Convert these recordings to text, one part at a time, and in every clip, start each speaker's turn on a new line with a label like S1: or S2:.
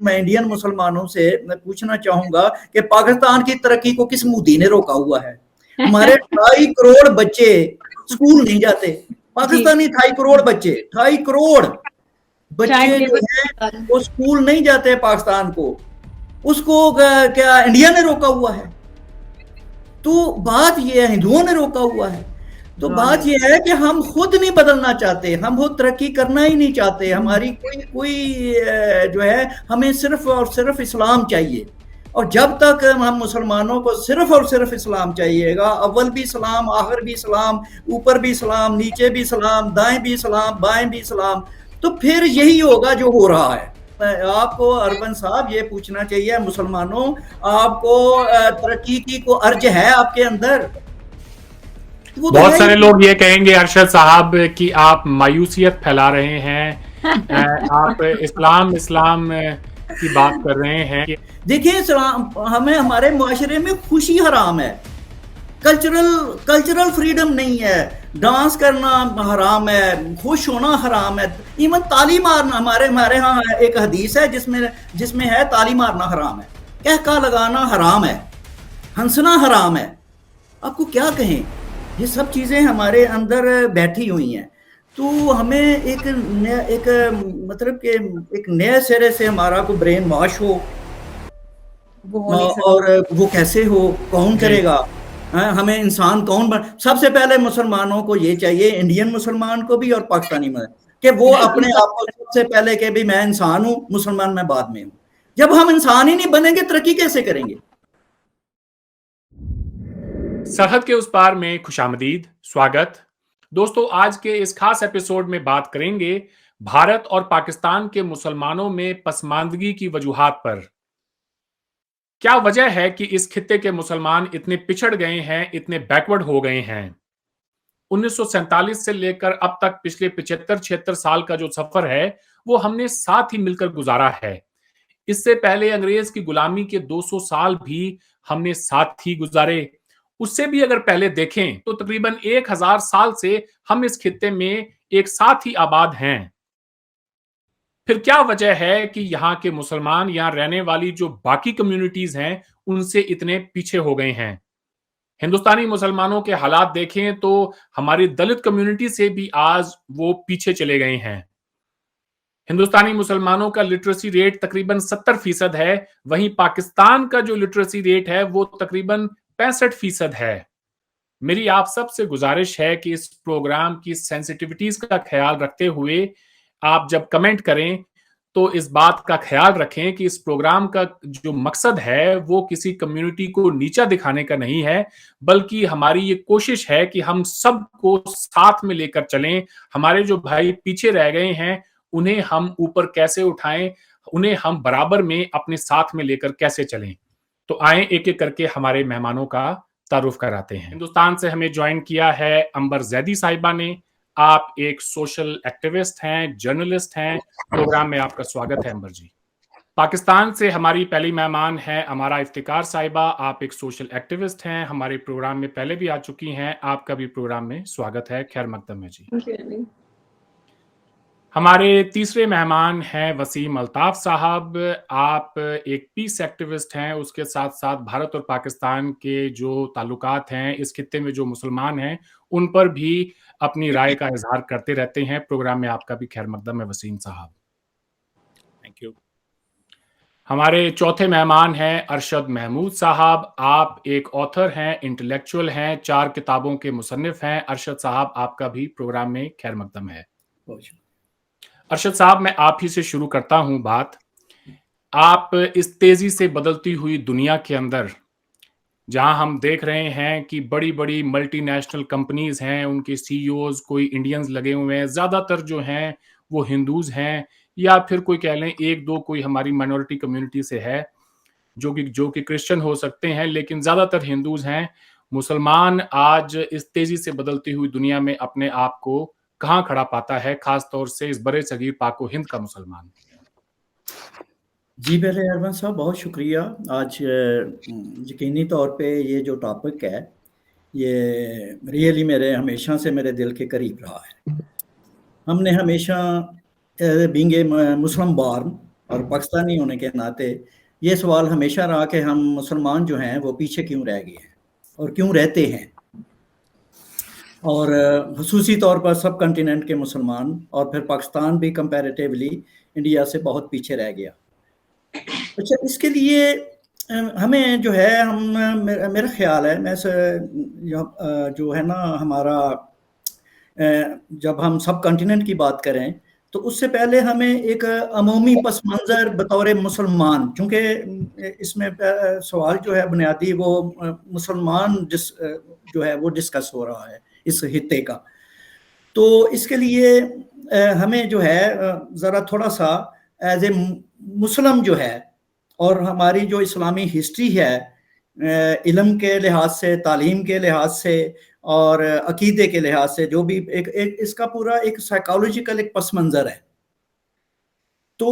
S1: मैं इंडियन मुसलमानों से पूछना चाहूंगा कि पाकिस्तान की तरक्की को किस मोदी ने रोका हुआ है? हमारे 2.5 करोड़ बच्चे स्कूल नहीं जाते, पाकिस्तानी 2.5 करोड़ बच्चे, 2.5 करोड़ बच्चे जो हैं वो स्कूल नहीं जाते पाकिस्तान को, उसको क्या इंडिया ने रोका हुआ है? तो बात ये है, हिंदुओं ने रोका हुआ है। तो बात ये है कि हम खुद नहीं बदलना चाहते, हम खुद तरक्की करना ही नहीं चाहते, हमारी कोई जो है, हमें सिर्फ और सिर्फ इस्लाम चाहिए। और जब तक हम मुसलमानों को सिर्फ और सिर्फ इस्लाम चाहिएगा, अव्वल भी इस्लाम, आखिर भी इस्लाम, ऊपर भी इस्लाम, नीचे भी इस्लाम, दाएं भी इस्लाम, बाएं भी इस्लाम, तो फिर यही होगा जो हो रहा है। आपको अरबन साहब ये पूछना चाहिए, मुसलमानों, आपको तरक्की की को अर्ज है आपके अंदर?
S2: बहुत सारे लोग ये कहेंगे अरशद साहब कि आप मायूसियत फैला रहे हैं, आप इस्लाम की बात कर रहे हैं।
S1: देखिए, हमें हमारे मुआशरे में खुशी हराम है, कल्चरल फ्रीडम नहीं है, डांस करना हराम है, खुश होना हराम है, इवन ताली मारना, हमारे यहाँ एक हदीस है जिसमें है ताली मारना हराम है, कहका लगाना हराम है, हंसना हराम है। आपको क्या कहें, ये सब चीजें हमारे अंदर बैठी हुई हैं। तो हमें एक मतलब कि एक नए सिरे से हमारा को ब्रेन वॉश हो, और वो कैसे हो, कौन करेगा? हमें इंसान कौन सबसे पहले मुसलमानों को ये चाहिए, इंडियन मुसलमान को भी और पाकिस्तानी में, कि वो अपने आप को सबसे पहले कि भी मैं इंसान हूं, मुसलमान मैं बाद में हूं। जब हम इंसान ही नहीं बनेंगे, तरक्की कैसे करेंगे?
S2: सरहद के उस पार में खुशामदीद, स्वागत। दोस्तों, आज के इस खास एपिसोड में बात करेंगे भारत और पाकिस्तान के मुसलमानों में पसमानदगी की वजूहात पर। क्या वजह है कि इस खित्ते के मुसलमान इतने पिछड़ गए हैं, इतने बैकवर्ड हो गए हैं? 1947 से लेकर अब तक पिछले 75-76 साल का जो सफर है, वो हमने साथ ही मिलकर गुजारा है। इससे पहले अंग्रेज की गुलामी के 200 साल भी हमने साथ ही गुजारे। उससे भी अगर पहले देखें तो तकरीबन 1000 साल से हम इस खित्ते में एक साथ ही आबाद हैं। फिर क्या वजह है कि यहाँ के मुसलमान, यहाँ रहने वाली जो बाकी कम्युनिटीज हैं, उनसे इतने पीछे हो गए हैं? हिंदुस्तानी मुसलमानों के हालात देखें तो हमारी दलित कम्युनिटी से भी आज वो पीछे चले गए हैं। हिंदुस्तानी मुसलमानों का लिटरेसी रेट तकरीबन 70% है, वहीं पाकिस्तान का जो लिटरेसी रेट है वो तकरीबन 65% है। मेरी आप सबसे गुजारिश है कि इस प्रोग्राम की सेंसिटिविटीज का ख्याल रखते हुए आप जब कमेंट करें तो इस बात का ख्याल रखें कि इस प्रोग्राम का जो मकसद है वो किसी कम्युनिटी को नीचा दिखाने का नहीं है, बल्कि हमारी ये कोशिश है कि हम सबको साथ में लेकर चलें। हमारे जो भाई पीछे रह गए हैं उन्हें हम ऊपर कैसे उठाएं, उन्हें हम बराबर में अपने साथ में लेकर कैसे चलें। तो आए एक एक करके हमारे मेहमानों का तारुफ कराते हैं। हिंदुस्तान से हमें ज्वाइन किया है अंबर जैदी साहिबा ने। आप एक सोशल एक्टिविस्ट हैं, जर्नलिस्ट हैं। प्रोग्राम में आपका स्वागत है अंबर जी। पाकिस्तान से हमारी पहली मेहमान है अमारा इफ्तिकार साहिबा। आप एक सोशल एक्टिविस्ट हैं, हमारे प्रोग्राम में पहले भी आ चुकी हैं। आपका भी प्रोग्राम में स्वागत है, खैर मकदम है जी। हमारे तीसरे मेहमान हैं वसीम अल्ताफ साहब। आप एक पीस एक्टिविस्ट हैं, उसके साथ साथ भारत और पाकिस्तान के जो ताल्लुकात हैं, इस खित्ते में जो मुसलमान हैं उन पर भी अपनी राय का इजहार करते रहते हैं। प्रोग्राम में आपका भी खैर मकदम है वसीम साहब।
S3: Thank you.
S2: हमारे चौथे मेहमान हैं अरशद महमूद साहब। आप एक ऑथर हैं, इंटेलेक्चुअल हैं, 4 किताबों के मुसन्निफ हैं। अरशद साहब, आपका भी प्रोग्राम में खैर मकदम है। अरशद साहब, मैं आप ही से शुरू करता हूं बात। आप इस तेजी से बदलती हुई दुनिया के अंदर, जहां हम देख रहे हैं कि बड़ी बड़ी मल्टीनेशनल कंपनीज हैं, उनके सीईओज कोई इंडियंस लगे हुए हैं, ज्यादातर जो हैं वो हिंदूज हैं, या फिर कोई कह लें एक दो कोई हमारी माइनॉरिटी कम्युनिटी से है जो कि क्रिश्चियन हो सकते हैं, लेकिन ज्यादातर हिंदूज हैं। मुसलमान आज इस तेजी से बदलती हुई दुनिया में अपने आप को कहां खड़ा पाता है, खास तौर से इस बड़े सगीर पाको हिंद का मुसलमान?
S1: जी, पहले अरमान साहब बहुत शुक्रिया। आज यकीनी तौर पे ये जो टॉपिक है ये रियली मेरे हमेशा से मेरे दिल के करीब रहा है। हमने हमेशा बीइंग ए मुस्लिम बॉर्न और पाकिस्तानी होने के नाते ये सवाल हमेशा रहा कि हम मुसलमान जो हैं वो पीछे क्यों रह गए हैं और क्यों रहते हैं, और ख़ुसूसी तौर पर सब कंटिनेंट के मुसलमान, और फिर पाकिस्तान भी कंपैरेटिवली इंडिया से बहुत पीछे रह गया। अच्छा, इसके लिए हमें जो है मेरा ख्याल है, मैं जो है ना हमारा जब हम सब कॉन्टिनेंट की बात करें तो उससे पहले हमें एक अमूमी पस मंज़र बतौर मुसलमान, चूँकि इसमें सवाल जो है बुनियादी वो मुसलमान जो है वो डिस्कस हो रहा है इस हित्ते का, तो इसके लिए हमें जो है ज़रा थोड़ा सा एज ए मुस्लिम जो है, और हमारी जो इस्लामी हिस्ट्री है इल्म के लिहाज से, तालीम के लिहाज से और अकीदे के लिहाज से, जो भी एक इसका पूरा एक साइकोलॉजिकल एक पस मंज़र है, तो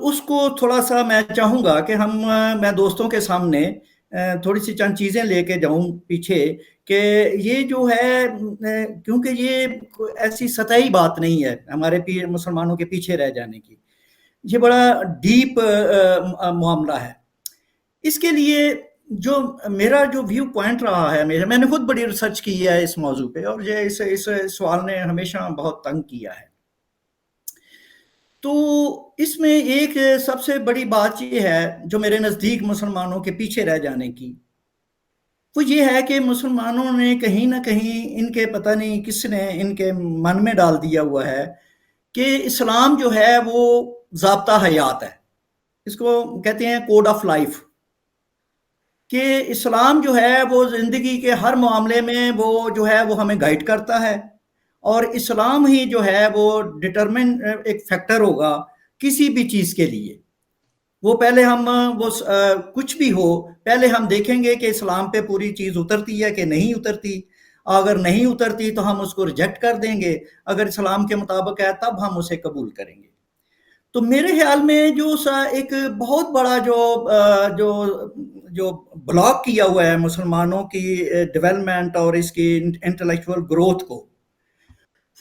S1: उसको थोड़ा सा मैं चाहूँगा कि मैं दोस्तों के सामने थोड़ी सी चंद चीज़ें लेके जाऊँ पीछे, कि ये जो है क्योंकि ये ऐसी सतही बात नहीं है हमारे मुसलमानों के पीछे रह जाने की, ये बड़ा डीप मामला है। इसके लिए जो मेरा जो व्यू पॉइंट रहा है, मैंने खुद बड़ी रिसर्च की है इस मौजू पे, और ये इस सवाल ने हमेशा बहुत तंग किया है। तो इसमें एक सबसे बड़ी बात ये है जो मेरे नज़दीक मुसलमानों के पीछे रह जाने की, वो ये है कि मुसलमानों ने कहीं ना कहीं, इनके पता नहीं किसने इनके मन में डाल दिया हुआ है कि इस्लाम जो है वो ज़ाब्ता हयात है, इसको कहते हैं कोड ऑफ लाइफ, कि इस्लाम जो है वो ज़िंदगी के हर मामले में वो जो है वो हमें गाइड करता है, और इस्लाम ही जो है वो डिटरमिन एक फैक्टर होगा किसी भी चीज़ के लिए। वो पहले कुछ भी हो, पहले हम देखेंगे कि इस्लाम पे पूरी चीज़ उतरती है कि नहीं उतरती। अगर नहीं उतरती तो हम उसको रिजेक्ट कर देंगे, अगर इस्लाम के मुताबिक है तब हम उसे कबूल करेंगे। तो मेरे ख्याल में जो एक बहुत बड़ा जो ब्लॉक किया हुआ है मुसलमानों की डेवलपमेंट और इसकी इंटेलेक्चुअल ग्रोथ को,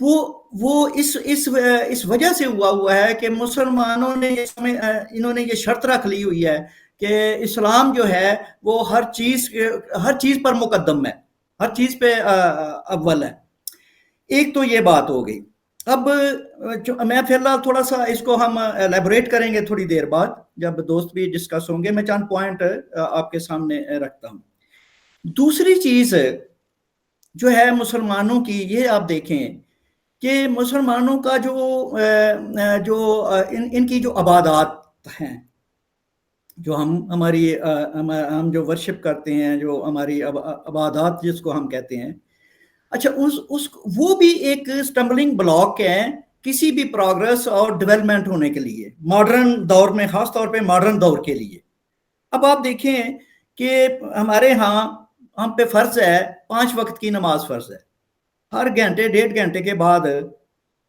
S1: वो इस वजह से हुआ है कि मुसलमानों ने इन्होंने ये शर्त रख ली हुई है कि इस्लाम जो है वो हर चीज़ पर मुकद्दम है, हर चीज़ पे अव्वल है। एक तो ये बात हो गई। अब मैं फिलहाल थोड़ा सा इसको हम एलैबोरेट करेंगे थोड़ी देर बाद, जब दोस्त भी डिस्कस होंगे। मैं चंद पॉइंट आपके सामने रखता हूँ। दूसरी चीज़ जो है मुसलमानों की, ये आप देखें कि मुसलमानों का इनकी जो इबादत हैं, जो हम जो वर्शिप करते हैं, जो हमारी इबादत जिसको हम कहते हैं, अच्छा वो भी एक स्टम्बलिंग ब्लॉक है किसी भी प्रोग्रेस और डेवलपमेंट होने के लिए, मॉडर्न दौर में, खास तौर पे मॉडर्न दौर के लिए। अब आप देखें कि हमारे यहाँ हम पे फर्ज है 5 वक्त की नमाज फर्ज है। हर घंटे 1.5 घंटे के बाद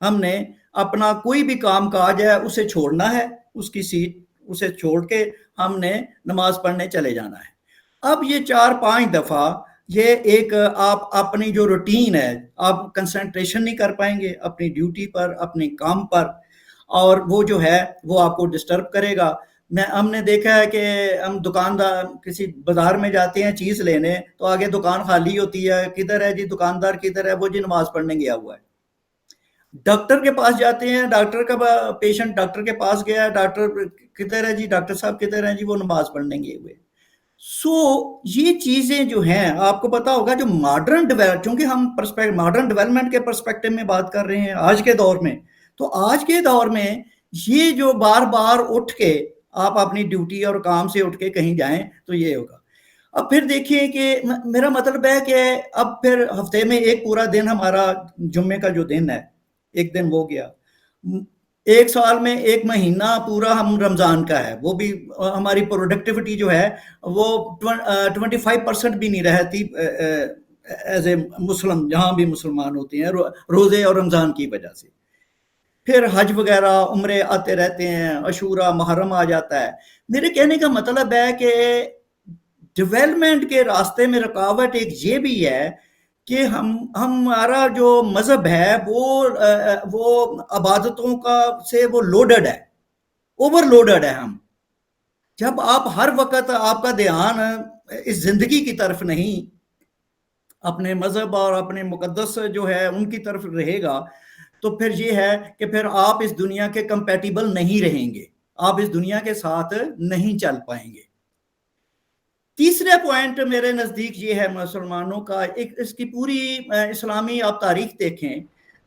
S1: हमने अपना कोई भी काम काज है उसे छोड़ना है, उसकी सीट उसे छोड़ के हमने नमाज पढ़ने चले जाना है। अब ये 4-5 दफ़ा ये एक आप अपनी जो रूटीन है, आप कंसंट्रेशन नहीं कर पाएंगे अपनी ड्यूटी पर, अपने काम पर, और वो जो है वो आपको डिस्टर्ब करेगा। हमने देखा है कि हम दुकानदार किसी बाजार में जाते हैं चीज़ लेने, तो आगे दुकान खाली होती है, किधर है जी दुकानदार, किधर है वो जी नमाज पढ़ने गया हुआ है। डॉक्टर के पास जाते हैं, पेशेंट डॉक्टर के पास गया, डॉक्टर किधर है जी, डॉक्टर साहब किधर हैं जी, वो नमाज पढ़ने गए हुए। ये चीज़ें जो हैं, आपको पता होगा जो चूंकि हम मॉडर्न डेवलपमेंट के पर्सपेक्टिव में बात कर रहे हैं आज के दौर में, तो आज के दौर में ये जो बार बार उठ के आप अपनी ड्यूटी और काम से उठ के कहीं जाएं तो ये होगा। अब फिर देखिए कि मेरा मतलब है कि अब फिर हफ्ते में एक पूरा दिन हमारा जुम्मे का जो दिन है, एक दिन वो गया। एक साल में 1 महीना पूरा हम रमज़ान का है, वो भी हमारी प्रोडक्टिविटी जो है वो 25% भी नहीं रहती एज ए मुस्लिम, जहाँ भी मुसलमान होते हैं रोज़े और रमज़ान की वजह से। फिर हज वगैरह उम्रे आते रहते हैं, अशूरा मुहर्रम आ जाता है। मेरे कहने का मतलब है कि डेवलपमेंट के रास्ते में रुकावट एक ये भी है कि हमारा जो मजहब है वो इबादतों से वो लोडेड है, اوور لوڈڈ ہے ہم. جب آپ ہر وقت آپ کا دھیان اس زندگی کی طرف نہیں اپنے مذہب اور اپنے مقدس جو ہے ان کی طرف رہے گا تو پھر یہ ہے کہ پھر آپ اس دنیا کے کمپیٹیبل نہیں رہیں گے, آپ اس دنیا کے ساتھ نہیں چل پائیں گے. تیسرا پوائنٹ میرے نزدیک یہ ہے مسلمانوں کا, ایک اس کی پوری اسلامی آپ تاریخ دیکھیں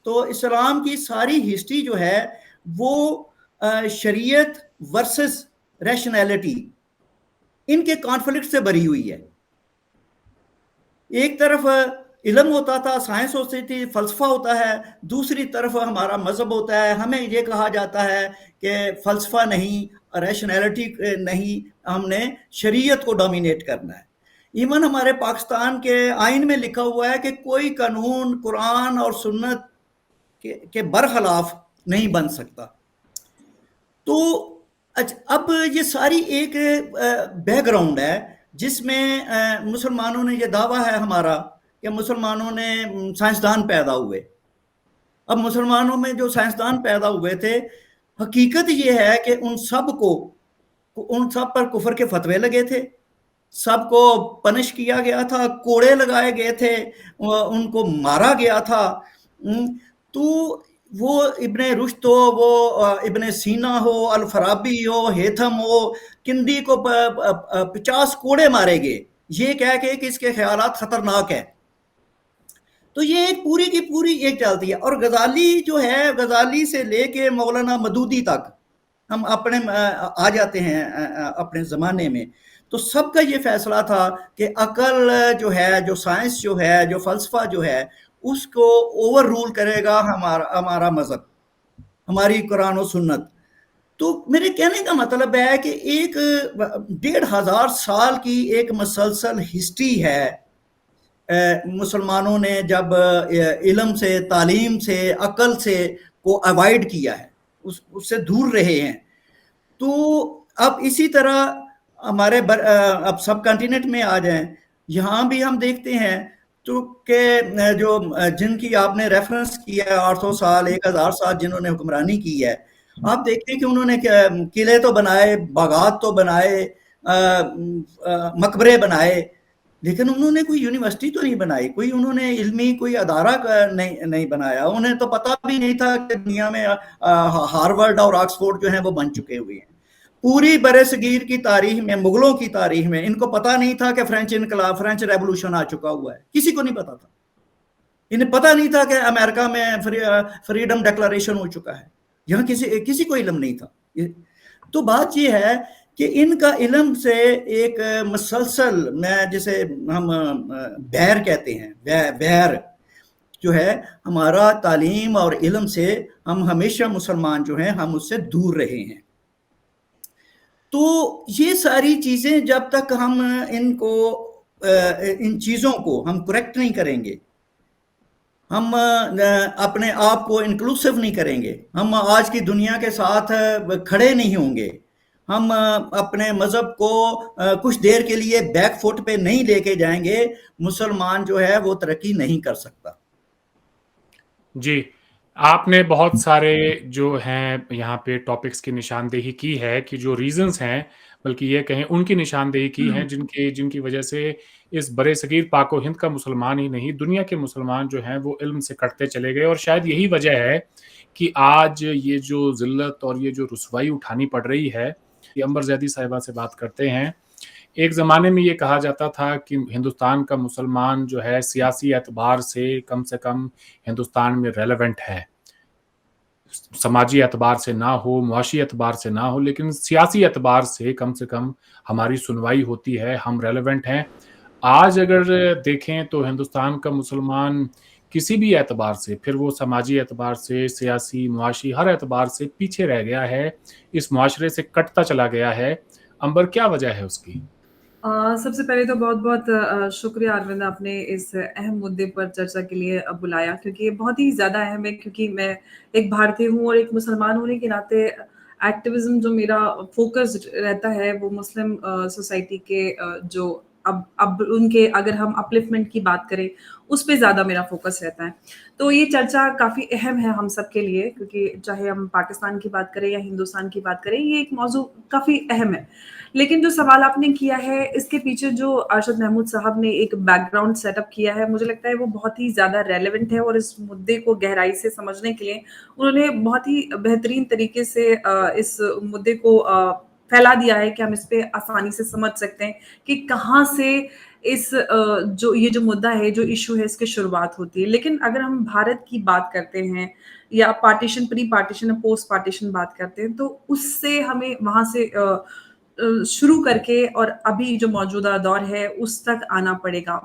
S1: تو اسلام کی ساری ہسٹری جو ہے وہ شریعت ورسز ریشنلٹی ان کے کانفلکٹ سے بری ہوئی ہے. ایک طرف علم ہوتا تھا, سائنس ہوتی تھی, فلسفہ ہوتا ہے, دوسری طرف ہمارا مذہب ہوتا ہے. ہمیں یہ کہا جاتا ہے کہ فلسفہ نہیں, ریشنلٹی نہیں, ہم نے شریعت کو ڈومینیٹ کرنا ہے. ایون ہمارے پاکستان کے آئین میں لکھا ہوا ہے کہ کوئی قانون قرآن اور سنت کے برخلاف نہیں بن سکتا. تو اب یہ ساری ایک بیک گراؤنڈ ہے جس میں مسلمانوں نے یہ دعویٰ ہے ہمارا کہ مسلمانوں نے سائنسدان پیدا ہوئے. اب مسلمانوں میں جو سائنسدان پیدا ہوئے تھے, حقیقت یہ ہے کہ ان سب پر کفر کے فتوے لگے تھے, سب کو پنش کیا گیا تھا, کوڑے لگائے گئے تھے, ان کو مارا گیا تھا. تو وہ ابن رشد ہو, وہ ابن سینا ہو, الفارابی ہو, ہیتھم ہو, کندی کو 50 کوڑے مارے گئے یہ کہہ کے کہ اس کے خیالات خطرناک ہیں. تو یہ ایک پوری کی پوری ایک چلتی ہے. اور غزالی جو ہے, غزالی سے لے کے مولانا مودودی تک ہم اپنے آ جاتے ہیں اپنے زمانے میں, تو سب کا یہ فیصلہ تھا کہ عقل جو ہے, جو سائنس جو ہے, جو فلسفہ جو ہے, اس کو اوور رول کرے گا ہمارا مذہب, ہماری قرآن و سنت. تو میرے کہنے کا مطلب ہے کہ ایک 1500 سال کی ایک مسلسل ہسٹری ہے. مسلمانوں نے جب علم سے, تعلیم سے, عقل سے کو اوائڈ کیا ہے, اس سے دور رہے ہیں. تو اب اسی طرح ہمارے اب سب کنٹیننٹ میں آ جائیں, یہاں بھی ہم دیکھتے ہیں تو کہ جو جن کی آپ نے ریفرنس کیا ہے 800 سال 1000 سال جنہوں نے حکمرانی کی ہے, آپ دیکھتے ہیں کہ انہوں نے قلعے تو بنائے, باغات تو بنائے, مقبرے بنائے, لیکن انہوں نے کوئی یونیورسٹی تو نہیں بنائی, کوئی انہوں نے علمی کوئی ادارہ نہیں بنایا. انہیں تو پتہ بھی نہیں تھا کہ دنیا میں ہارورڈ اور آکسفورڈ جو ہیں وہ بن چکے ہوئے ہیں. پوری برِ صغیر کی تاریخ میں, مغلوں کی تاریخ میں ان کو پتہ نہیں تھا کہ فرینچ انقلاب, فرینچ ریولوشن آ چکا ہوا ہے, کسی کو نہیں پتا تھا. انہیں پتہ نہیں تھا کہ امریکہ میں فریڈم ڈکلریشن ہو چکا ہے, یہاں کسی کو علم نہیں تھا. تو بات یہ ہے کہ ان کا علم سے ایک مسلسل, میں جسے ہم بیر کہتے ہیں, بیر جو ہے ہمارا تعلیم اور علم سے, ہم ہمیشہ مسلمان جو ہیں ہم اس سے دور رہے ہیں. تو یہ ساری چیزیں جب تک ہم ان چیزوں کو ہم کریکٹ نہیں کریں گے, ہم اپنے آپ کو انکلوسیو نہیں کریں گے, ہم آج کی دنیا کے ساتھ کھڑے نہیں ہوں گے, ہم اپنے مذہب کو کچھ دیر کے لیے بیک فٹ پہ نہیں لے کے جائیں گے, مسلمان جو ہے وہ ترقی نہیں کر سکتا.
S2: جی, آپ نے بہت سارے جو ہیں یہاں پہ ٹاپکس کی نشاندہی کی ہے کہ جو ریزنز ہیں, بلکہ یہ کہیں ان کی نشاندہی کی ہے جن کی وجہ سے اس برِ صغیر پاک و ہند کا مسلمان ہی نہیں, دنیا کے مسلمان جو ہیں وہ علم سے کٹتے چلے گئے. اور شاید یہی وجہ ہے کہ آج یہ جو ذلت اور یہ جو رسوائی اٹھانی پڑ رہی ہے. یہ انبر زیدی صاحبہ سے بات کرتے ہیں. ایک زمانے میں یہ کہا جاتا تھا کہ ہندوستان کا مسلمان جو ہے سیاسی اعتبار سے کم ہندوستان میں ریلیونٹ ہے, سماجی اعتبار سے نہ ہو, معاشی اعتبار سے نہ ہو, لیکن سیاسی اعتبار سے کم ہماری سنوائی ہوتی ہے, ہم ریلیونٹ ہیں. آج اگر دیکھیں تو ہندوستان کا مسلمان کسی بھی اعتبار سے, پھر وہ سماجی اعتبار سے, سیاسی, معاشی, ہر اعتبار سے پیچھے رہ گیا ہے, اس معاشرے سے کٹتا چلا گیا ہے. انبر, کیا وجہ ہے اس کی؟
S4: سب سے پہلے تو بہت بہت شکریہ اروند, آپ نے اس اہم مدعے پر چرچا کے لیے بلایا, کیونکہ یہ بہت ہی زیادہ اہم ہے. کیونکہ میں ایک بھارتی ہوں اور ایک مسلمان ہونے کے ناطے ایکٹیویزم جو میرا فوکس رہتا ہے وہ مسلم سوسائٹی کے جو अब उनके अगर हम अपलिफ्टमेंट की बात करें उस पे ज़्यादा मेरा फोकस रहता है। तो ये चर्चा काफ़ी अहम है हम सब के लिए, क्योंकि चाहे हम पाकिस्तान की बात करें या हिंदुस्तान की बात करें, ये एक मौजू काफ़ी अहम है। लेकिन जो सवाल आपने किया है, इसके पीछे जो अरशद महमूद साहब ने एक बैकग्राउंड सेटअप किया है, मुझे लगता है वो बहुत ही ज़्यादा रेलेवेंट है, और इस मुद्दे को गहराई से समझने के लिए उन्होंने बहुत ही बेहतरीन तरीके से इस मुद्दे को फैला दिया है कि हम इस पे आसानी से समझ सकते हैं कि कहाँ से इस जो मुद्दा है, जो इशू है, इसकी शुरुआत होती है। लेकिन अगर हम भारत की बात करते हैं या partition, pre partition, post partition बात करते हैं, तो उससे हमें वहां से शुरू करके और अभी जो मौजूदा दौर है उस तक आना पड़ेगा।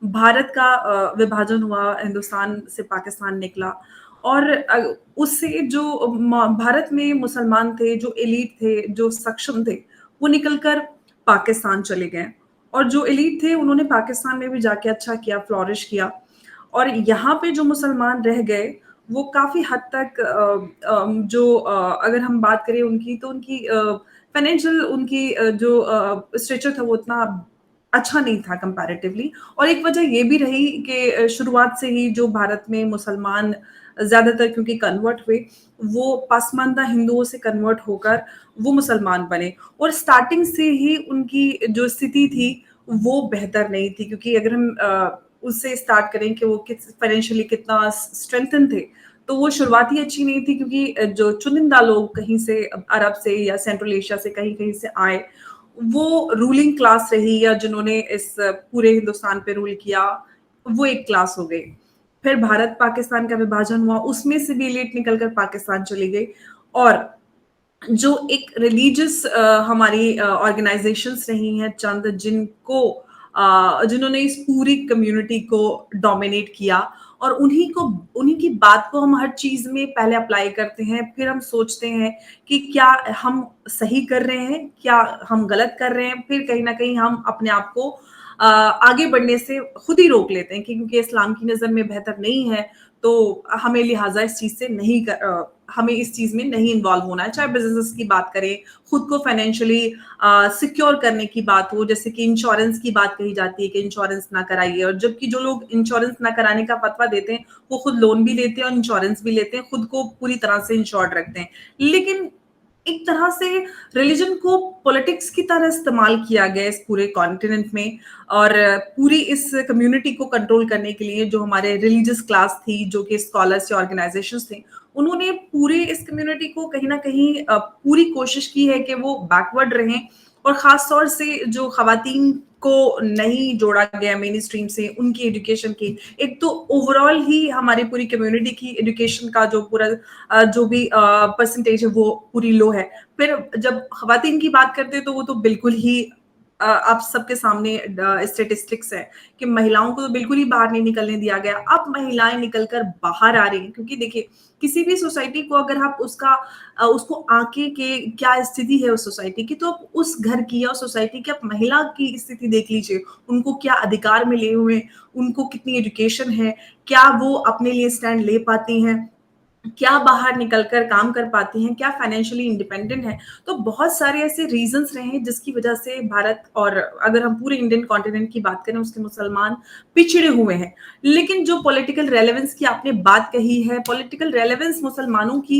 S4: भारत का विभाजन हुआ, हिंदुस्तान से पाकिस्तान निकला, और उससे जो भारत में मुसलमान थे, जो एलीट थे, जो सक्षम थे, वो निकलकर पाकिस्तान चले गए, और जो एलीट थे उन्होंने पाकिस्तान में भी जाके अच्छा किया, फ्लॉरिश किया, और यहाँ पे जो मुसलमान रह गए वो काफी हद तक अगर हम बात करें उनकी, तो उनकी फाइनेंशियल, उनकी जो स्ट्रक्चर था वो उतना अच्छा नहीं था कंपैरेटिवली। और एक वजह ये भी रही कि शुरुआत से ही जो भारत में मुसलमान ज्यादातर क्योंकि कन्वर्ट हुए, वो पसमानदा हिंदुओं से कन्वर्ट होकर वो मुसलमान बने, और स्टार्टिंग से ही उनकी जो स्थिति थी वो बेहतर नहीं थी। क्योंकि अगर हम उससे स्टार्ट करें कि वो फाइनेंशियली कितना स्ट्रेंथन थे, तो वो शुरुआत ही अच्छी नहीं थी, क्योंकि जो चुनिंदा लोग कहीं से अरब से या सेंट्रल एशिया से कहीं कहीं से आए, वो रूलिंग क्लास रही, या जिन्होंने इस पूरे हिंदुस्तान पे रूल किया, वो एक क्लास हो गई। फिर भारत पाकिस्तान का विभाजन हुआ, उसमें से भी एलीट निकलकर पाकिस्तान चली गई, और जो एक रिलीजियस हमारी ऑर्गेनाइजेशंस रही हैं चंद, जिन्होंने इस पूरी कम्युनिटी को डोमिनेट किया, और उन्हीं की बात को हम हर चीज में पहले अप्लाई करते हैं, फिर हम सोचते हैं कि क्या हम सही कर रहे हैं, क्या हम गलत कर रहे हैं, फिर कहीं ना कहीं हम अपने आप को आगे बढ़ने से खुद ही रोक लेते हैं कि क्योंकि इस्लाम की नजर में बेहतर नहीं है, तो हमें लिहाजा इस चीज से हमें इस चीज में नहीं इन्वॉल्व होना है। चाहे बिजनेस की बात करें, खुद को फाइनेंशियली सिक्योर करने की बात हो, जैसे कि इंश्योरेंस की बात कही जाती है कि इंश्योरेंस ना कराइए, और जबकि जो लोग इंश्योरेंस ना कराने का फतवा देते हैं वो खुद लोन भी लेते हैं और इंश्योरेंस भी लेते हैं, खुद को पूरी तरह से इंश्योर्ड रखते हैं। लेकिन एक तरह से रिलीजन को पॉलिटिक्स की तरह इस्तेमाल किया गया इस पूरे कॉन्टिनेंट में, और पूरी इस कम्युनिटी को कंट्रोल करने के लिए जो हमारे रिलीजियस क्लास थी, जो कि स्कॉलर्स या ऑर्गेनाइजेशंस थे, उन्होंने पूरे इस कम्युनिटी को कहीं ना कहीं पूरी कोशिश की है कि वो बैकवर्ड रहें, और खास तौर से जो खवातीन को नहीं जोड़ा गया मेन स्ट्रीम से, उनकी एजुकेशन की, एक तो ओवरऑल ही हमारी पूरी कम्युनिटी की एजुकेशन का जो पूरा जो भी परसेंटेज है वो पूरी लो है। फिर जब खवातीन की बात करते हैं तो वो तो बिल्कुल ही आप सबके सामने स्टेटिस्टिक्स है कि महिलाओं को तो बिल्कुल ही बाहर नहीं निकलने दिया गया। अब महिलाएं निकलकर बाहर आ रही हैं, क्योंकि देखिए किसी भी सोसाइटी को अगर आप उसको आके के क्या स्थिति है उस सोसाइटी की, तो आप उस घर की या उस सोसाइटी की आप महिला की स्थिति देख लीजिए, उनको क्या अधिकार मिले हुए, उनको कितनी एजुकेशन है, क्या वो अपने लिए स्टैंड ले पाती हैं, क्या बाहर निकलकर काम कर पाती हैं, क्या फाइनेंशियली इंडिपेंडेंट है। तो बहुत सारे ऐसे रीजंस रहे हैं जिसकी वजह से भारत, और अगर हम पूरे इंडियन कॉन्टिनेंट की बात करें, उसके मुसलमान पिछड़े हुए हैं। लेकिन जो पॉलिटिकल रेलेवेंस की आपने बात कही है, पॉलिटिकल रेलेवेंस मुसलमानों की,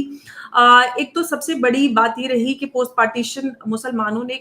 S4: एक तो सबसे बड़ी बात ये रही कि पोस्ट पार्टीशन मुसलमानों ने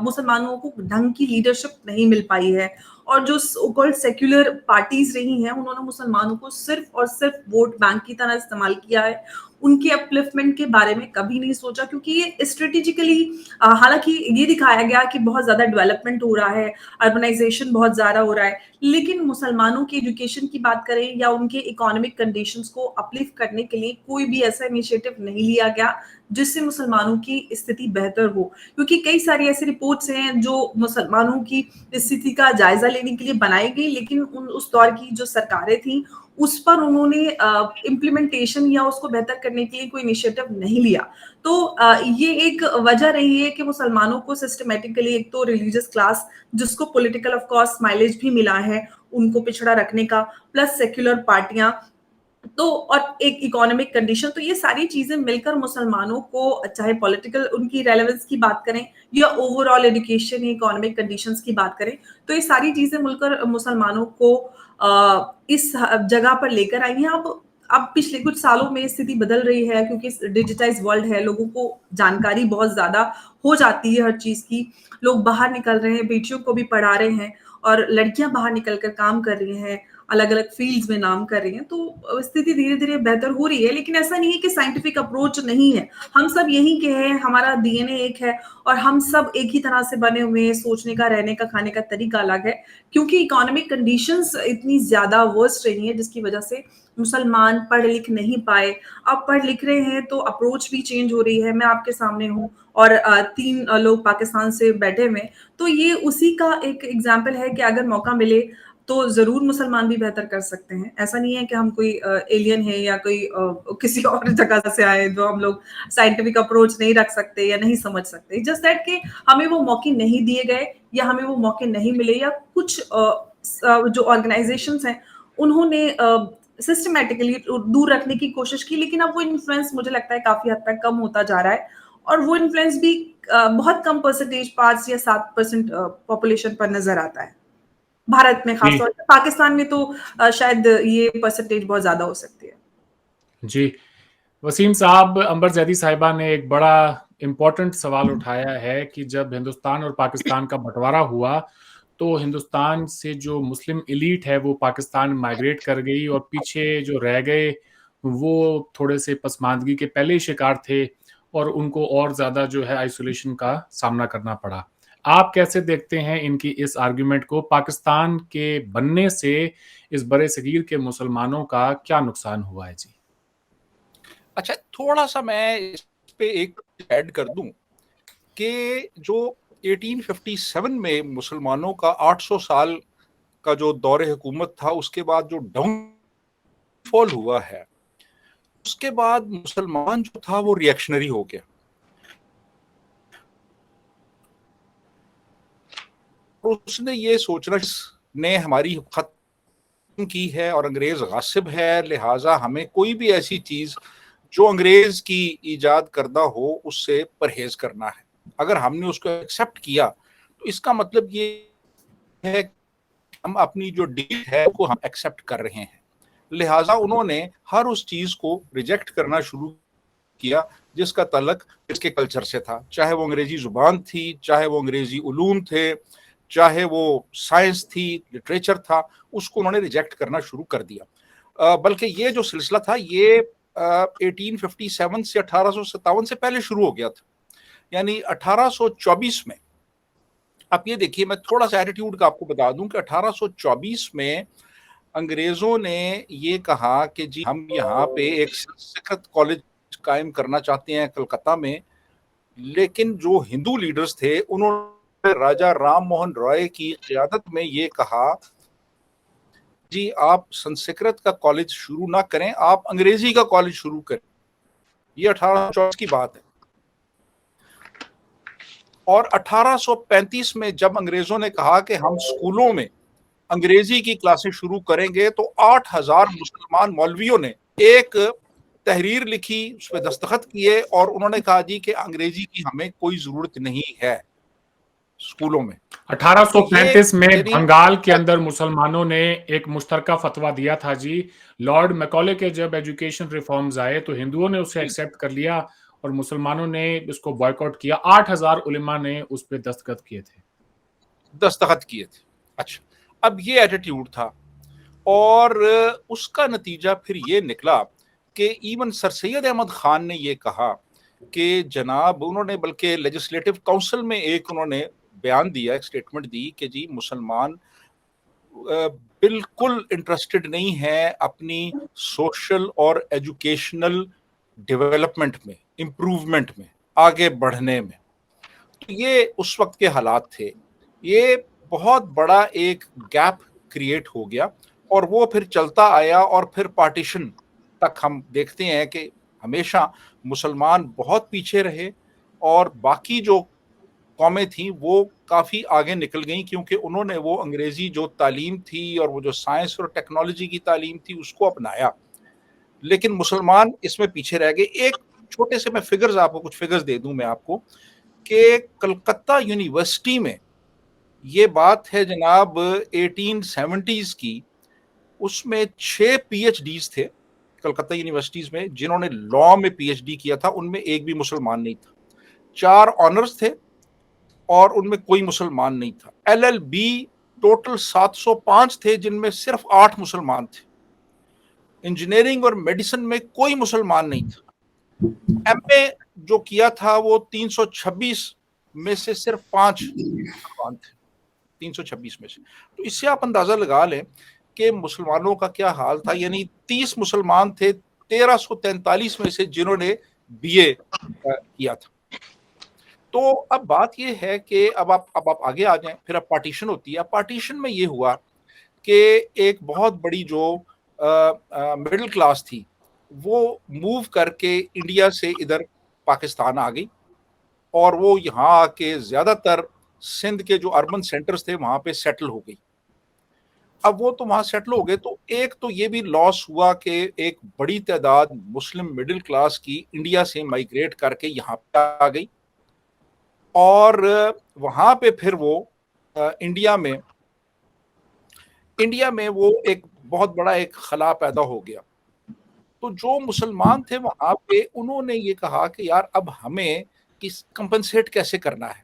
S4: मुसलमानों को ढंग की लीडरशिप नहीं मिल पाई है, और जो सो-कॉल्ड सेक्युलर पार्टीज रही हैं उन्होंने मुसलमानों को सिर्फ और सिर्फ वोट बैंक की तरह इस्तेमाल किया है। उनके अपलिफ्टमेंट के बारे में कभी नहीं सोचा, क्योंकि ये स्ट्रेटेजिकली, हालांकि ये दिखाया गया कि बहुत ज्यादा डेवलपमेंट हो रहा है, अर्बनाइजेशन बहुत ज्यादा हो रहा है, लेकिन मुसलमानों की एजुकेशन की बात करें या उनके इकोनॉमिक कंडीशंस को अपलिफ्ट करने के लिए कोई भी ऐसा इनिशिएटिव नहीं लिया गया जिससे मुसलमानों की स्थिति बेहतर हो। क्योंकि कई सारी ऐसी रिपोर्ट्स हैं जो मुसलमानों की स्थिति का जायजा लेने के लिए बनाई गई, लेकिन उस दौर की जो सरकारें थी उस पर उन्होंने इम्प्लीमेंटेशन या उसको बेहतर करने के लिए कोई इनिशिएटिव नहीं लिया। तो ये एक वजह रही है कि मुसलमानों को सिस्टमेटिकली, एक तो रिलीजियस क्लास जिसको पॉलिटिकल ऑफ कोर्स माइलेज भी मिला है, उनको पिछड़ा रखने का, प्लस सेक्युलर पार्टियां तो और एक इकोनॉमिक कंडीशन, तो ये सारी चीजें मिलकर मुसलमानों को, चाहे पॉलिटिकल उनकी रेलेवेंस की बात करें या ओवरऑल एजुकेशन या इकोनॉमिक कंडीशंस की बात करें, तो ये सारी चीजें मिलकर मुसलमानों को इस जगह पर लेकर आई हैं। अब पिछले कुछ सालों में स्थिति बदल रही है, क्योंकि डिजिटाइज वर्ल्ड है, लोगों को जानकारी बहुत ज्यादा हो जाती है हर चीज की, लोग बाहर निकल रहे हैं, बेटियों को भी पढ़ा रहे हैं, और लड़कियां बाहर निकल कर काम कर रही हैं, अलग अलग फील्ड्स में नाम कर रही हैं, तो स्थिति धीरे धीरे बेहतर हो रही है। लेकिन ऐसा नहीं है कि साइंटिफिक अप्रोच नहीं है, हम सब यही के हैं, हमारा डीएनए एक है, और हम सब एक ही तरह से बने हुए हैं, सोचने का, रहने का, खाने का तरीका अलग है, क्योंकि इकोनॉमिक कंडीशंस इतनी ज्यादा वर्स्ट रही है, जिसकी वजह से मुसलमान पढ़ लिख नहीं पाए। अब पढ़ लिख रहे हैं तो अप्रोच भी चेंज हो रही है। मैं आपके सामने हूँ और 3 लोग पाकिस्तान से बैठे हुए, तो ये उसी का एक एग्जाम्पल है कि अगर मौका मिले तो जरूर मुसलमान भी बेहतर कर सकते हैं। ऐसा नहीं है कि हम कोई एलियन है या कोई किसी और जगह से आए जो हम लोग साइंटिफिक अप्रोच नहीं रख सकते या नहीं समझ सकते। जस्ट दैट कि हमें वो मौके नहीं दिए गए या हमें वो मौके नहीं मिले, या कुछ जो ऑर्गेनाइजेशंस हैं उन्होंने सिस्टमैटिकली दूर रखने की कोशिश की, लेकिन अब वो इन्फ्लुएंस मुझे लगता है काफी हद तक कम होता जा रहा है, और वो इन्फ्लुएंस भी बहुत कम परसेंटेज, 5 या 7% पॉपुलेशन पर नजर आता है भारत में, खासतौर पर। पाकिस्तान में तो शायद ये परसेंटेज बहुत ज्यादा हो सकती है।
S2: जी, वसीम साहब, अंबर जैदी साहिबा ने एक बड़ा इम्पोर्टेंट सवाल उठाया है कि जब हिंदुस्तान और पाकिस्तान का बंटवारा हुआ तो हिंदुस्तान से जो मुस्लिम एलीट है वो पाकिस्तान माइग्रेट कर गई, और पीछे जो रह गए वो थोड़े से पसमानदगी के पहले ही शिकार थे और उनको और ज्यादा जो है आइसोलेशन का सामना करना पड़ा। आप कैसे देखते हैं इनकी इस आर्गुमेंट को? पाकिस्तान के बनने से इस बड़े सगीर के मुसलमानों का क्या नुकसान हुआ है? जी,
S3: अच्छा, थोड़ा सा मैं इस पे एक ऐड कर दूं कि जो 1857 में मुसलमानों का 800 साल का जो दौरे हुकूमत था, उसके बाद जो डाउनफॉल हुआ है, उसके बाद मुसलमान जो था वो रिएक्शनरी हो गया। उसने ये सोचना ने हमारी खत्म की है और अंग्रेज गासिब है, लिहाजा हमें कोई भी ऐसी चीज जो अंग्रेज की ईजाद करदा हो उससे परहेज करना है। अगर हमने उसको एक्सेप्ट किया तो इसका मतलब ये है कि हम अपनी जो डील है उसको हम एक्सेप्ट कर रहे हैं। लिहाजा उन्होंने हर उस चीज को रिजेक्ट करना शुरू किया जिसका तल्लक इसके कल्चर से था, चाहे वो अंग्रेजी जुबान थी, चाहे वो अंग्रेजी उलूम थे, चाहे वो साइंस थी, लिटरेचर था, उसको उन्होंने रिजेक्ट करना शुरू कर दिया। बल्कि ये जो सिलसिला था ये 1857 से 1857 से पहले शुरू हो गया था, यानी 1824 में। आप ये देखिए, मैं थोड़ा सा एटीट्यूड का आपको बता दूं कि 1824 में अंग्रेजों ने ये कहा कि जी हम यहाँ पे एक संस्कृत कॉलेज कायम करना चाहते हैं कलकत्ता में, लेकिन जो हिंदू लीडर्स थे उन्होंने राजा राम मोहन रॉय की क़यादत में ये कहा जी आप संस्कृत का कॉलेज शुरू ना करें, आप अंग्रेजी का कॉलेज शुरू करें। ये 1824 की बात है। और 1835 में जब अंग्रेजों ने कहा कि हम स्कूलों में अंग्रेजी की क्लासें शुरू करेंगे तो 8000 मुसलमान मौलवियों ने एक तहरीर लिखी, उस पर दस्तखत किए और उन्होंने कहा जी कि अंग्रेजी की हमें कोई जरूरत नहीं है स्कूलों में।
S2: 1835 में बंगाल के अंदर मुसलमानों ने एक मुश्तरका फतवा दिया था जी। लॉर्ड मैकॉले के जब एजुकेशन रिफॉर्म्स आए तो हिंदुओं ने उसे एक्सेप्ट कर लिया और मुसलमानों ने इसको बॉयकॉट किया। 8000 उलेमा ने उस पर दस्तखत किए थे।
S3: अच्छा, अब ये एटीट्यूड था और उसका नतीजा फिर ये निकला कि इवन सर सैयद अहमद खान ने ये कहा कि जनाब, उन्होंने बल्कि लेजिस्लेटिव काउंसिल में एक उन्होंने बयान दिया, एक स्टेटमेंट दी कि जी मुसलमान बिल्कुल इंटरेस्टेड नहीं है अपनी सोशल और एजुकेशनल डेवलपमेंट में, इम्प्रूवमेंट में, आगे बढ़ने में। तो ये उस वक्त के हालात थे। ये बहुत बड़ा एक गैप क्रिएट हो गया और वो फिर चलता आया और फिर पार्टीशन तक हम देखते हैं कि हमेशा मुसलमान बहुत पीछे रहे और बाकी जो कौमें थी वो काफ़ी आगे निकल गईं, क्योंकि उन्होंने वो अंग्रेज़ी जो तालीम थी और वो जो साइंस और टेक्नोलॉजी की तालीम थी उसको अपनाया। لیکن مسلمان اس میں پیچھے رہ گئے. ایک چھوٹے سے میں فگرز آپ کو کچھ فگرز دے دوں میں آپ کو کہ کلکتہ یونیورسٹی میں یہ بات ہے جناب 1870s کی, اس میں 6 پی ایچ ڈیز تھے کلکتہ یونیورسٹیز میں جنہوں نے لا میں پی ایچ ڈی کیا تھا, ان میں ایک بھی مسلمان نہیں تھا. 4 آنرز تھے اور ان میں کوئی مسلمان نہیں تھا. ایل ایل بی ٹوٹل 705 تھے جن میں صرف 8 مسلمان تھے. انجینئرنگ اور میڈیسن میں کوئی مسلمان نہیں تھا. ایم اے جو کیا تھا وہ 326 میں سے صرف 5 مسلمان تھے, 326 میں سے. تو اس سے آپ اندازہ لگا لیں کہ مسلمانوں کا کیا حال تھا. یعنی 30 مسلمان تھے 1343 میں سے جنہوں نے بی اے کیا تھا. تو اب بات یہ ہے کہ اب آپ آگے آ جائیں, پھر اب پارٹیشن ہوتی ہے. پارٹیشن میں یہ ہوا کہ ایک بہت بڑی جو مڈل کلاس تھی وہ موو کر کے انڈیا سے ادھر پاکستان آ گئی, اور وہ یہاں آ کے زیادہ تر سندھ کے جو اربن سینٹرز تھے وہاں پہ سیٹل ہو گئی. اب وہ تو وہاں سیٹل ہو گئے, تو ایک تو یہ بھی لاس ہوا کہ ایک بڑی تعداد مسلم مڈل کلاس کی انڈیا سے مائیگریٹ کر کے یہاں پہ آ گئی, اور وہاں پہ پھر وہ انڈیا میں وہ ایک بہت بڑا ایک خلا پیدا ہو گیا. تو جو مسلمان تھے وہاں پہ انہوں نے یہ کہا کہ یار اب ہمیں کمپنسیٹ کیسے کرنا ہے.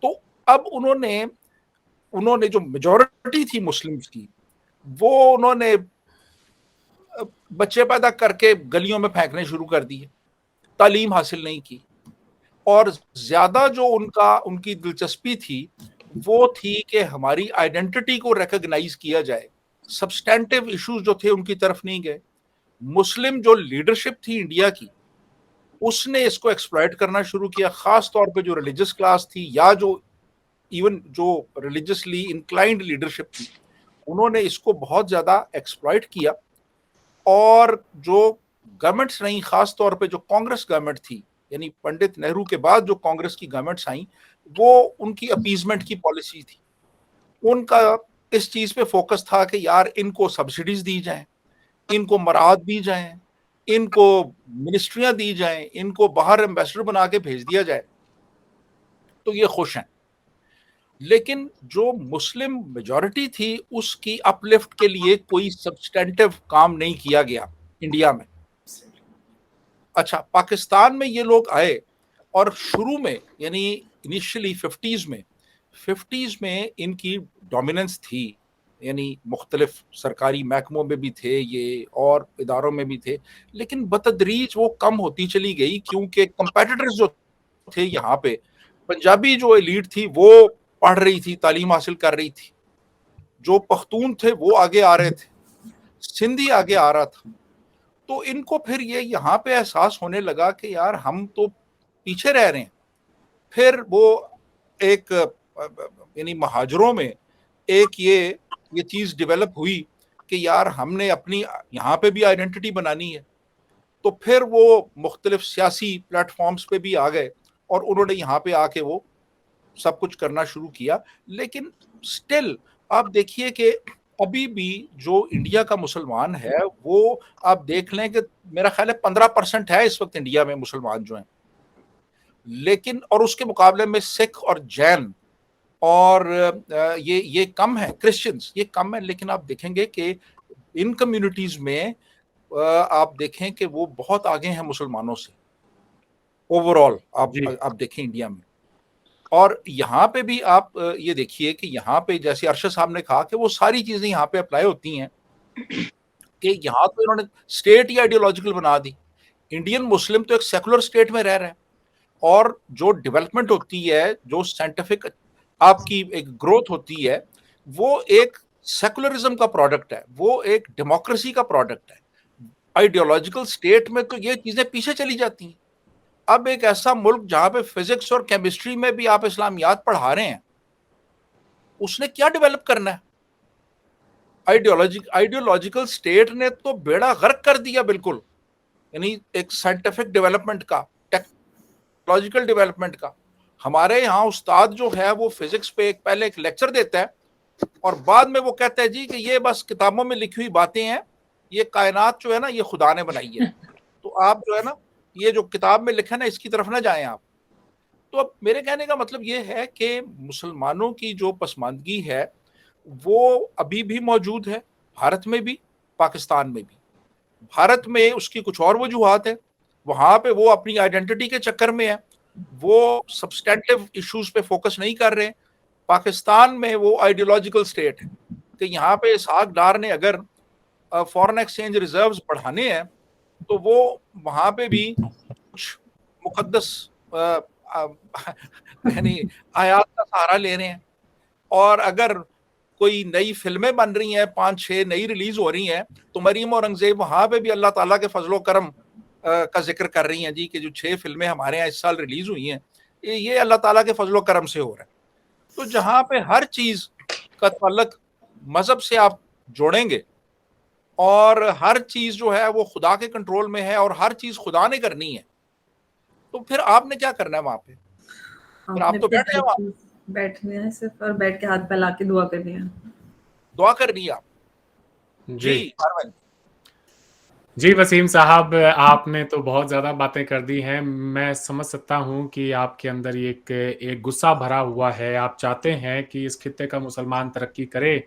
S3: تو اب انہوں نے جو میجورٹی تھی مسلمز کی وہ انہوں نے بچے پیدا کر کے گلیوں میں پھینکنے شروع کر دیے, تعلیم حاصل نہیں کی, اور زیادہ جو ان کی دلچسپی تھی وہ تھی کہ ہماری آئیڈینٹی کو ریکگنائز کیا جائے. سبسٹینٹیو ایشوز جو تھے ان کی طرف نہیں گئے. مسلم جو لیڈرشپ تھی انڈیا کی اس نے اس کو ایکسپلائٹ کرنا شروع کیا, خاص طور پہ جو ریلیجس کلاس تھی یا جو ایون جو ریلیجسلی انکلائنڈ لیڈرشپ تھی انہوں نے اس کو بہت زیادہ ایکسپلائٹ کیا. اور جو گورنمنٹس رہیں, خاص طور پہ جو کانگریس گورنمنٹ تھی, یعنی پنڈت نہرو کے بعد جو کانگریس کی گورنمنٹس آئیں, وہ ان کی اپیزمنٹ کی پالیسی تھی. ان کا اس چیز پہ فوکس تھا کہ یار ان کو سبسڈیز دی جائیں, ان کو مراعات دی جائیں, ان کو منسٹریاں دی جائیں, ان کو باہر ایمبیسڈر بنا کے بھیج دیا جائے, تو یہ خوش ہیں. لیکن جو مسلم میجورٹی تھی اس کی اپ لفٹ کے لیے کوئی سبسٹینٹیو کام نہیں کیا گیا انڈیا میں. اچھا, پاکستان میں یہ لوگ آئے اور شروع میں یعنی انیشلی 50s میں ان کی ڈومیننس تھی, یعنی مختلف سرکاری محکموں میں بھی تھے یہ اور اداروں میں بھی تھے, لیکن بتدریج وہ کم ہوتی چلی گئی کیونکہ کمپیٹیٹرز جو تھے یہاں پہ, پنجابی جو ایلیٹ تھی وہ پڑھ رہی تھی, تعلیم حاصل کر رہی تھی, جو پختون تھے وہ آگے آ رہے تھے, سندھی آگے آ رہا تھا. تو ان کو پھر یہ یہاں پہ احساس ہونے لگا کہ یار ہم تو پیچھے رہ رہے ہیں. پھر وہ ایک یعنی مہاجروں میں ایک یہ چیز ڈیولپ ہوئی کہ یار ہم نے اپنی یہاں پہ بھی آئیڈینٹی بنانی ہے. تو پھر وہ مختلف سیاسی پلیٹ فارمز پہ بھی آ گئے اور انہوں نے یہاں پہ آ کے وہ سب کچھ کرنا شروع کیا. لیکن سٹل آپ دیکھیے کہ ابھی بھی جو انڈیا کا مسلمان ہے وہ آپ دیکھ لیں کہ میرا خیال ہے 15% ہے اس وقت انڈیا میں مسلمان جو ہیں, لیکن اور اس کے مقابلے میں سکھ اور جین اور یہ کم ہے, کرسچنز یہ کم ہے. لیکن آپ دیکھیں گے کہ ان کمیونٹیز میں آپ دیکھیں کہ وہ بہت آگے ہیں مسلمانوں سے اوور آل. آپ دیکھیں انڈیا میں, اور یہاں پہ بھی آپ یہ دیکھیے کہ یہاں پہ جیسے ارشد صاحب نے کہا کہ وہ ساری چیزیں یہاں پہ اپلائی ہوتی ہیں کہ یہاں تو انہوں نے اسٹیٹ ہی آئیڈیولوجیکل بنا دی. انڈین مسلم تو ایک سیکولر اسٹیٹ میں رہ رہے ہیں, اور جو ڈیولپمنٹ ہوتی ہے, جو سائنٹیفک آپ کی ایک گروتھ ہوتی ہے, وہ ایک سیکولرزم کا پروڈکٹ ہے, وہ ایک ڈیموکریسی کا پروڈکٹ ہے. آئیڈیولوجیکل اسٹیٹ میں تو یہ چیزیں پیچھے چلی جاتی ہیں. اب ایک ایسا ملک جہاں پہ فزکس اور کیمسٹری میں بھی آپ اسلامیات پڑھا رہے ہیں, اس نے کیا ڈیولپ کرنا ہے؟ آئیڈیولوجیکل اسٹیٹ نے تو بیڑا غرق کر دیا بالکل, یعنی ایک سائنٹیفک ڈیولپمنٹ کا, ٹیکنالوجیکل ڈیولپمنٹ کا. ہمارے یہاں استاد جو ہے وہ فزکس پہ پہلے ایک لیکچر دیتا ہے اور بعد میں وہ کہتا ہے جی کہ یہ بس کتابوں میں لکھی ہوئی باتیں ہیں, یہ کائنات جو ہے نا یہ خدا نے بنائی ہے، تو آپ جو ہے نا یہ جو کتاب میں لکھا ہے نا اس کی طرف نہ جائیں آپ۔ تو اب میرے کہنے کا مطلب یہ ہے کہ مسلمانوں کی جو پسماندگی ہے وہ ابھی بھی موجود ہے، بھارت میں بھی پاکستان میں بھی۔ بھارت میں اس کی کچھ اور وجوہات ہیں، وہاں پہ وہ اپنی آئیڈینٹی کے چکر میں ہے، وہ سبسٹینٹیو ایشوز پہ فوکس نہیں کر رہے۔ پاکستان میں وہ آئیڈیولوجیکل سٹیٹ ہے کہ یہاں پہ اسحاق ڈار نے اگر فورن ایکسچینج ریزروز بڑھانے ہیں تو وہ وہاں پہ بھی کچھ مقدس یعنی آیات کا سہارا لے رہے ہیں، اور اگر کوئی نئی فلمیں بن رہی ہیں، 5-6 نئی ریلیز ہو رہی ہیں، تو مریم اورنگزیب وہاں پہ بھی اللہ تعالیٰ کے فضل و کرم کا ذکر کر رہی ہیں جی کہ جو 6 فلمیں ہمارے یہاں اس سال ریلیز ہوئی ہیں یہ اللہ تعالیٰ کے فضل و کرم سے ہو رہا ہے۔ تو جہاں پہ ہر چیز کا تعلق مذہب سے آپ جوڑیں گے اور ہر چیز جو ہے وہ خدا کے کنٹرول میں ہے اور ہر چیز خدا نے کرنی ہے، تو پھر آپ نے کیا کرنا ہے وہاں پہ؟ پھر آپ تو بیٹھ جائیں وہاں،
S4: بیٹھنے ہیں صرف اور بیٹھ کے ہاتھ پھیلا کے دعا کرنی ہے،
S3: دعا کرنی ہے آپ۔
S2: جی
S3: پروین
S2: جی وسیم صاحب، آپ نے تو بہت زیادہ باتیں کر دی ہیں۔ میں سمجھ سکتا ہوں کہ آپ کے اندر ایک غصہ بھرا ہوا ہے، آپ چاہتے ہیں کہ اس خطے کا مسلمان ترقی کرے،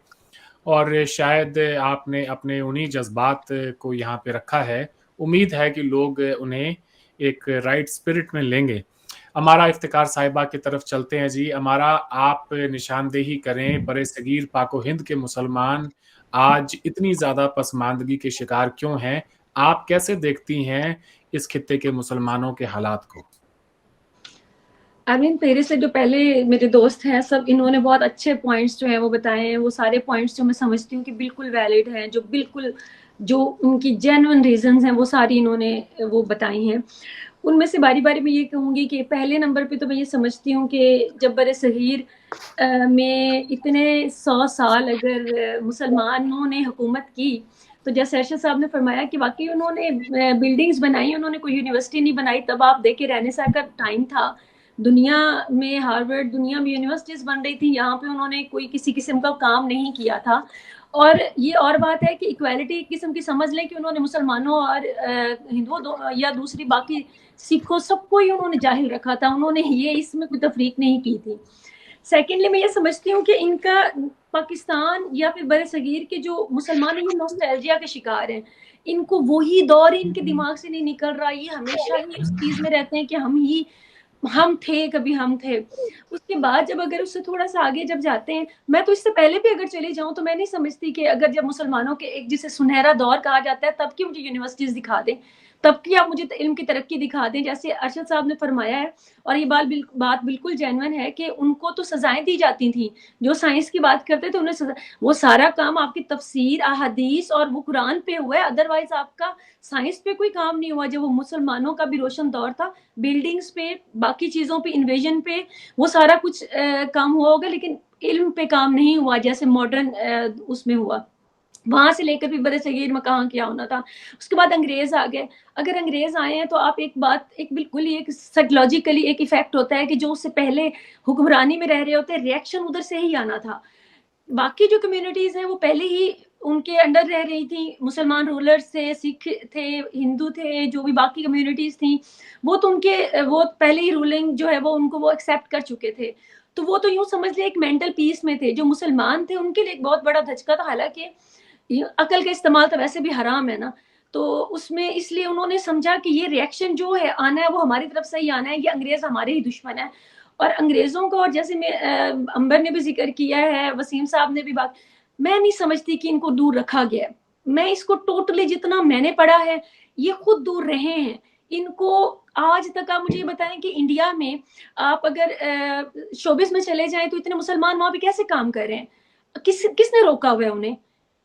S2: اور شاید آپ نے اپنے انہی جذبات کو یہاں پہ رکھا ہے۔ امید ہے کہ لوگ انہیں ایک رائٹ اسپرٹ میں لیں گے۔ ہمارا افتخار صاحبہ کی طرف چلتے ہیں جی۔ ہمارا آپ نشاندہی کریں برِ صغیر پاک و ہند کے مسلمان آج اتنی زیادہ پسماندگی کے شکار کیوں ہیں؟ آپ کیسے دیکھتی ہیں اس خطے کے مسلمانوں کے حالات کو؟
S5: ارون، میرے سے جو پہلے میرے دوست ہیں سب انہوں نے بہت اچھے پوائنٹس جو ہیں وہ بتائے ہیں، وہ سارے پوائنٹس جو میں سمجھتی ہوں کہ بالکل ویلڈ ہیں، جو ان کی جینوئن ریزنز ہیں وہ ساری انہوں نے وہ بتائی ہیں۔ ان میں سے باری باری میں یہ کہوں گی کہ پہلے نمبر پہ تو میں یہ سمجھتی ہوں کہ جب برِ صغیر میں اتنے 100 سال اگر مسلمانوں نے حکومت کی، تو جیسے ارشد صاحب نے فرمایا کہ واقعی انہوں نے بلڈنگز بنائی، انہوں نے کوئی یونیورسٹی نہیں بنائی۔ تب آپ دیکھیں رہنسا کا ٹائم تھا، دنیا میں ہارورڈ دنیا میں یونیورسٹیز بن رہی تھی، یہاں پہ انہوں نے کوئی کسی قسم کا کام نہیں کیا تھا۔ اور یہ اور بات ہے کہ ایکویلٹی ایک قسم کی سمجھ لیں کہ انہوں نے مسلمانوں اور ہندوؤں یا دوسری باقی سکھوں سب کو ہی انہوں نے جاہل رکھا تھا، انہوں نے یہ اس میں کوئی تفریق نہیں کی تھی۔ سیکنڈلی میں یہ سمجھتی ہوں کہ ان کا پاکستان یا پھر برِ صغیر کے جو مسلمان ہیں یہ نوسٹیلجیا کے شکار ہیں، ان کو وہی دور ان کے دماغ سے نہیں نکل رہا، یہ ہمیشہ ہی اس چیز میں رہتے ہیں کہ ہم تھے، کبھی ہم تھے۔ اس کے بعد جب اگر اس سے تھوڑا سا آگے جب جاتے ہیں، میں تو اس سے پہلے بھی اگر چلے جاؤں تو میں نہیں سمجھتی کہ اگر جب مسلمانوں کے ایک جسے سنہرا دور کہا جاتا ہے تب کی مجھے یونیورسٹیز دکھا دیں، تب کی آپ مجھے علم کی ترقی دکھا دیں، جیسے ارشد صاحب نے فرمایا ہے، اور یہ بات بالکل جینوئن ہے کہ ان کو تو سزائیں دی جاتی تھیں، جو سائنس کی بات کرتے تھے انہیں سزا، وہ سارا کام آپ کی تفسیر، احادیث اور وہ قرآن پہ ہوا ہے، ادروائز آپ کا سائنس پہ کوئی کام نہیں ہوا۔ جب وہ مسلمانوں کا بھی روشن دور تھا، بلڈنگز پہ، باقی چیزوں پہ، انویژن پہ، وہ سارا کچھ کام ہوا ہوگا، لیکن علم پہ کام نہیں ہوا جیسے ماڈرن اس میں ہوا۔ وہاں سے لے کر بھی برِ صغیر میں کہاں کیا ہونا تھا۔ اس کے بعد انگریز آ گئے۔ اگر انگریز آئے ہیں تو آپ ایک بات، ایک بالکل ہی ایک سائیکولوجیکلی ایک ایفیکٹ ہوتا ہے کہ جو اس سے پہلے حکمرانی میں رہ رہے ہوتے ہیں، ریئیکشن ادھر سے ہی آنا تھا۔ باقی جو کمیونٹیز ہیں وہ پہلے ہی ان کے انڈر رہ رہی تھیں، مسلمان رولرز تھے، سکھ تھے، ہندو تھے، جو بھی باقی کمیونٹیز تھیں، وہ تو ان کے وہ پہلے ہی رولنگ جو ہے وہ ان کو وہ ایکسیپٹ کر چکے تھے، تو وہ تو یوں سمجھ لیں ایک مینٹل پیس میں تھے۔ جو مسلمان تھے ان کے لیے ایک بہت بڑا دھچکا تھا، حالانکہ عقل کا استعمال تو ویسے بھی حرام ہے نا، تو اس میں اس لیے انہوں نے سمجھا کہ یہ ریئیکشن جو ہے آنا ہے وہ ہماری طرف سے ہی آنا ہے، یہ انگریز ہمارے ہی دشمن ہے۔ اور انگریزوں کو، اور جیسے میں امبر نے بھی ذکر کیا ہے، وسیم صاحب نے بھی بات، میں نہیں سمجھتی کہ ان کو دور رکھا گیا ہے۔ میں اس کو ٹوٹلی جتنا میں نے پڑھا ہے، یہ خود دور رہے ہیں۔ ان کو آج تک آپ مجھے یہ بتائیں کہ انڈیا میں آپ اگر شوبز میں چلے جائیں تو اتنے مسلمان وہاں پہ کیسے کام کر رہے ہیں؟ کس نے روکا ہوا ہے انہیں؟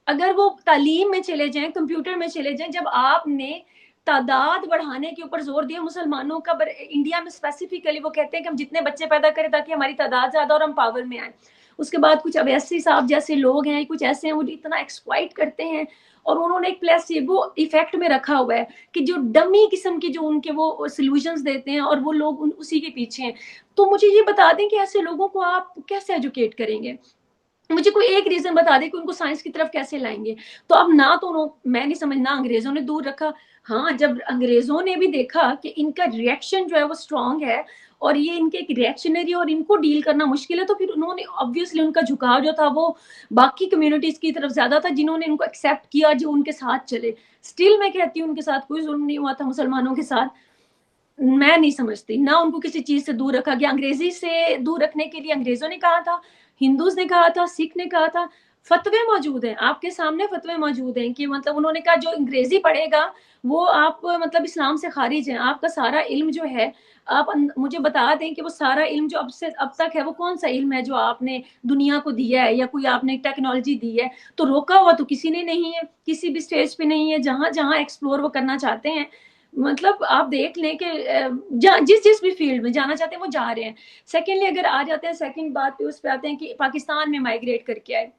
S5: اگر وہ تعلیم میں چلے جائیں، کمپیوٹر میں چلے جائیں، جب آپ نے تعداد بڑھانے کے اوپر زور دیا مسلمانوں کا، انڈیا میں اسپیسیفکلی وہ کہتے ہیں کہ ہم جتنے بچے پیدا کریں تاکہ ہماری تعداد زیادہ اور ہم پاور میں آئیں۔ اس کے بعد کچھ اویسی صاحب جیسے لوگ ہیں، کچھ ایسے ہیں وہ اتنا ایکسپلائٹ کرتے ہیں، اور انہوں نے ایک پلیسیبو ایفیکٹ میں رکھا ہوا ہے کہ جو ڈمی قسم کی جو ان کے وہ سولوشنز دیتے ہیں اور وہ لوگ اسی کے پیچھے ہیں۔ تو مجھے یہ بتا دیں کہ ایسے لوگوں کو آپ کیسے ایجوکیٹ کریں گے؟ मुझे कोई एक रीजन बता दे कि उनको साइंस की तरफ कैसे लाएंगे। तो अब ना तो मैं नहीं समझना अंग्रेजों ने दूर रखा, हाँ जब अंग्रेजों ने भी देखा कि इनका रिएक्शन जो है वो स्ट्रांग है और ये इनके एक रिएक्शनरी और इनको डील करना मुश्किल है, तो फिर उन्होंने ऑब्वियसली उनका झुकाव जो था वो बाकी कम्युनिटीज की तरफ ज्यादा था जिन्होंने इनको एक्सेप्ट किया, जो उनके साथ चले। स्टिल मैं कहती हूँ उनके साथ कोई जुल्म नहीं हुआ था मुसलमानों के साथ। मैं नहीं समझती ना उनको किसी चीज से दूर रखा गया। अंग्रेजी से दूर रखने के लिए अंग्रेजों ने कहा था, हिंदूज ने कहा था, सिख ने कहा था, फतवे मौजूद हैं आपके सामने, फतवे मौजूद हैं कि मतलब उन्होंने कहा जो अंग्रेजी पढ़ेगा वो आप मतलब इस्लाम से खारिज है। आपका सारा इल्म जो है आप मुझे बता दें कि वो सारा इल्म जो अब तक है वो कौन सा इल्म है जो आपने दुनिया को दिया है या कोई आपने टेक्नोलॉजी दी है। तो रोका हुआ तो किसी ने नहीं है, किसी भी स्टेज पे नहीं है। जहां जहां एक्सप्लोर वो करना चाहते हैं, मतलब आप देख लें कि जिस भी फील्ड में जाना चाहते हैं वो जा रहे हैं। सेकेंडली अगर आ जाते हैं सेकेंड बात पे, उस पे आते हैं कि पाकिस्तान में माइग्रेट करके आए,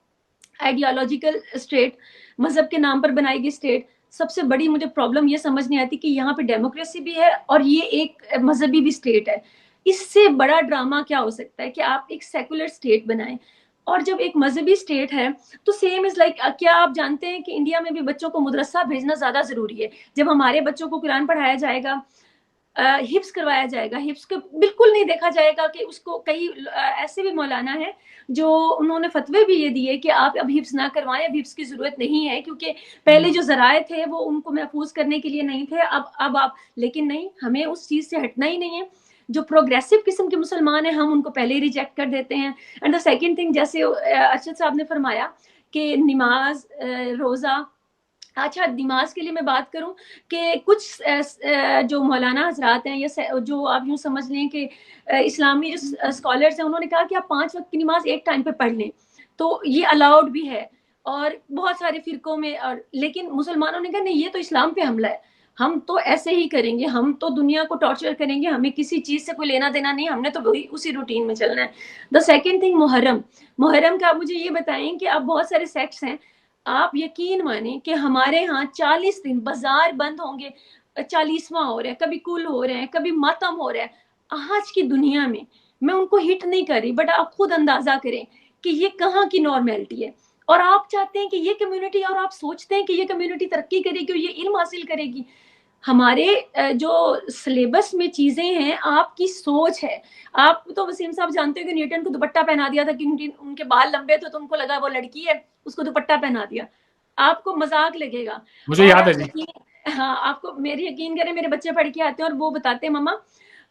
S5: आइडियोलॉजिकल स्टेट, मजहब के नाम पर बनाई गई स्टेट। सबसे बड़ी मुझे प्रॉब्लम ये समझ नहीं आती कि यहाँ पे डेमोक्रेसी भी है और ये एक मजहबी भी स्टेट है। इससे बड़ा ड्रामा क्या हो सकता है कि आप एक सेकुलर स्टेट बनाएं और जब एक मजहबी स्टेट है तो सेम इज लाइक, क्या आप जानते हैं कि इंडिया में भी बच्चों को मदरसा भेजना ज्यादा जरूरी है। जब हमारे बच्चों को कुरान पढ़ाया जाएगा, हिफ्स करवाया जाएगा, हिफ्स को बिल्कुल नहीं देखा जाएगा कि उसको कई ऐसे भी मौलाना है जो उन्होंने फतवे भी ये दिए कि आप अब हिफ्स ना करवाएं, अब हिफ्स की जरूरत नहीं है क्योंकि पहले जो जराए थे वो उनको महफूज करने के लिए नहीं थे। अब आप, लेकिन नहीं, हमें उस चीज से हटना ही नहीं है। जो प्रोग्रेसिव किस्म के मुसलमान हैं हम उनको पहले ही रिजेक्ट कर देते हैं। एंड द सेकंड थिंग, जैसे अरशद साहब ने फरमाया कि नमाज, रोजा, अच्छा नमाज के लिए मैं बात करूं कि कुछ जो मौलाना हजरात हैं या जो आप यूं समझ लें कि इस्लामी जो स्कॉलर्स हैं, उन्होंने कहा कि आप 5 वक्त की नमाज एक टाइम पे पढ़ लें, तो ये अलाउड भी है और बहुत सारे फिरकों में। और लेकिन मुसलमानों ने कहा नहीं, ये तो इस्लाम पे हमला है, हम तो ऐसे ही करेंगे, हम तो दुनिया को टॉर्चर करेंगे, हमें किसी चीज से कोई लेना देना नहीं, हमने तो वही उसी रूटीन में चलना है। द सेकेंड थिंग, मुहर्रम का आप मुझे ये बताएं कि अब बहुत सारे सेक्ट्स हैं, आप यकीन माने कि हमारे यहाँ 40 दिन बाजार बंद होंगे, 40वां हो रहा है, कभी कुल हो रहे हैं, कभी मातम हो रहा है। आज की दुनिया में मैं उनको हिट नहीं कर रही, बट आप खुद अंदाजा करें कि ये कहाँ की नॉर्मेलिटी है। और आप चाहते हैं कि ये कम्युनिटी, और आप सोचते हैं कि ये कम्युनिटी तरक्की करेगी और ये इल्म हासिल करेगी। हमारे जो सिलेबस में चीजें हैं, आपकी सोच है। आप तो वसीम साहब जानते हो कि न्यूटन को दुपट्टा पहना दिया था क्योंकि उनके बाल लंबे थे, तो उनको लगा वो लड़की है, उसको दुपट्टा पहना दिया। आपको मजाक लगेगा,
S2: मुझे याद है जी।
S5: हाँ, आपको मेरी यकीन करें, मेरे बच्चे पढ़ के आते हैं और वो बताते हैं मम्मा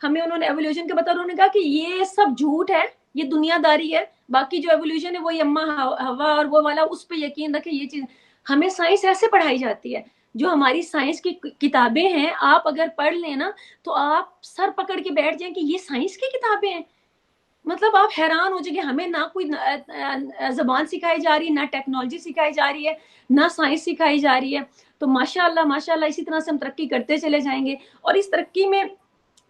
S5: हमें उन्होंने एवोल्यूशन का बता, उन्होंने कहा कि ये सब झूठ है, ये दुनियादारी है, बाकी जो एवोल्यूशन है वही अम्मा हवा और वो वाला, उस पर यकीन रखे। ये चीज हमें साइंस ऐसे पढ़ाई जाती है, जो हमारी साइंस की किताबें हैं आप अगर पढ़ लें ना तो आप सर पकड़ के बैठ जाएं कि ये साइंस की किताबें हैं। मतलब आप हैरान हो जाएंगे, हमें ना कोई जबान सिखाई जा रही है, ना टेक्नोलॉजी सिखाई जा रही है, ना साइंस सिखाई जा रही है। तो माशाल्लाह माशाल्लाह इसी तरह से हम तरक्की करते चले जाएंगे। और इस तरक्की में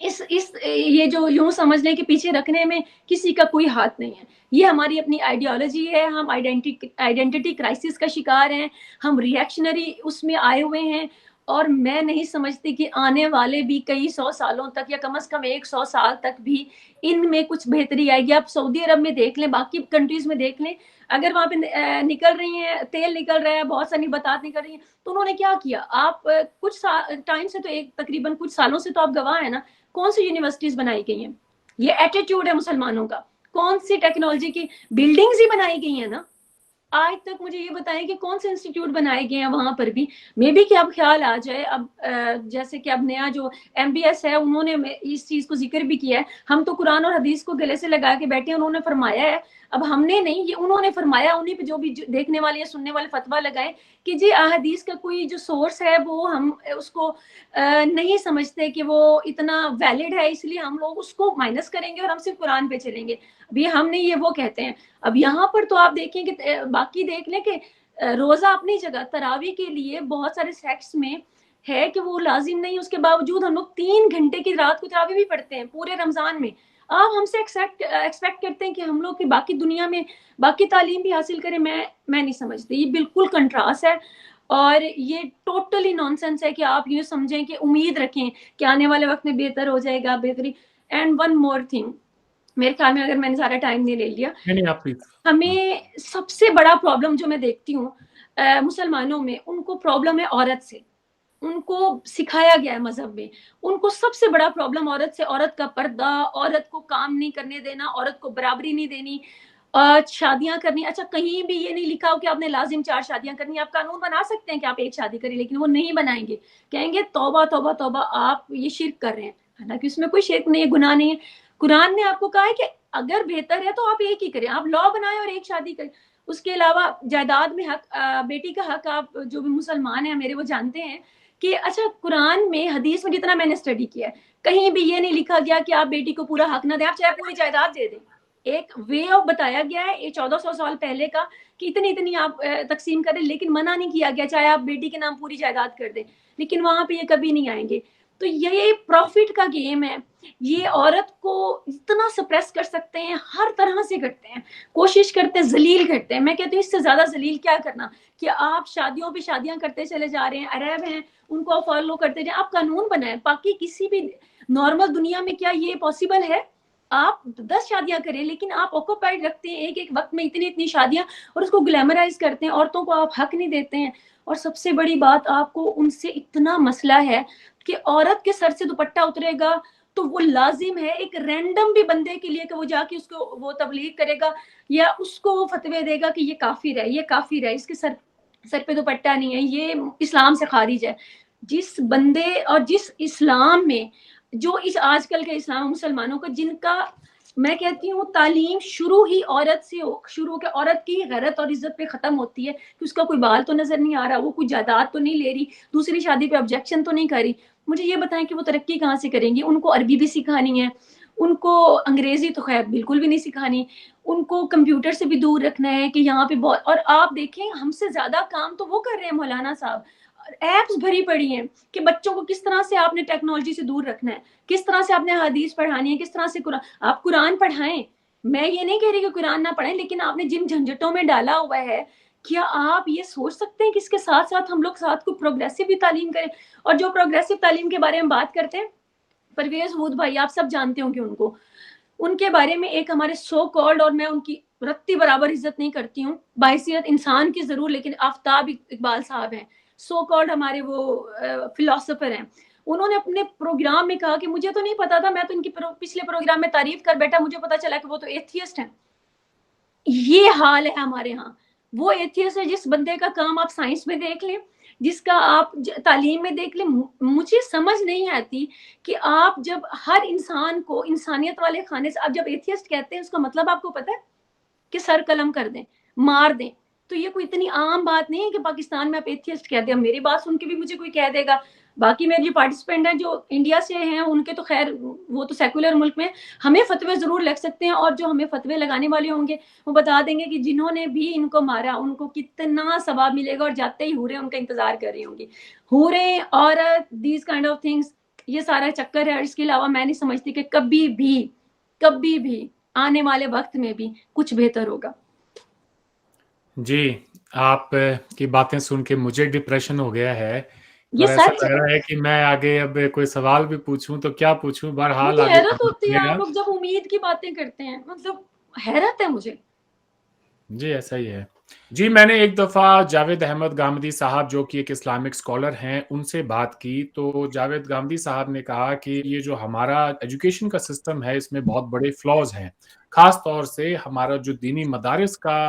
S5: इस ये जो यूं समझ लें कि पीछे रखने में किसी का कोई हाथ नहीं है। ये हमारी अपनी आइडियोलॉजी है, हम आइडेंटिटी क्राइसिस का शिकार हैं, हम रिएक्शनरी उसमें आए हुए हैं। और मैं नहीं समझती कि आने वाले भी कई 100 सालों तक या कम से कम 100 साल तक भी इनमें कुछ बेहतरी आएगी। आप सऊदी अरब में देख लें, बाकी कंट्रीज में देख लें, अगर वहां पे निकल रही है तेल निकल रहा है, बहुत सारी बतात निकल रही है, तो उन्होंने क्या किया? आप कुछ टाइम से तो तकरीबन कुछ सालों से तो आप गवाह है ना, कौन सी यूनिवर्सिटीज बनाई गई हैं? ये एटीट्यूड है मुसलमानों का। कौन सी टेक्नोलॉजी की बिल्डिंग्स ही बनाई गई है ना? आज तक मुझे ये बताएं कि कौन से इंस्टीट्यूट बनाए गए हैं वहां पर भी। मे बी कि अब ख्याल आ जाए, अब जैसे कि अब नया जो MBS है उन्होंने इस चीज को जिक्र भी किया है। हम तो कुरान और हदीस को गले से लगा के बैठे हैं, उन्होंने फरमाया है, अब हमने नहीं, ये उन्होंने फरमाया। उन्हीं पे जो भी देखने वाले या सुनने वाले फतवा लगाए कि जी अहदीस का कोई जो सोर्स है वो हम उसको नहीं समझते कि वो इतना वैलिड है, इसलिए हम लोग उसको माइनस करेंगे और हम सिर्फ कुरान पे चलेंगे। अभी हम नहीं, ये वो कहते हैं। अब यहाँ पर तो आप देखें कि बाकी देख लें कि रोजा अपनी जगह, तरावी के लिए बहुत सारे सेक्ट्स में है कि वो लाजिम नहीं, उसके बावजूद हम लोग 3 घंटे की रात को तरावी भी पढ़ते हैं पूरे रमजान में। आप हमसे एक्सपेक्ट करते हैं कि हम लोग की बाकी दुनिया में बाकी तालीम भी हासिल करें। मैं नहीं समझती, ये बिल्कुल कंट्रास्ट है और ये टोटली नॉनसेंस है कि आप ये समझें कि उम्मीद रखें कि आने वाले वक्त में बेहतर हो जाएगा, बेहतरी। एंड वन मोर थिंग, मेरे ख्याल में अगर मैंने सारा टाइम नहीं ले लिया,
S2: नहीं आप प्लीज।
S5: हमें सबसे बड़ा प्रॉब्लम जो मैं देखती हूँ मुसलमानों में, उनको प्रॉब्लम है औरत से। उनको सिखाया गया है मजहब में, उनको सबसे बड़ा प्रॉब्लम औरत से, औरत का पर्दा, औरत को काम नहीं करने देना, औरत को बराबरी नहीं देनी, शादियां करनी। अच्छा, कहीं भी ये नहीं लिखा हो कि आपने लाजिम 4 शादियां करनी। आप कानून बना सकते हैं कि आप 1 शादी करें, लेकिन वो नहीं बनाएंगे। कहेंगे तौबा तौबा तौबा, आप ये शिर्क कर रहे हैं। हालांकि उसमें कोई शिर्क नहीं है, गुनाह नहीं है। कुरान ने आपको कहा है कि अगर बेहतर है तो आप एक ही करें, आप लॉ बनाएं और 1 शादी करें। उसके अलावा जायदाद में हक, बेटी का हक, आप जो भी मुसलमान हैं मेरे, वो जानते हैं कि अच्छा, कुरान में, हदीस में जितना मैंने स्टडी किया है, कहीं भी ये नहीं लिखा गया कि आप बेटी को पूरा हक ना दें, आप चाहे पूरी जायदाद दे दें। एक वे ऑफ बताया गया है ये 1400 साल पहले का कि इतनी इतनी आप तकसीम करें, लेकिन मना नहीं किया गया चाहे आप बेटी के नाम पूरी जायदाद कर दें। लेकिन वहां पे ये कभी नहीं आएंगे। तो ये प्रॉफिट का गेम है। ये औरत को इतना सप्रेस कर सकते हैं, हर तरह से करते हैं, कोशिश करते हैं, जलील करते हैं। मैं कहती हूँ इससे ज्यादा जलील क्या करना, कि आप शादियों पे शादियां करते चले जा रहे हैं, अरब हैं उनको आप फॉलो करते जाए। आप कानून बनाएं। बाकी किसी भी नॉर्मल दुनिया में क्या ये पॉसिबल है? आप 10 शादियां करें, लेकिन आप ऑक्यूपाइड रखते हैं एक एक वक्त में इतनी इतनी शादियां, और उसको ग्लैमराइज करते हैं। औरतों को आप हक नहीं देते हैं। और सबसे बड़ी बात, आपको उनसे इतना मसला है कि औरत के सर से दुपट्टा उतरेगा तो वो लाजिम है एक रैंडम भी बंदे के लिए कि वो जाके उसको वो तबलीग करेगा या उसको वो फतवे देगा कि ये काफिर है, ये काफिर है, इसके सर पे दुपट्टा नहीं है, ये इस्लाम से खारिज है। जिस बंदे और जिस इस्लाम में, जो इस आजकल के इस्लाम मुसलमानों का, जिनका मैं कहती हूँ तालीम शुरू ही औरत से हो, शुरू होकर औरत की गैरत और इज्जत पे खत्म होती है कि उसका कोई बाल तो नजर नहीं आ रहा, वो कोई जायदाद तो नहीं ले रही, दूसरी शादी पे ऑब्जेक्शन तो नहीं कर रही। मुझे ये बताएं कि वो तरक्की कहाँ से करेंगी? उनको अरबी भी सिखानी है, उनको अंग्रेजी तो खैर बिल्कुल भी नहीं सिखानी, उनको कंप्यूटर से भी दूर रखना है कि यहाँ पे बहुत। और आप देखें, हमसे ज्यादा काम तो वो कर रहे हैं मौलाना साहब। एप्स भरी पड़ी हैं कि बच्चों को किस तरह से आपने टेक्नोलॉजी से दूर रखना है, किस तरह से आपने हदीस पढ़ानी है, किस तरह से कुरान। आप कुरान पढ़ाएं, मैं ये नहीं कह रही कि कुरान ना पढ़ें, लेकिन आपने जिन झंझटों में डाला हुआ है, क्या आप ये सोच सकते हैं कि इसके साथ साथ हम लोग साथ को प्रोग्रेसिव भी तालीम करें? और जो प्रोग्रेसिव तालीम के बारे में बात करते हैं, परवेज हूद भाई, आप सब जानते होंगे उनको, उनके बारे में एक हमारे सो कॉल्ड, और मैं उनकी रत्ती बराबर इज्जत नहीं करती हूँ, बाइसियत इंसान की जरूर, लेकिन आफ्ताब इकबाल साहब हैं, सो कॉल्ड हमारे वो फिलोसोफर हैं। उन्होंने अपने प्रोग्राम में कहा कि मुझे तो नहीं पता था, मैं तो इनकी पिछले प्रोग्राम में तारीफ कर बैठा, मुझे पता चला कि वो तो एथियस्ट हैं। ये हाल है हमारे यहाँ। वो एथियस्ट है जिस बंदे का काम आप साइंस में देख लें, जिसका आप तालीम में देख लें। मुझे समझ नहीं आती कि आप जब हर इंसान को इंसानियत वाले खाने से, आप जब एथियस्ट कहते हैं, उसका मतलब आपको पता है कि सर कलम कर दें, मार दें। तो ये कोई इतनी आम बात नहीं है कि पाकिस्तान में आप एथियस्ट कहते हैं। मेरी बात सुन के भी मुझे कोई कह देगा। बाकी मेरे जो पार्टिसिपेंट हैं जो इंडिया से हैं, उनके तो खैर वो तो सेकुलर मुल्क में, हमें फतवे जरूर लग सकते हैं, और जो हमें फतवे लगाने वाले होंगे वो बता देंगे कि जिन्होंने भी इनको मारा उनको कितना सवाब मिलेगा, और जाते ही हूरें उनका इंतजार कर रही होंगी। हूरें, औरत, दीज काइंड ऑफ थिंग्स, ये सारा चक्कर है। और इसके अलावा मैं नहीं समझती कि कभी भी आने वाले वक्त में भी कुछ बेहतर होगा।
S2: जी, आप की बातें सुन के मुझे डिप्रेशन हो गया है,
S5: ये
S2: और ऐसा
S5: सच
S2: लग
S5: है।
S2: रहा है कि मैं आगे अब कोई सवाल भी पूछूं तो क्या पूछूं। बहरहाल
S5: मुझे
S2: आगे
S5: हैरत
S2: बढ़ना
S5: होती है
S2: पड़ेगा।
S5: आप लोग जब उम्मीद की बातें करते हैं, मतलब हैरत है मुझे।
S2: जी ऐसा ही है। जी, मैंने एक दफ़ा जावेद अहमद गामदी साहब, जो कि एक इस्लामिक स्कॉलर हैं, उनसे बात की। तो जावेद गामदी साहब ने कहा कि ये जो हमारा एजुकेशन का सिस्टम है, इसमें बहुत बड़े फ्लॉज हैं। ख़ास तौर से हमारा जो दीनी मदारिस का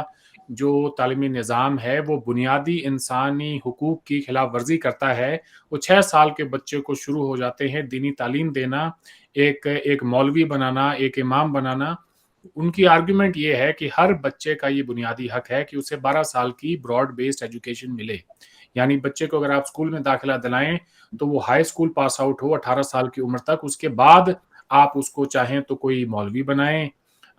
S2: जो तालीमी निज़ाम है, वो बुनियादी इंसानी हुकूक की खिलाफ वर्जी करता है। वो 6 साल के बच्चे को शुरू हो जाते हैं दीनी तालीम देना, एक मौलवी बनाना, एक इमाम बनाना। उनकी आर्गुमेंट ये है कि हर बच्चे का ये बुनियादी हक है कि उसे 12 साल की ब्रॉड बेस्ड एजुकेशन मिले। यानी बच्चे को अगर आप स्कूल में दाखिला दिलाएं तो वो हाई स्कूल पास आउट हो 18 साल की उम्र तक। उसके बाद आप उसको चाहें तो कोई मौलवी बनाएं,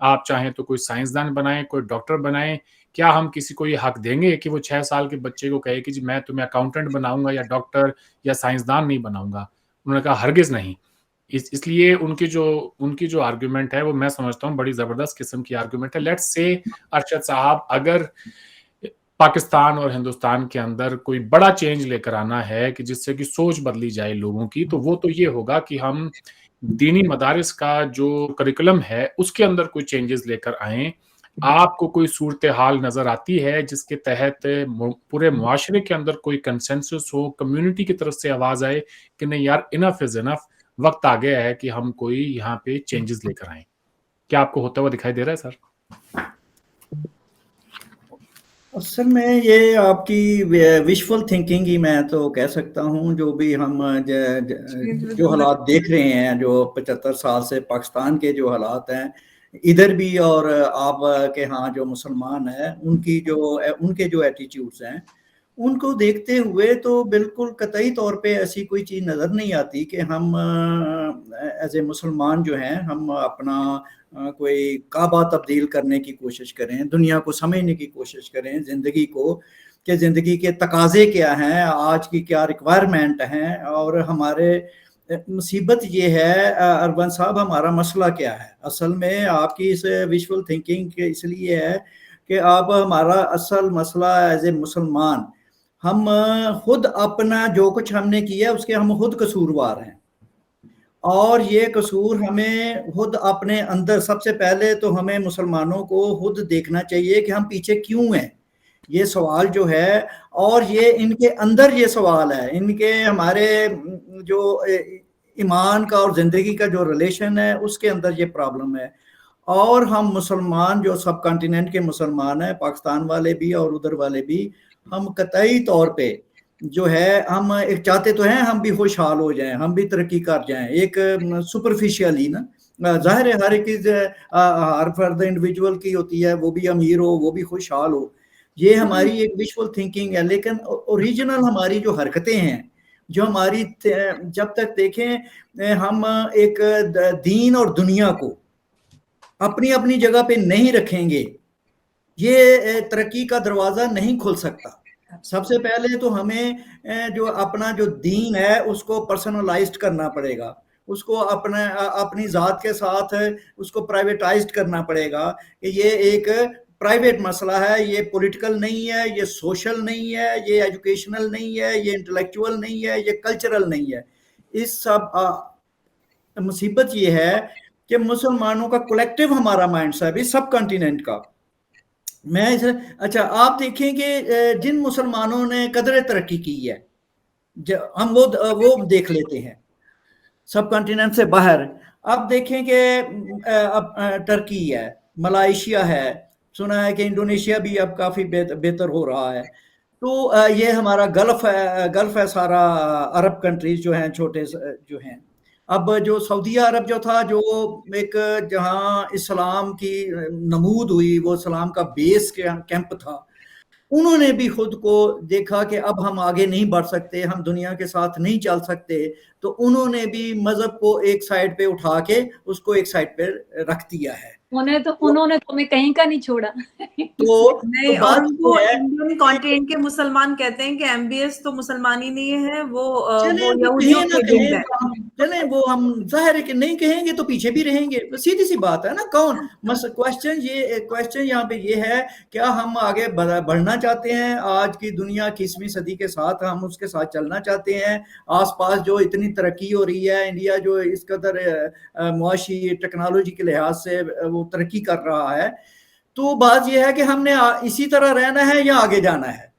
S2: आप चाहें तो कोई साइंसदान बनाएं, कोई डॉक्टर बनाएं। क्या हम किसी को ये हक देंगे कि वो 6 साल के बच्चे को कहे कि जी मैं तुम्हें अकाउंटेंट बनाऊंगा या डॉक्टर या साइंसदान नहीं बनाऊंगा? उन्होंने कहा हरगिज नहीं। इसलिए उनकी जो आर्गुमेंट है वो मैं समझता हूँ बड़ी जबरदस्त किस्म की आर्गुमेंट है। लेट्स से अरशद साहब, अगर पाकिस्तान और हिंदुस्तान के अंदर कोई बड़ा चेंज लेकर आना है कि जिससे कि सोच बदली जाए लोगों की, तो वो तो ये होगा कि हम दीनी मदारिस का जो करिकुलम है उसके अंदर कोई चेंजेस लेकर आएं। आपको कोई सूरत हाल नजर आती है जिसके तहत पूरे मुआशरे के अंदर कोई कंसेंसस हो, कम्युनिटी की तरफ से आवाज आए कि नहीं यार इनफ इज इनफ, वक्त आ गया है कि हम कोई यहाँ पे चेंजेस लेकर आए? क्या आपको होता हुआ दिखाई दे रहा है सर?
S1: असल में ये आपकी विशफुल थिंकिंग ही मैं तो कह सकता हूँ। जो भी हम जो हालात देख रहे हैं, जो 75 साल से पाकिस्तान के जो हालात हैं इधर भी, और आप के यहाँ जो मुसलमान हैं उनके जो एटीट्यूड्स हैं, उनको देखते हुए तो बिल्कुल कतई तौर पे ऐसी कोई चीज़ नज़र नहीं आती कि हम एज ए मुसलमान जो हैं हम अपना कोई काबा तब्दील करने की कोशिश करें, दुनिया को समझने की कोशिश करें, ज़िंदगी को, कि ज़िंदगी के तकाज़े क्या हैं, आज की क्या रिक्वायरमेंट हैं, और हमारे मुसीबत ये है अरबन साहब, हमारा मसला क्या है। असल में आपकी इस विजुअल थिंकिंग इसलिए है कि आप हमारा असल मसला एज ए मुसलमान, हम खुद अपना जो कुछ हमने किया उसके हम खुद कसूरवार हैं, और ये कसूर हमें खुद अपने अंदर, सबसे पहले तो हमें मुसलमानों को खुद देखना चाहिए कि हम पीछे क्यों हैं, ये सवाल जो है, और ये इनके अंदर ये सवाल है, इनके हमारे जो ईमान का और ज़िंदगी का जो रिलेशन है उसके अंदर ये प्रॉब्लम है। और हम मुसलमान जो सब कॉन्टिनेंट के मुसलमान हैं, पाकिस्तान वाले भी और उधर वाले भी, हम कतई तौर पे जो है हम एक चाहते तो हैं हम भी खुशहाल हो जाएं, हम भी तरक्की कर जाएं, एक सुपरफिशियली ना, जाहिर है हर एक हर फर्द इंडिविजुअल की होती है, वो भी अमीर हो, वो भी खुशहाल हो, ये हमारी एक विजुअल थिंकिंग है। लेकिन ओरिजिनल हमारी जो हरकतें हैं, जो हमारी, जब तक देखें हम एक दीन और दुनिया को अपनी अपनी जगह पे नहीं रखेंगे, ये तरक्की का दरवाज़ा नहीं खुल सकता। सबसे पहले तो हमें जो अपना जो दीन है उसको पर्सनलाइज्ड करना पड़ेगा, उसको अपनी ज़ात के साथ उसको प्राइवेटाइज्ड करना पड़ेगा कि ये एक प्राइवेट मसला है, ये पॉलिटिकल नहीं है, ये सोशल नहीं है, ये एजुकेशनल नहीं है, ये इंटेलेक्चुअल नहीं है, ये कल्चरल नहीं है। इस सब मुसीबत ये है कि मुसलमानों का कलेक्टिव हमारा माइंडसेट इस सब कॉन्टिनेंट का, मैं इसे, अच्छा आप देखें कि जिन मुसलमानों ने कदर तरक्की की है, हम वो देख लेते हैं सब कॉन्टिनेंट से बाहर। अब देखें कि टर्की है, मलेशिया है, सुना है कि इंडोनेशिया भी अब काफ़ी बेहतर हो रहा है। तो ये हमारा गल्फ है सारा, अरब कंट्रीज जो हैं छोटे जो हैं। अब जो सऊदी अरब जो था, जो एक जहां इस्लाम की नमूद हुई, वो इस्लाम का बेस कैंप था, उन्होंने भी खुद को देखा कि अब हम आगे नहीं बढ़ सकते, हम दुनिया के साथ नहीं चल सकते, तो उन्होंने भी मजहब को एक साइड पे उठा के उसको एक साइड पे रख दिया है।
S5: उन्होंने तो हमें कहीं का नहीं छोड़ा।
S4: तो नहीं, और उनको इंडियन कॉन्टिनेंट के मुसलमान कहते हैं कि एमबीएस तो मुसलमान ही नहीं है, वो यहूदियों के एजेंट है।
S1: चले वो हम जाहिर है कि नहीं कहेंगे तो पीछे भी रहेंगे, सीधी सी बात है ना। कौन क्वेश्चन यहाँ पे ये है, क्या हम आगे बढ़ना चाहते हैं? आज की दुनिया 21वीं सदी के साथ हम उसके साथ चलना चाहते हैं? आसपास जो इतनी तरक्की हो रही है, इंडिया जो इस कदर मुआशी टेक्नोलॉजी के लिहाज से वो तरक्की कर रहा है, तो बात यह है कि हमने इसी तरह रहना है या आगे जाना है।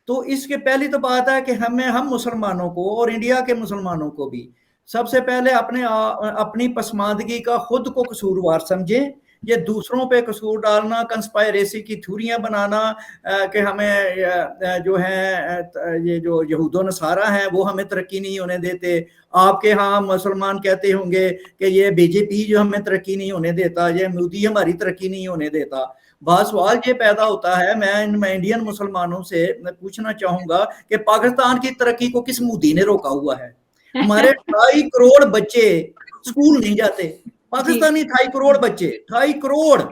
S1: तो इसके पहली तो बात है कि हम मुसलमानों को और इंडिया के मुसलमानों को भी सबसे पहले अपनी पसमानदगी का खुद को कसूरवार समझें। ये दूसरों पे कसूर डालना, कंस्पायरेसी की थ्योरियां बनाना कि हमें जो है ये जो यहूदो नसारा हैं वो हमें तरक्की नहीं होने देते। आपके यहाँ मुसलमान कहते होंगे कि ये बीजेपी जो हमें तरक्की नहीं होने देता, ये मोदी हमारी तरक्की नहीं होने देता। बात सवाल ये पैदा होता है, मैं इंडियन मुसलमानों से पूछना चाहूंगा कि पाकिस्तान की तरक्की को किस मोदी ने रोका हुआ है? हमारे 2.5 करोड़ बच्चे स्कूल नहीं जाते, पाकिस्तानी 2.5 करोड़ बच्चे, 2.5 करोड़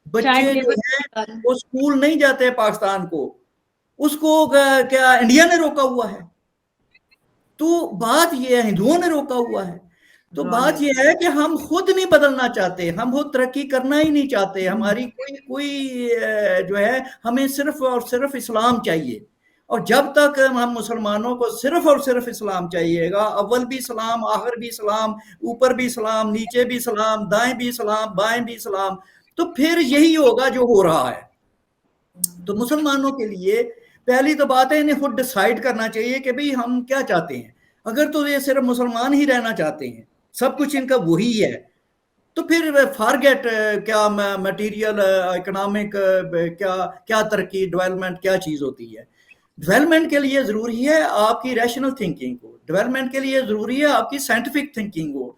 S1: बच्चे जो हैं वो स्कूल नहीं जाते पाकिस्तान को, उसको क्या इंडिया ने रोका हुआ है? तो बात ये है, हिंदुओं ने रोका हुआ है। तो बात यह है कि हम खुद नहीं बदलना चाहते, हम खुद तरक्की करना ही नहीं चाहते। हमारी कोई जो है, हमें सिर्फ और सिर्फ इस्लाम चाहिए, اور جب تک ہم مسلمانوں کو صرف اور صرف اسلام چاہیے گا، اول بھی سلام، آخر بھی سلام، اوپر بھی سلام، نیچے بھی سلام، دائیں بھی سلام، بائیں بھی سلام، تو پھر یہی ہوگا جو ہو رہا ہے۔ تو مسلمانوں کے لیے پہلی تو بات ہے انہیں خود ڈیسائیڈ کرنا چاہیے کہ بھئی ہم کیا چاہتے ہیں۔ اگر تو یہ صرف مسلمان ہی رہنا چاہتے ہیں، سب کچھ ان کا وہی ہے، تو پھر فارگیٹ کیا میٹیریل اکنامک کیا ترقی ڈیولپمنٹ کیا چیز ہوتی ہے۔ ڈیولپمنٹ کے لیے ضروری ہے آپ کی ریشنل تھنکنگ کو، ڈیولپمنٹ کے لیے ضروری ہے آپ کی سائنٹیفک تھنکنگ ہو،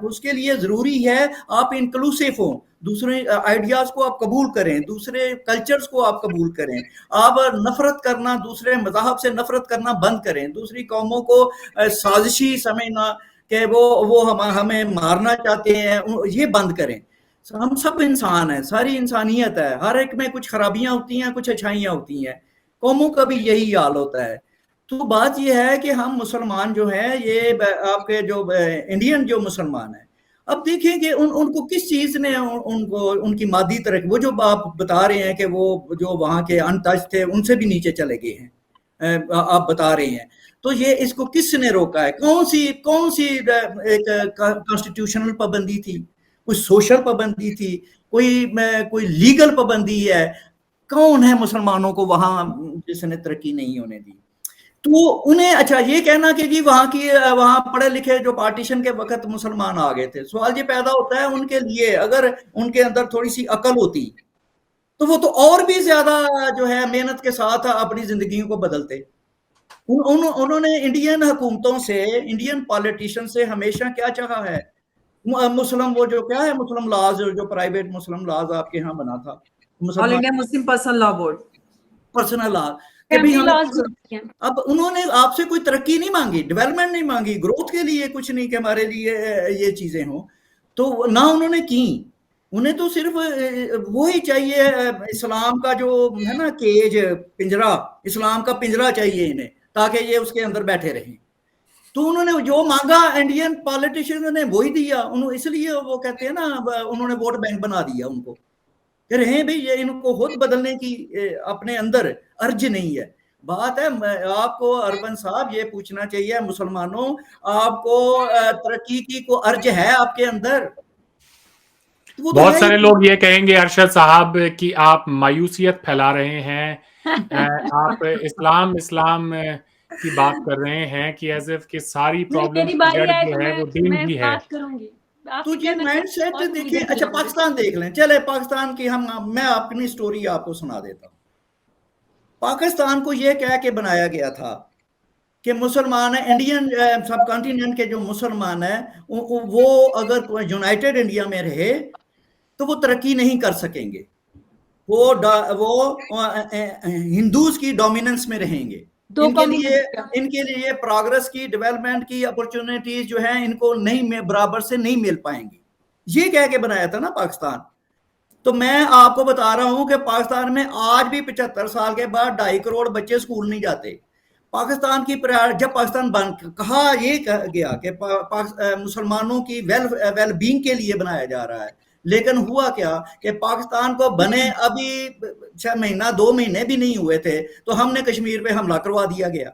S1: اس کے لیے ضروری ہے آپ انکلوسیو ہوں، دوسرے آئیڈیاز کو آپ قبول کریں، دوسرے کلچرز کو آپ قبول کریں، آپ نفرت کرنا، دوسرے مذاہب سے نفرت کرنا بند کریں، دوسری قوموں کو سازشی سمجھنا کہ وہ ہمیں مارنا چاہتے ہیں، یہ بند کریں۔ ہم سب انسان ہیں، ساری انسانیت ہے، ہر ایک میں کچھ خرابیاں ہوتی ہیں، کچھ اچھائیاں ہوتی ہیں، قوموں کا بھی یہی حال ہوتا ہے۔ تو بات یہ ہے کہ ہم مسلمان جو ہیں، یہ آپ کے جو انڈین جو مسلمان ہیں، اب دیکھیں کہ ان کو کس چیز نے ان کی مادی ترقی، وہ جو آپ بتا رہے ہیں کہ وہ جو وہاں کے ان ٹچ تھے ان سے بھی نیچے چلے گئے ہیں، آپ بتا رہے ہیں، تو یہ اس کو کس نے روکا ہے؟ کون سی ایک کانسٹیٹیوشنل پابندی تھی، کوئی سوشل پابندی تھی، کوئی لیگل پابندی ہے؟ کون ہے مسلمانوں کو وہاں جس نے ترقی نہیں ہونے دی؟ تو انہیں اچھا یہ کہنا کہ جی وہاں پڑھے لکھے جو پارٹیشن کے وقت مسلمان آ گئے تھے، سوال یہ پیدا ہوتا ہے ان کے لیے اگر ان کے اندر تھوڑی سی عقل ہوتی تو وہ تو اور بھی زیادہ جو ہے محنت کے ساتھ اپنی زندگیوں کو بدلتے۔ انہوں نے انڈین حکومتوں سے، انڈین پالیٹیشن سے ہمیشہ کیا چاہا ہے؟ مسلم وہ جو کیا ہے مسلم لاز، جو پرائیویٹ مسلم لاز آپ کے ہاں بنا تھا،
S4: آل انڈیا مسلم پرسنل لا بورڈ،
S1: پرسنل لا، کہ بھی اب انہوں نے آپ سے کوئی ترقی نہیں مانگی، ڈیولپمنٹ نہیں مانگی، گروتھ کے لیے کچھ نہیں کہ ہمارے لیے یہ چیزیں ہوں، تو نہ انہوں نے کی۔ انہیں تو صرف وہی چاہیے، اسلام کا جو ہے نا کیج، پنجرا، اسلام کا پنجرا چاہیے انہیں، تاکہ یہ اس کے اندر بیٹھے رہیں۔ تو انہوں نے جو مانگا انڈین پالیٹیشن نے وہی دیا، اس لیے وہ کہتے ہیں نا انہوں نے ووٹ بینک بنا دیا ان کو، کہ رہیں بھئی یہ ان کو خود بدلنے کی اپنے اندر ارج نہیں ہے۔ بات ہے آپ کو ارون صاحب یہ پوچھنا چاہیے مسلمانوں، آپ کو ترقی کی کو ارج ہے آپ کے اندر؟
S2: بہت سارے لوگ یہ کہیں گے ارشد صاحب کہ آپ مایوسیت پھیلا رہے ہیں، آپ اسلام کی بات کر رہے ہیں کہ ایز اف کہ ساری پرابلم جو ہے وہ دین بھی ہے۔
S1: تو یہ مائنڈ سیٹ دیکھیں۔ اچھا پاکستان دیکھ لیں، چلے پاکستان کی میں اپنی سٹوری آپ کو سنا دیتا ہوں۔ پاکستان کو یہ کہہ کے بنایا گیا تھا کہ مسلمان ہیں، انڈین سب کانٹیننٹ کے جو مسلمان ہیں وہ اگر یونائٹڈ انڈیا میں رہے تو وہ ترقی نہیں کر سکیں گے، وہ ہندوز کی ڈومیننس میں رہیں گے، ان کے لیے پروگرس کی، ڈیولپمنٹ کی اپورچونٹیز جو ہیں ان کو نہیں برابر سے نہیں مل پائیں گی، یہ کہہ کے بنایا تھا نا پاکستان۔ تو میں آپ کو بتا رہا ہوں کہ پاکستان میں آج بھی 75 سال کے بعد 2.5 کروڑ بچے سکول نہیں جاتے۔ پاکستان کی جب پاکستان کہا یہ گیا کہ مسلمانوں کی ویل بینگ کے لیے بنایا جا رہا ہے، لیکن ہوا کیا کہ پاکستان کو بنے ابھی 6 مہینہ 2 مہینے بھی نہیں ہوئے تھے تو ہم نے کشمیر پہ حملہ کروا دیا گیا،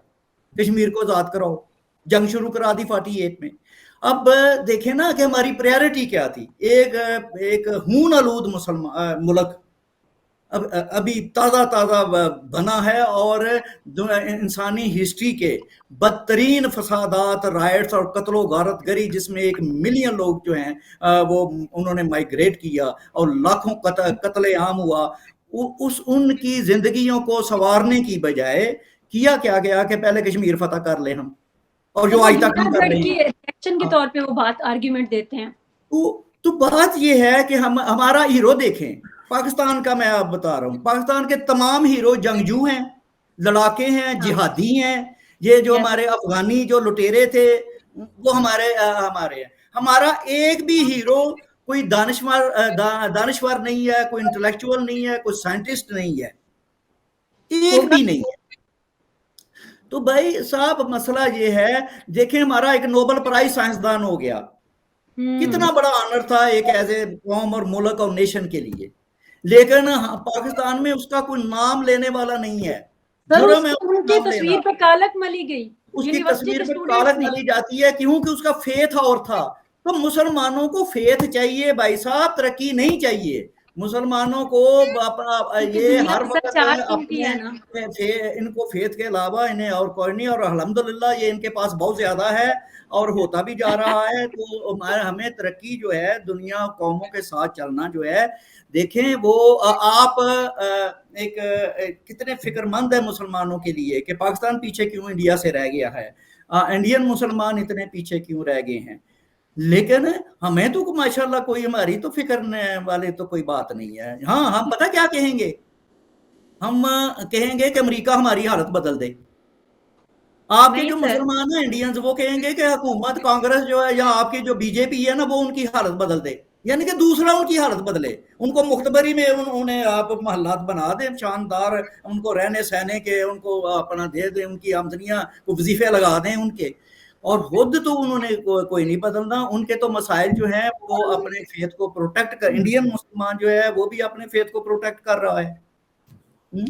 S1: کشمیر کو آزاد کراؤ، جنگ شروع کرا دی 48 میں۔ اب دیکھیں نا کہ ہماری پریارٹی کیا تھی، ایک خون آلود ملک ابھی تازہ بنا ہے، اور انسانی ہسٹری کے بدترین فسادات، رائٹس اور قتل و غارت گری، جس میں 1 ملین لوگ جو ہیں وہ انہوں نے مائیگریٹ کیا اور لاکھوں قتل عام ہوا، ان کی زندگیوں کو سنوارنے کی بجائے کیا گیا کہ پہلے کشمیر فتح کر لیں ہم، اور جو آج تک ہم کر رہے ہیں
S5: ایکشن کے طور پہ وہ بات آرگیومنٹ دیتے ہیں۔
S1: تو بات یہ ہے کہ ہمارا ہیرو دیکھیں پاکستان کا، میں آپ بتا رہا ہوں پاکستان کے تمام ہیرو جنگجو ہیں، لڑاکے ہیں، جہادی ہیں، یہ جو ہمارے افغانی جو لٹیرے تھے وہ ہمارے ہیں۔ ہمارا ایک بھی ہیرو کوئی دانشور نہیں ہے، کوئی انٹلیکچوئل نہیں ہے، کوئی سائنٹسٹ نہیں ہے، ایک بھی نہیں ہے۔ تو بھائی صاحب مسئلہ یہ ہے، دیکھیں ہمارا ایک نوبل پرائز سائنسدان ہو گیا، کتنا بڑا آنر تھا ایک ایز اے قوم اور ملک اور نیشن کے لیے، لیکن پاکستان میں اس کا کوئی نام لینے والا نہیں ہے۔ जुर्म है
S5: उनकी तस्वीर पे कालक मली गई,
S1: उसकी तस्वीर पे कालक मली जाती है क्योंकि उसका फेथ और था। तो मुसलमानों को फेथ चाहिए भाई साहब, तरक्की नहीं चाहिए। मुसलमानों को अपना ये हर वक्त अपने इनको फेथ के अलावा इन्हें और कोई नहीं, और अल्हम्दुलिल्लाह ये इनके पास बहुत ज्यादा है और होता भी जा रहा है। तो हमें तरक्की जो है, दुनिया कौमों के साथ चलना जो है, देखें वो आप एक कितने फिक्रमंद है मुसलमानों के लिए कि पाकिस्तान पीछे क्यों इंडिया से रह गया है, इंडियन मुसलमान इतने पीछे क्यों रह गए हैं। लेकिन हमें तो माशाल्लाह कोई हमारी तो फिक्र वाले तो कोई बात नहीं है। हाँ, हम पता क्या कहेंगे, हम कहेंगे कि अमेरिका हमारी हालत बदल दे। आपके जो मुसलमान हैं इंडियंस, वो कहेंगे कि हुकूमत कांग्रेस जो है या आपकी जो बीजेपी है ना, वो उनकी हालत बदल दे, यानी कि दूसरा उनकी हालत बदले। उनको मुख्तबरी में उन्हें आप महल्लात बना दें शानदार, उनको रहने सहने के उनको अपना दे दें, उनकी आमदनियां को वजीफे लगा दें उनके, और खुद तो उन्होंने कोई नहीं बदलना। उनके तो मसाइल जो है वो अपने फेथ को प्रोटेक्ट कर, इंडियन मुसलमान जो है वो भी अपने फेथ को प्रोटेक्ट कर रहा है।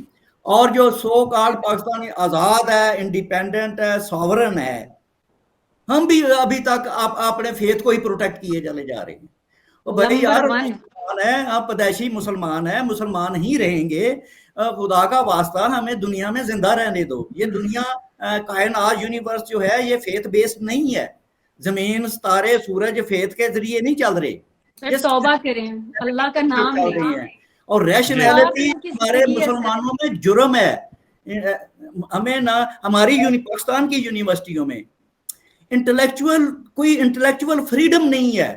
S1: और जो सो कॉल्ड पाकिस्तानी आजाद है, इंडिपेंडेंट है, सॉवरन है, हम भी अभी तक अपने फेथ को ही प्रोटेक्ट किए चले जा रहे हैं। तो भाई यार मुसलमान है, आप पैदाइशी मुसलमान है, मुसलमान ही रहेंगे। खुदा का वास्ता हमें दुनिया में जिंदा रहने दो। ये दुनिया कायनात यूनिवर्स जो है ये फेथ बेस्ड नहीं है। जमीन, सितारे, सूरज फेथ के जरिए नहीं चल रहे।
S5: तौबा करें, अल्लाह का नाम लें।
S1: और रैशनैलिटी हमारे मुसलमानों में जुर्म है। हमें ना हमारी पाकिस्तान की यूनिवर्सिटियों में कोई इंटेलेक्चुअल फ्रीडम नहीं है।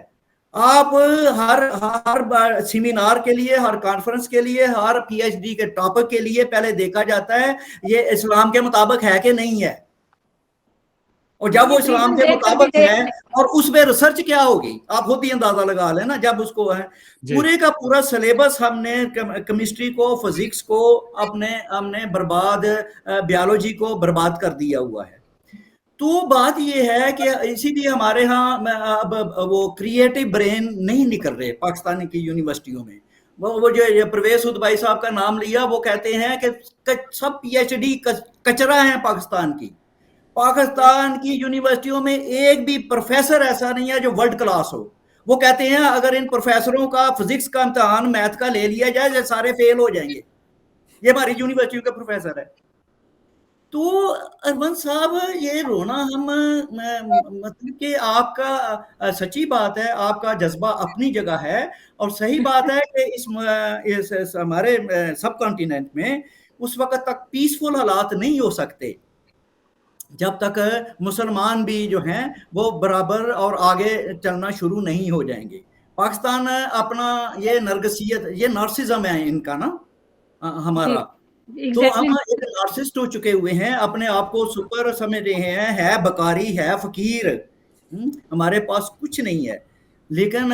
S1: आप हर सेमिनार के लिए, हर कॉन्फ्रेंस के लिए, हर पीएचडी के टॉपिक के लिए पहले देखा जाता है ये इस्लाम के मुताबिक है कि नहीं है। और जब वो इस्लाम के मुताबिक है और उस पे रिसर्च क्या होगी आप खुद ही अंदाजा लगा लेना। जब उसको है पूरे का पूरा सिलेबस हमने केमिस्ट्री को, फिजिक्स को हमने बर्बाद, बायोलॉजी को बर्बाद कर दिया हुआ है। तो बात ये है कि इसीलिए हमारे यहाँ अब वो क्रिएटिव ब्रेन नहीं निकल रहे पाकिस्तानी की यूनिवर्सिटियों में। वो जो परवेज हुद भाई साहब का नाम लिया, वो कहते हैं कि सब पीएचडी कचरा है पाकिस्तान की। पाकिस्तान की यूनिवर्सिटियों में एक भी प्रोफेसर ऐसा नहीं है जो वर्ल्ड क्लास हो। वो कहते हैं अगर इन प्रोफेसरों का फिजिक्स का इम्तिहान मैथ का ले लिया जाए सारे फेल हो जाएंगे। ये हमारी यूनिवर्सिटियों के प्रोफेसर है। तो अरमान साहब ये रोना हम मतलब कि आपका सच्ची बात है, आपका जज्बा अपनी जगह है और सही बात है कि इस हमारे सब कॉन्टिनेंट में उस वक्त तक पीसफुल हालात नहीं हो सकते जब तक मुसलमान भी जो हैं वो बराबर और आगे चलना शुरू नहीं हो जाएंगे। पाकिस्तान अपना ये नरगसियत, ये नार्सिज्म है इनका ना हमारा। तो हम एक नार्सिस्ट हो चुके हुए हैं, अपने आप को सुपर समझ रहे हैं, है बकारी, है फकीर, हमारे पास कुछ नहीं है। लेकिन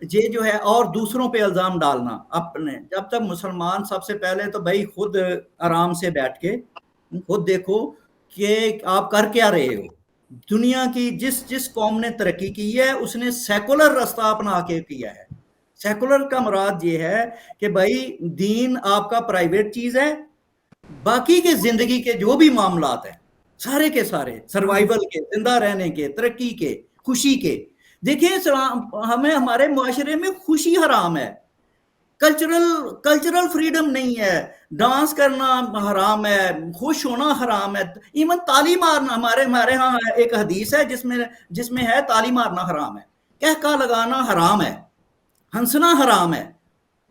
S1: ये जो है और दूसरों पे इल्जाम डालना अपने, जब तक मुसलमान सबसे पहले तो भाई खुद आराम से बैठ के खुद देखो कि आप कर क्या रहे हो। दुनिया की जिस कौम ने तरक्की की है उसने सेकुलर रास्ता अपना के किया है। सेकुलर का मुराद ये है कि भाई दीन आपका प्राइवेट चीज है, बाकी के जिंदगी के जो भी मामलात हैं सारे के सारे सर्वाइवल के, जिंदा रहने के, तरक्की के, खुशी के। देखिए हमें हमारे मुआशरे में खुशी हराम है, कल्चरल फ्रीडम नहीं है, डांस करना हराम है, खुश होना हराम है, इवन ताली मारना। हमारे यहाँ एक हदीस है जिसमें है ताली मारना हराम है, कहका लगाना हराम है, हंसना हराम है।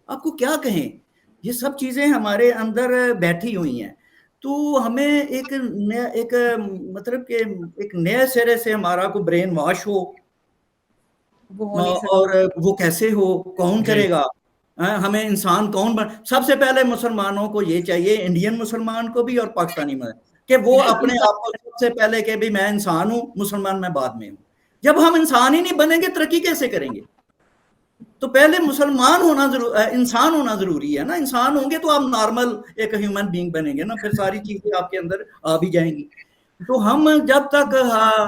S1: आपको क्या कहें, ये सब चीजें हमारे अंदर बैठी हुई हैं। तो हमें एक मतलब कि एक नए सिरे से हमारा को ब्रेन वॉश हो और वो कैसे हो, कौन करेगा, हमें इंसान कौन सबसे पहले मुसलमानों को ये चाहिए, इंडियन मुसलमान को भी और पाकिस्तानी में, कि वो अपने आप को सबसे पहले कि भी मैं इंसान हूँ, मुसलमान मैं बाद में हूँ। जब हम इंसान ही नहीं बनेंगे तरक्की कैसे करेंगे? तो पहले मुसलमान होना इंसान होना जरूरी है ना। इंसान होंगे तो आप नॉर्मल एक ह्यूमन बीइंग बनेंगे ना, फिर सारी चीजें आपके अंदर आ भी जाएंगी। तो हम जब तक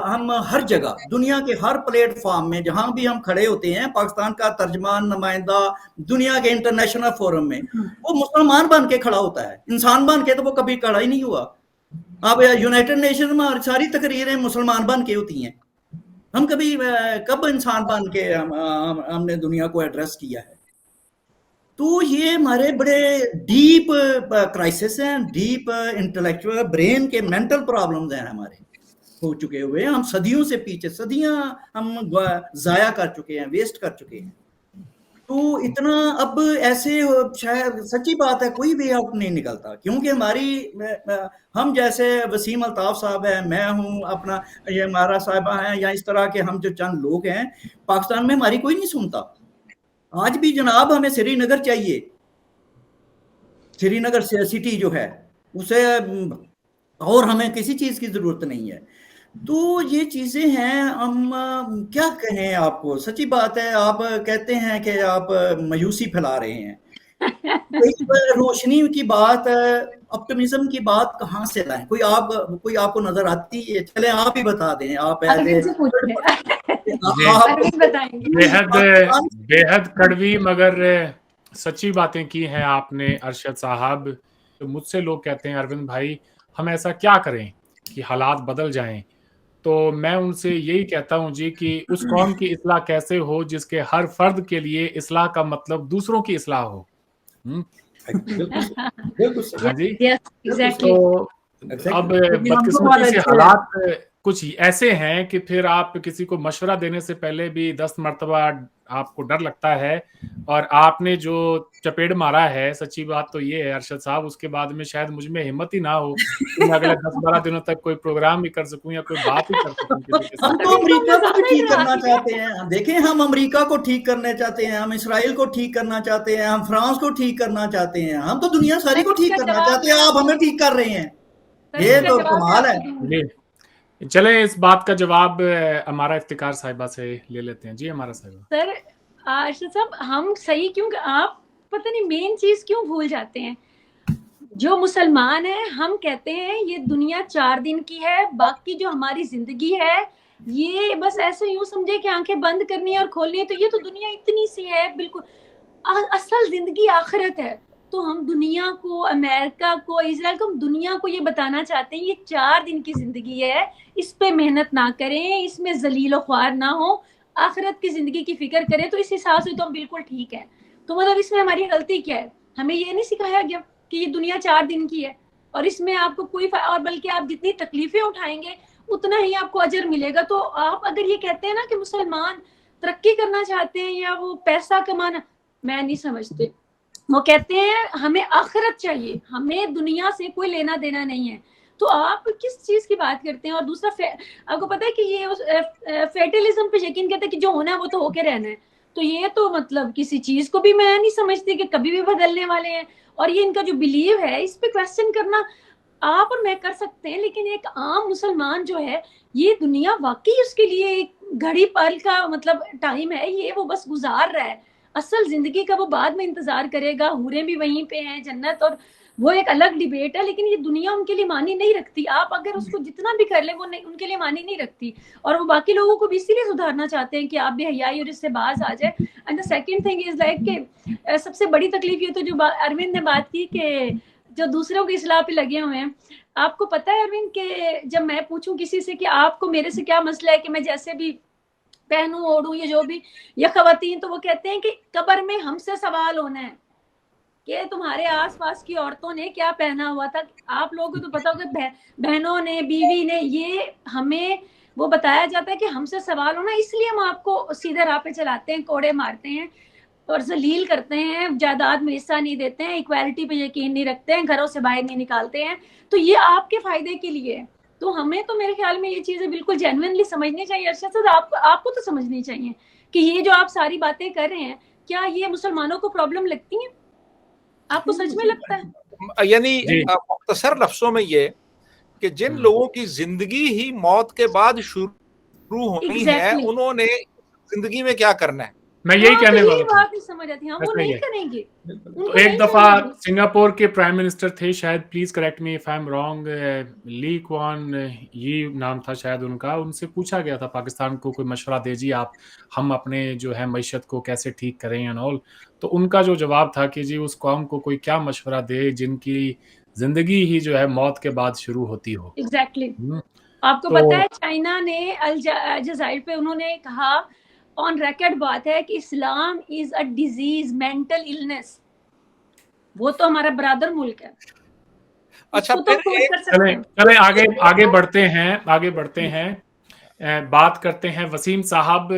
S1: हम हर जगह दुनिया के हर प्लेटफॉर्म में जहां भी हम खड़े होते हैं, पाकिस्तान का तर्जमान नुमाइंदा दुनिया के इंटरनेशनल फोरम में वो मुसलमान बन के खड़ा होता है, इंसान बन के तो वो कभी खड़ा ही नहीं हुआ। अब यूनाइटेड नेशन में सारी तकरीरें मुसलमान बन के होती हैं, हम कभी कब इंसान बन के हमने दुनिया को एड्रेस किया है? तो ये हमारे बड़े डीप क्राइसिस हैं, डीप इंटेलेक्चुअल ब्रेन के मेंटल प्रॉब्लम्स हैं हमारे हो चुके हुए। हम सदियों से पीछे, सदियां हम जाया कर चुके हैं, वेस्ट कर चुके हैं। तो इतना अब ऐसे शायद सच्ची बात है कोई वे आउट नहीं निकलता, क्योंकि हम जैसे वसीम अल्ताफ साहब है, मैं हूँ, अपना ये मारा साहिबा है, या इस तरह के हम जो चंद लोग हैं, पाकिस्तान में हमारी कोई नहीं सुनता। आज भी जनाब हमें श्रीनगर चाहिए, श्रीनगर सिटी जो है उसे, और हमें किसी चीज की जरूरत नहीं है। तो ये चीजें हैं, हम क्या कहें आपको, सच्ची बात है। आप कहते हैं कि आप मायूसी फैला रहे हैं, रोशनी की बात, ऑप्टिमिज्म की बात कहाँ से लाएं? कोई आपको नजर आती है? चले आप ही बता दें, आप
S2: बेहद कड़वी मगर सच्ची बातें की हैं आपने अरशद साहब। तो मुझसे लोग कहते हैं अरविंद भाई हम ऐसा क्या करें कि हालात बदल जाएं, तो मैं उनसे यही कहता हूं जी कि उस कौम की इस्लाह कैसे हो जिसके हर फर्द के लिए इस्लाह का मतलब दूसरों की इस्लाह हो। हाँ जी, तो अब बदकिस्मती से हालात कुछ ऐसे हैं कि फिर आप किसी को मशवरा देने से पहले भी 10 मरतबा आपको डर लगता है। और आपने जो चपेट मारा है, सच्ची बात तो ये है अरशद साहब, उसके बाद में शायद मुझ में हिम्मत ही ना हो कि मैं अगले 10-12 दिनों तक कोई प्रोग्राम भी कर सकूं या कोई बात ही कर सकूं किसी के साथ।
S1: हम तो अमेरिका को ठीक करना चाहते हैं, देखें, हम अमेरिका को ठीक करना चाहते हैं, हम इसराइल को ठीक करना चाहते हैं, हम फ्रांस को ठीक करना चाहते हैं, हम तो दुनिया सारी को ठीक करना चाहते हैं। आप हमें ठीक कर रहे हैं, ये तो कमाल है।
S2: चले इस बात का जवाब हमारा इफ्तिकार साहिबा से ले लेते हैं। जी हमारा साहिबा।
S5: सर अरशद साहब, हम सही क्यों, आप पता नहीं मेन चीज क्यों भूल जाते हैं। जो मुसलमान है, हम कहते हैं ये दुनिया 4 दिन की है, बाकी जो हमारी जिंदगी है ये बस ऐसे यूं समझे कि आंखें बंद करनी है और खोलनी है, तो ये तो दुनिया इतनी सी है, बिल्कुल असल जिंदगी आखिरत है। तो हम दुनिया को, अमेरिका को, इजराइल को, हम दुनिया को ये बताना चाहते हैं ये 4 दिन की जिंदगी है, इस पे मेहनत ना करें, इसमें जलीलो ख्वार ना हो, आखिरत की जिंदगी की फिक्र करें। तो इस हिसाब से तो हम बिल्कुल ठीक है। तो मतलब इसमें हमारी गलती क्या है? हमें ये नहीं सिखाया गया कि ये दुनिया 4 दिन की है और इसमें आपको कोई, और बल्कि आप जितनी तकलीफें उठाएंगे उतना ही आपको अजर मिलेगा। तो आप अगर ये कहते हैं ना कि मुसलमान तरक्की करना चाहते हैं या वो पैसा कमाना, मैं नहीं समझती। वो कहते हैं हमें आखिरत चाहिए, हमें दुनिया से कोई लेना देना नहीं है। तो आप किस चीज की बात करते हैं? और दूसरा, आपको पता है कि ये फेटलिज्म पे यकीन करते हैं कि जो होना है वो तो होके रहना है। तो ये तो मतलब किसी चीज को भी मैं नहीं समझती कि कभी भी बदलने वाले हैं। और ये इनका जो बिलीव है, इस पे क्वेश्चन करना आप और मैं कर सकते हैं, लेकिन एक आम मुसलमान जो है, ये दुनिया वाकई उसके लिए एक घड़ी पल का मतलब टाइम है, ये वो बस गुजार रहा है। असल जिंदगी का वो बाद में इंतजार करेगा, हूरें भी वहीं पे हैं, जन्नत, और वो एक अलग डिबेट है। लेकिन ये दुनिया उनके लिए मानी नहीं रखती। आप अगर उसको जितना भी कर ले, वो नहीं, उनके लिए मानी नहीं रखती। और वो बाकी लोगों को भी इसीलिए सुधारना चाहते हैं कि आप भी हयाई और इससे बाज आ जाए। And the second thing is like कि सबसे बड़ी तकलीफ ये तो जो अरविंद ने बात की कि जो दूसरों की इस्लाह पे लगे हुए हैं। आपको पता है अरविंद के जब मैं पूछूं किसी से कि आपको मेरे से क्या मसला है कि मैं जैसे भी पहनूं ओढ़ूं या जो भी, या खवातीन, तो वो कहते हैं कि कब्र में हमसे सवाल होना है कि तुम्हारे आसपास की औरतों ने क्या पहना हुआ था। आप लोगों को तो पता होगा, बहनों ने, बीवी ने, ये हमें वो बताया जाता है कि हमसे सवाल होना, इसलिए हम आपको सीधे राह पे चलाते हैं, कोड़े मारते हैं और जलील करते हैं, जायदाद में हिस्सा नहीं देते हैं, इक्वालिटी पे यकीन नहीं रखते हैं, घरों से बाहर नहीं निकालते हैं। तो ये आपके फायदे के लिए। तो हमें तो मेरे ख्याल में ये चीजें बिल्कुल जेन्युइनली समझनी चाहिए। अरशद साहब, आपको तो समझनी चाहिए कि ये जो आप सारी बातें कर रहे हैं, क्या ये मुसलमानों को प्रॉब्लम लगती है? आपको सच में लगता है?
S3: यानी मुख्तसर लफ्जों में ये कि जिन लोगों की जिंदगी ही मौत के बाद शुरू होनी है, उन्होंने जिंदगी में क्या करना है,
S2: मैं यही कहने वाला था।
S5: बात नहीं समझ आती, हम वो
S2: ऐसा ही
S5: नहीं
S2: है।
S5: करेंगे।
S2: तो एक दफा सिंगापुर के प्राइम मिनिस्टर थे, शायद, please correct me if I am wrong, Lee Kuan ये नाम था शायद उनका, उनसे पूछा गया था पाकिस्तान को कोई मशवरा दीजिए आप, हम अपने जो है मैशत को कैसे ठीक करें एंड ऑल। तो उनका जो जवाब था कि जी उस कौम को कोई क्या मशवरा दे जिनकी जिंदगी ही जो है मौत के बाद शुरू होती हो।
S5: एग्जैक्टली। आपको
S2: तो
S5: पता है चाइना ने अल जज़ाइर पे उन्होंने कहा, ऑन रिकॉर्ड बात है कि Islam is a disease, mental illness. वो तो हमारा ब्रादर मुल्क है।
S3: अच्छा,
S5: उसको तो
S3: फिर
S5: कोट
S3: एक
S5: कर सकते हैं।
S2: चले आगे बढ़ते हैं, बात करते हैं वसीम साहब।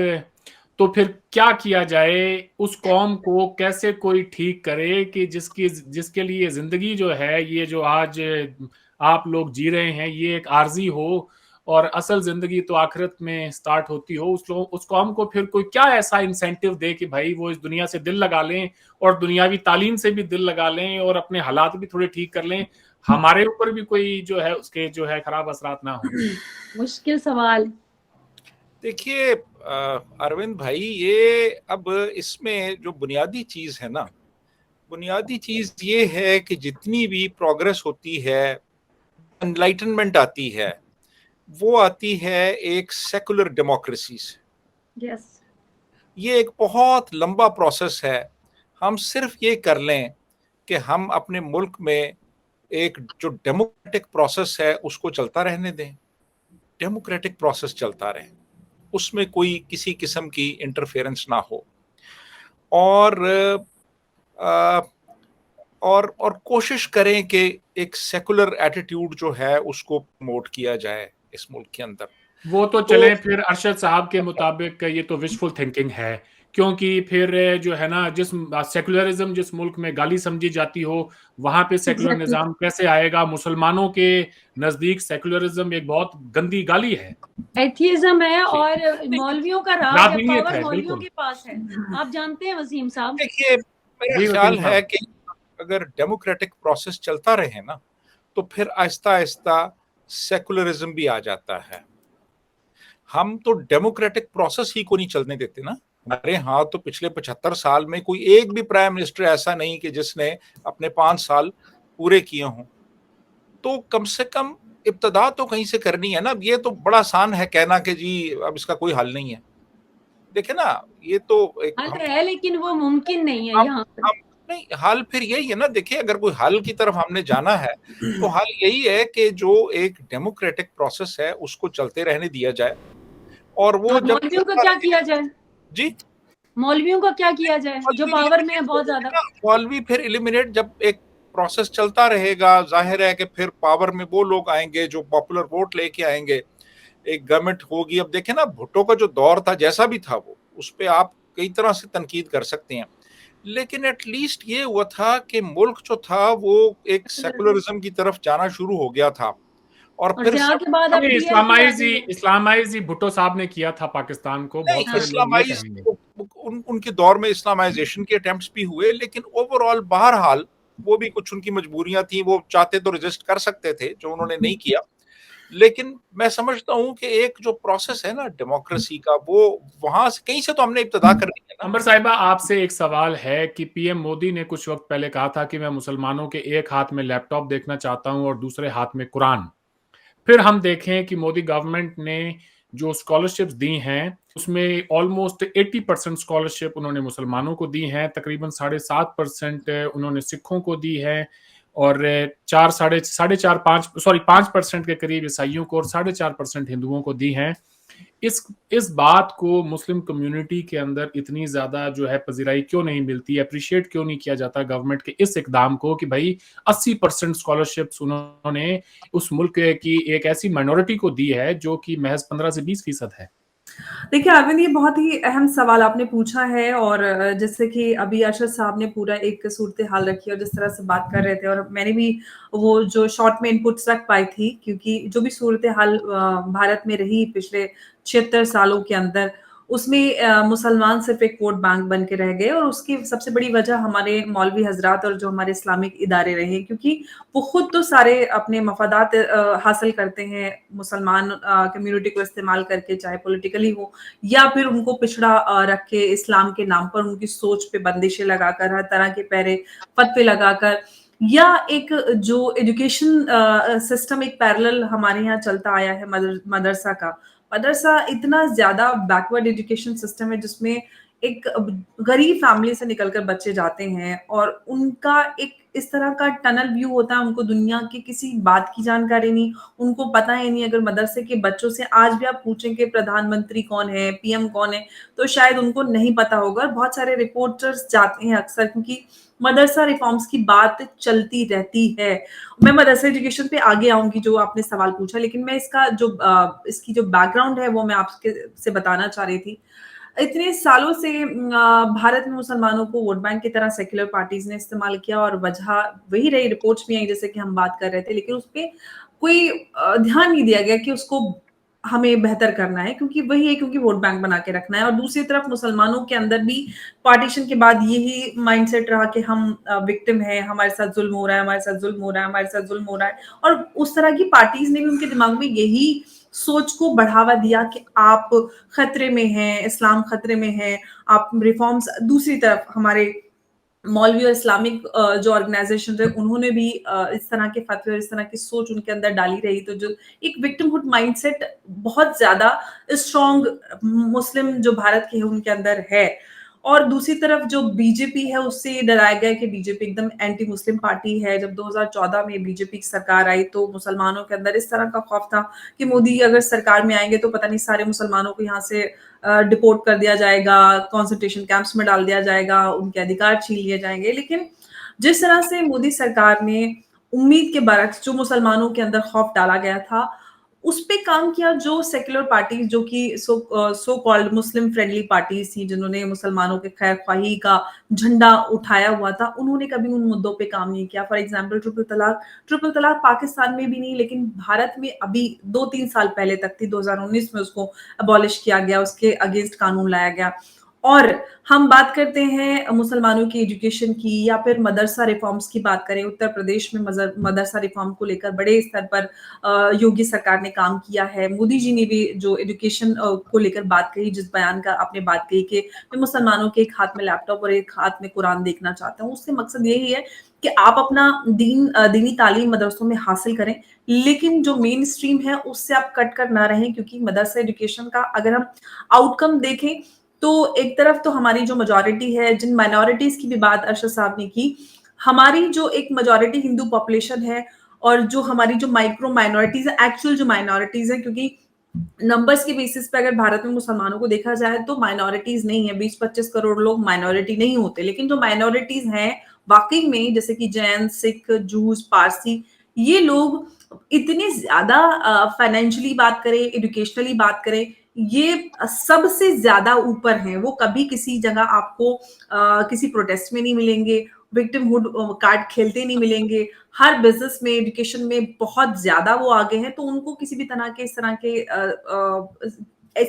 S2: तो फिर क्या किया जाए, उस कौम को कैसे कोई ठीक करे कि जिसके लिए जिंदगी जो है, ये जो आज आप लोग जी रहे हैं, ये एक आर्जी हो और असल जिंदगी तो आखिरत में स्टार्ट होती हो। उस कौम को फिर कोई क्या ऐसा इंसेंटिव दे कि भाई वो इस दुनिया से दिल लगा लें और दुनियावी तालीम से भी दिल लगा लें और अपने हालात भी थोड़े ठीक कर लें, हमारे ऊपर भी कोई जो है उसके जो है खराब असरात ना हो।
S5: मुश्किल सवाल।
S3: देखिए अरविंद भाई, ये अब इसमें जो बुनियादी चीज है ना, बुनियादी चीज ये है कि जितनी भी प्रोग्रेस होती है, एनलाइटनमेंट आती है, वो आती है एक सेकुलर डेमोक्रेसी से।
S5: यस।
S3: ये एक बहुत लंबा प्रोसेस है। हम सिर्फ ये कर लें कि हम अपने मुल्क में एक जो डेमोक्रेटिक प्रोसेस है उसको चलता रहने दें, डेमोक्रेटिक प्रोसेस चलता रहे, उसमें कोई किसी किस्म की इंटरफेरेंस ना हो, और कोशिश करें कि एक सेकुलर एटीट्यूड जो है उसको प्रमोट किया जाए इस मुल्क के अंदर।
S2: वो तो चले फिर अरशद साहब के मुताबिक ये तो विशफुल थिंकिंग है, क्योंकि फिर जो है ना, जिस सेकुलरिज्म जिस मुल्क में गाली समझी जाती हो वहां पे सेकुलर निजाम कैसे आएगा? मुसलमानों के नजदीक सेकुलरिज्म एक बहुत गंदी गाली है,
S5: एथियज्म है, और मौलवियों का राज है,
S2: नादनीयत
S5: पावर
S2: है,
S5: मौलवियों
S2: बिल्कुल।
S5: के पास है। आप जानते हैं वसीम साहब।
S3: देखिए, मेरा ख्याल है कि अगर डेमोक्रेटिक प्रोसेस चलता रहे ना, तो फिर आहिस्ता आहिस्ता सेकुलरिज्म भी आ जाता है। हम तो डेमोक्रेटिक प्रोसेस ही को नहीं चलने देते ना। हमारे यहाँ तो पिछले 75 साल में कोई एक भी प्राइम मिनिस्टर ऐसा नहीं कि जिसने अपने 5 साल पूरे किए हों। तो कम से कम इब्तदा तो कहीं से करनी है ना। ये तो बड़ा आसान है कहना कि जी अब इसका कोई हल नहीं है। देखे ना, ये तो एक
S5: हल है, लेकिन वो मुमकिन नहीं है यहाँ पर।
S3: नहीं, हल फिर यही है ना। देखिए, अगर कोई हल की तरफ हमने जाना है तो हल यही है कि जो एक डेमोक्रेटिक प्रोसेस है उसको चलते रहने दिया जाए। और वो जब
S5: मौलवियों को क्या किया जाए?
S3: जी,
S5: मौलवियों को क्या किया जाए जो पावर में है बहुत ज्यादा?
S3: मौलवी फिर एलिमिनेट, जब एक प्रोसेस चलता रहेगा, जाहिर है कि फिर पावर में वो लोग आएंगे जो पॉपुलर वोट लेके आएंगे, एक गवर्नमेंट होगी। अब देखें ना, भुट्टो का जो दौर था, जैसा भी था, वो उस पर आप कई तरह से तनकीद कर सकते हैं, लेकिन एटलीस्ट ये हुआ था कि मुल्क जो था वो एक सेकुलरिज्म की तरफ जाना शुरू हो गया था। और फिर
S5: के बाद अब
S2: इस्लामाइज ही भुट्टो साहब ने किया था पाकिस्तान को। बहुत सारे लोग ये कहेंगे
S3: उनके दौर में इस्लामाइजेशन के अटेम्प्ट्स भी हुए, लेकिन ओवरऑल बहरहाल वो भी कुछ उनकी मजबूरियां थी। वो चाहते तो रेजिस्ट कर सकते थे, जो उन्होंने नहीं किया। लेकिन मैं समझता हूं कि एक जो प्रोसेस है ना डेमोक्रेसी का, वो वहां से कहीं से तो हमने इब्तिदा करनी है ना।
S2: अंबर साहिबा, आपसे एक सवाल है कि पीएम मोदी ने कुछ वक्त पहले कहा था कि मैं मुसलमानों के एक हाथ में लैपटॉप देखना चाहता हूं और दूसरे हाथ में कुरान। फिर हम देखें कि मोदी गवर्नमेंट ने जो स्कॉलरशिप्स दी हैं उसमें ऑलमोस्ट 80% स्कॉलरशिप उन्होंने मुसलमानों को दी हैं, तकरीबन 7.5% उन्होंने सिखों को दी है, और 5% के करीब ईसाइयों को और 4.5% हिंदुओं को दी हैं। इस बात को मुस्लिम कम्युनिटी के अंदर इतनी ज्यादा जो है पजीराई क्यों नहीं मिलती, अप्रिशिएट क्यों नहीं किया जाता गवर्नमेंट के इस इकदाम को कि भाई 80% स्कॉलरशिप्स उन्होंने उस मुल्क की एक ऐसी माइनॉरिटी को दी है जो कि महज 15 से 20% है।
S4: देखिए अरविंद, ये बहुत ही अहम सवाल आपने पूछा है, और जैसे कि अभी अरशद साहब ने पूरा एक सूरत हाल रखी और जिस तरह से बात कर रहे थे, और मैंने भी वो जो शॉर्ट में इनपुट्स रख पाई थी, क्योंकि जो भी सूरत हाल भारत में रही पिछले 76 सालों के अंदर, उसमें मुसलमान सिर्फ एक वोट बैंक बन के रह गए, और उसकी सबसे बड़ी वजह हमारे मौलवी हजरात और जो हमारे इस्लामिक इदारे रहे, क्योंकि वो खुद तो सारे अपने मफादात हासिल करते हैं मुसलमान कम्युनिटी को इस्तेमाल करके, चाहे पॉलिटिकली हो या फिर उनको पिछड़ा रख के इस्लाम के नाम पर उनकी सोच पे बंदिशें लगाकर, हर तरह के पहरे फतवे लगाकर, या एक जो एजुकेशन सिस्टम एक पैरेलल हमारे यहाँ चलता आया है मदरसा का। मदरसा इतना ज्यादा बैकवर्ड एजुकेशन सिस्टम है जिसमें एक गरीब फैमिली से निकलकर बच्चे जाते हैं और उनका एक इस तरह का टनल व्यू होता है, उनको दुनिया की किसी बात की जानकारी नहीं, उनको पता ही नहीं। अगर मदरसे के बच्चों से आज भी आप पूछें कि प्रधानमंत्री कौन है, पीएम कौन है, तो शायद उनको नहीं पता होगा। बहुत सारे रिपोर्टर्स जाते हैं अक्सर, क्योंकि मदरसा रिफॉर्म्स की बात चलती रहती है। मैं मदरसा एजुकेशन पे आगे आऊंगी जो आपने सवाल पूछा, लेकिन मैं इसका जो इसकी जो बैकग्राउंड है वो मैं आपके से बताना चाह रही थी। इतने सालों से भारत में मुसलमानों को वोट बैंक की तरह सेक्युलर पार्टीज ने इस्तेमाल किया, और वजह वही रही, रिपोर्ट्स भी आई जैसे कि हम बात कर रहे थे, लेकिन उस पर कोई ध्यान नहीं दिया गया कि उसको हमें बेहतर करना है, क्योंकि वही है, क्योंकि वोट बैंक बना के रखना है। और दूसरी तरफ मुसलमानों के अंदर भी पार्टीशन के बाद यही माइंडसेट रहा कि हम विक्टिम है, हमारे साथ जुल्म हो रहा है, हमारे साथ जुल्म हो रहा है, हमारे साथ जुल्म हो रहा है। और उस तरह की पार्टीज ने भी उनके दिमाग में यही सोच को बढ़ावा दिया कि आप खतरे में हैं, इस्लाम खतरे में है, आप रिफॉर्म्स। दूसरी तरफ हमारे मौलवी और इस्लामिक जो ऑर्गेनाइजेशन है उन्होंने भी इस तरह के फतवे और इस तरह की सोच उनके अंदर डाली रही, तो जो एक विक्टिमहुड माइंडसेट बहुत ज्यादा स्ट्रॉन्ग मुस्लिम जो भारत के है उनके अंदर है। और दूसरी तरफ जो बीजेपी है उससे ये डराया गया कि बीजेपी एकदम एंटी मुस्लिम पार्टी है। जब 2014 में बीजेपी की सरकार आई तो मुसलमानों के अंदर इस तरह का खौफ था कि मोदी अगर सरकार में आएंगे तो पता नहीं सारे मुसलमानों को यहाँ से डिपोर्ट कर दिया जाएगा, कॉन्सेंट्रेशन कैंप्स में डाल दिया जाएगा, उनके अधिकार छीन लिए जाएंगे। लेकिन जिस तरह से मोदी सरकार ने उम्मीद के बरक्स जो मुसलमानों के अंदर खौफ डाला गया था उस पे काम किया, जो सेक्युलर पार्टीज जो कि सो कॉल्ड मुस्लिम फ्रेंडली पार्टीज थी, जिन्होंने मुसलमानों के खैर ख्वाही का झंडा उठाया हुआ था, उन्होंने कभी उन मुद्दों पे काम नहीं किया। फॉर एग्जांपल ट्रिपल तलाक पाकिस्तान में भी नहीं, लेकिन भारत में अभी 2-3 साल पहले तक थी, 2019 में उसको अबॉलिश किया गया, उसके अगेंस्ट कानून लाया गया। और हम बात करते हैं मुसलमानों की एजुकेशन की या फिर मदरसा रिफॉर्म्स की बात करें, उत्तर प्रदेश में मदरसा रिफॉर्म को लेकर बड़े स्तर पर योगी सरकार ने काम किया है। मोदी जी ने भी जो एजुकेशन को लेकर बात कही, जिस बयान का आपने बात कही कि मैं मुसलमानों के एक हाथ में लैपटॉप और एक हाथ में कुरान देखना चाहता हूँ, उससे मकसद यही है कि आप अपना दीनी तालीम मदरसों में हासिल करें, लेकिन जो मेन स्ट्रीम है उससे आप कट कर ना रहें। क्योंकि मदरसा एजुकेशन का अगर हम आउटकम देखें तो एक तरफ तो हमारी जो मेजॉरिटी है, जिन माइनॉरिटीज की भी बात अरशद साहब ने की, हमारी जो एक मेजॉरिटी हिंदू पॉपुलेशन है और जो हमारी जो माइक्रो माइनॉरिटीज है, एक्चुअल जो माइनॉरिटीज है, क्योंकि नंबर्स के बेसिस पे अगर भारत में मुसलमानों को देखा जाए तो माइनॉरिटीज नहीं है, 20-25 करोड़ लोग माइनॉरिटी नहीं होते, लेकिन जो माइनॉरिटीज हैं वाकई में, जैसे कि जैन, सिख, जूस, पारसी, ये लोग इतने ज्यादा फाइनेंशियली बात करें, एजुकेशनली बात करें, ये सबसे ज्यादा ऊपर हैं। वो कभी किसी जगह आपको किसी प्रोटेस्ट में नहीं मिलेंगे, विक्टिमहुड कार्ड खेलते नहीं मिलेंगे, हर बिजनेस में, एजुकेशन में बहुत ज्यादा वो आगे हैं। तो उनको किसी भी तरह के इस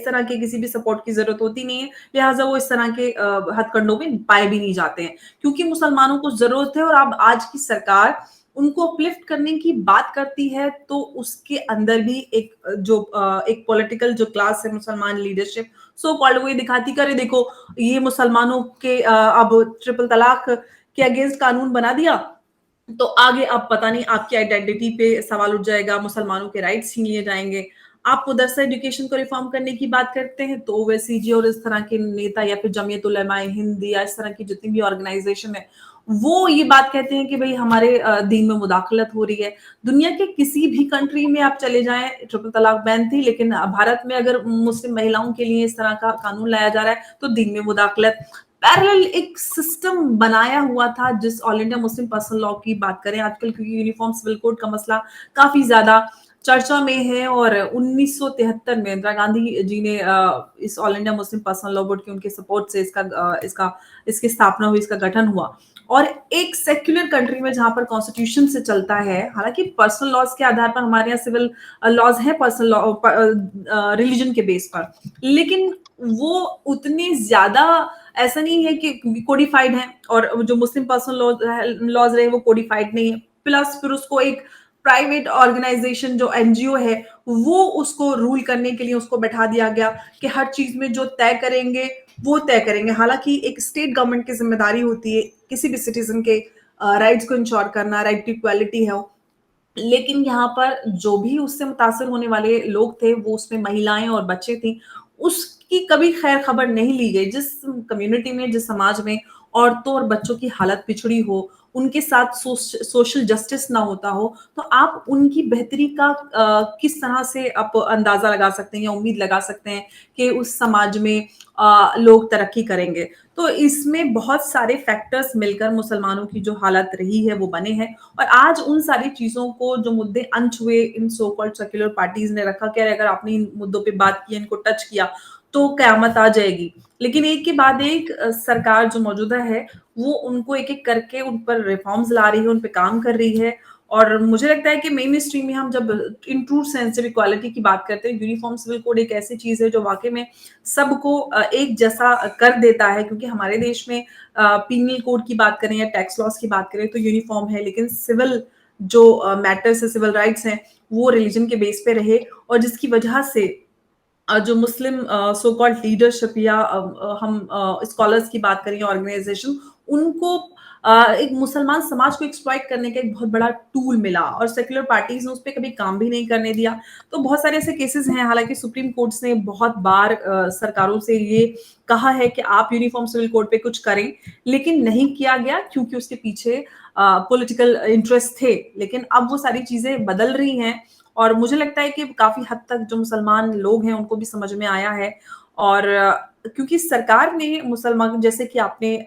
S4: तरह के किसी भी सपोर्ट की जरूरत होती नहीं है, लिहाजा वो इस तरह के हथकंडों में पाए भी नहीं जाते हैं, क्योंकि मुसलमानों को जरूरत है। और अब आज की सरकार उनको अपलिफ्ट करने की बात करती है तो उसके अंदर भी एक पॉलिटिकल जो क्लास है, मुसलमान लीडरशिप सो कॉल्ड, वो ये दिखाती करे देखो ये मुसलमानों के अब ट्रिपल तलाक के अगेंस्ट कानून बना दिया तो आगे अब पता नहीं आपकी आइडेंटिटी पे सवाल उठ जाएगा, मुसलमानों के राइट्स छीन लिए जाएंगे। आप मदरसा एजुकेशन को रिफॉर्म करने की बात करते हैं तो ओवैसी और इस तरह के नेता या फिर जमीयत उलमा हिंद या इस तरह की जितनी भी ऑर्गेनाइजेशन है वो ये बात कहते हैं कि भाई हमारे दीन में मुदाखलत हो रही है। दुनिया के किसी भी कंट्री में आप चले जाएं, ट्रिपल तलाक बैन थी, लेकिन भारत में अगर मुस्लिम महिलाओं के लिए इस तरह का कानून लाया जा रहा है तो दीन में मुदाखलत। पैरेलल एक सिस्टम बनाया हुआ था। जिस all India Muslim personal law की बात करें आजकल, क्योंकि यूनिफॉर्म सिविल कोड का मसला काफी ज्यादा चर्चा में है, और 1973 में इंदिरा गांधी जी ने इस all India Muslim personal law board के उनके सपोर्ट से इसकी स्थापना हुई, इसका गठन हुआ। और एक सेक्युलर कंट्री में जहां पर कॉन्स्टिट्यूशन से चलता है, हालांकि पर्सनल लॉज के आधार पर हमारे यहाँ सिविल लॉज हैं, पर्सनल लॉ रिलीजन के बेस पर, लेकिन वो उतने ज्यादा ऐसा नहीं है कि कोडिफाइड है, और जो मुस्लिम पर्सनल लॉज रहे वो कोडिफाइड नहीं है, प्लस फिर उसको एक प्राइवेट ऑर्गेनाइजेशन जो एनजीओ है वो उसको रूल करने के लिए उसको बैठा दिया गया कि हर चीज में जो तय करेंगे वो तय करेंगे। हालांकि एक स्टेट गवर्नमेंट की जिम्मेदारी होती है किसी भी सिटीजन के राइट्स को इंश्योर करना, राइट टू इक्वालिटी है, लेकिन यहाँ पर जो भी उससे मुतासर होने वाले लोग थे वो उसमें महिलाएं और बच्चे थी, उसकी कभी खैर खबर नहीं ली गई। जिस कम्युनिटी में, जिस समाज में औरतों और बच्चों की हालत पिछड़ी हो, उनके साथ सोशल जस्टिस ना होता हो, तो आप उनकी बेहतरी का किस तरह से आप अंदाजा लगा सकते हैं या उम्मीद लगा सकते हैं कि उस समाज में लोग तरक्की करेंगे। तो इसमें बहुत सारे फैक्टर्स मिलकर मुसलमानों की जो हालत रही है वो बने हैं, और आज उन सारी चीजों को जो मुद्दे अनछुए इन सो कॉल्ड सेक्युलर पार्टीज ने रखा कि अगर आपने इन मुद्दों पे बात की, इनको टच किया तो कयामत आ जाएगी। लेकिन एक के बाद एक सरकार जो मौजूदा है वो उनको एक एक करके उन पर रिफॉर्म्स ला रही है, उन पे काम कर रही है। और मुझे लगता है कि मेन स्ट्रीम में हम जब इन ट्रू सेंस जब इक्वालिटी की बात करते हैं, यूनिफॉर्म सिविल कोड एक ऐसी चीज है जो वाकई में सबको एक जैसा कर देता है, क्योंकि हमारे देश में पीनल कोड की बात करें या टैक्स लॉस की बात करें तो यूनिफॉर्म है, लेकिन सिविल जो मैटर्स है, सिविल राइट्स हैं, वो रिलीजन के बेस पे रहे, और जिसकी वजह से जो मुस्लिम सो कॉल्ड लीडरशिप या हम स्कॉलर्स की बात करें, ऑर्गेनाइजेशन, उनको एक मुसलमान समाज को एक्सप्लॉइट करने का एक बहुत बड़ा टूल मिला, और सेक्युलर पार्टीज ने उस पर कभी काम भी नहीं करने दिया। तो बहुत सारे ऐसे केसेस हैं, हालांकि सुप्रीम कोर्ट ने बहुत बार सरकारों से ये कहा है कि आप यूनिफॉर्म सिविल कोड पे कुछ करें, लेकिन नहीं किया गया क्योंकि उसके पीछे पॉलिटिकल इंटरेस्ट थे। लेकिन अब वो सारी चीजें बदल रही हैं, और मुझे लगता है कि काफी हद तक जो मुसलमान लोग हैं उनको भी समझ में आया है। और क्योंकि सरकार ने मुसलमान, जैसे कि आपने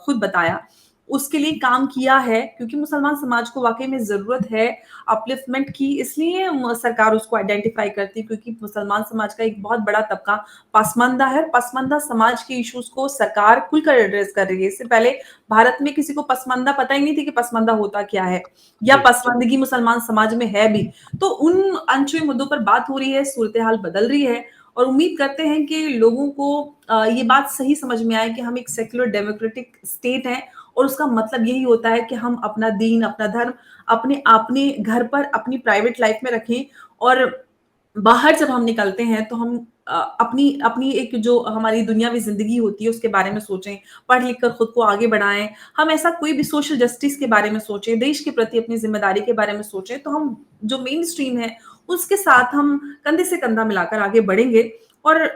S4: खुद बताया, उसके लिए काम किया है, क्योंकि मुसलमान समाज को वाकई में जरूरत है अपलिफ्टमेंट की, इसलिए सरकार उसको आइडेंटिफाई करती है, क्योंकि मुसलमान समाज का एक बहुत बड़ा तबका पसमानदा है। पसमानदा समाज के इश्यूज को सरकार खुलकर एड्रेस कर रही है। इससे पहले भारत में किसी को पसमानदा पता ही नहीं थी कि पसमानदा होता क्या है, या पसमानदगी मुसलमान समाज में है भी। तो उन अनछुए मुद्दों पर बात हो रही है, सूरत हाल बदल रही है, और उम्मीद करते हैं कि लोगों को ये बात सही समझ में आए कि हम एक सेक्युलर डेमोक्रेटिक स्टेट हैं, और उसका मतलब यही होता है कि हम अपना दीन, अपना धर्म अपने घर पर, अपनी प्राइवेट लाइफ में रखें, और बाहर जब हम निकलते हैं तो हम अपनी एक जो हमारी दुनियावी जिंदगी होती है उसके बारे में सोचें, पढ़ लिख कर खुद को आगे बढ़ाएं। हम ऐसा कोई भी सोशल जस्टिस के बारे में सोचें, देश के प्रति अपनी जिम्मेदारी के बारे में सोचें, तो हम जो मेन स्ट्रीम है उसके साथ हम कंधे से कंधा मिलाकर आगे बढ़ेंगे, और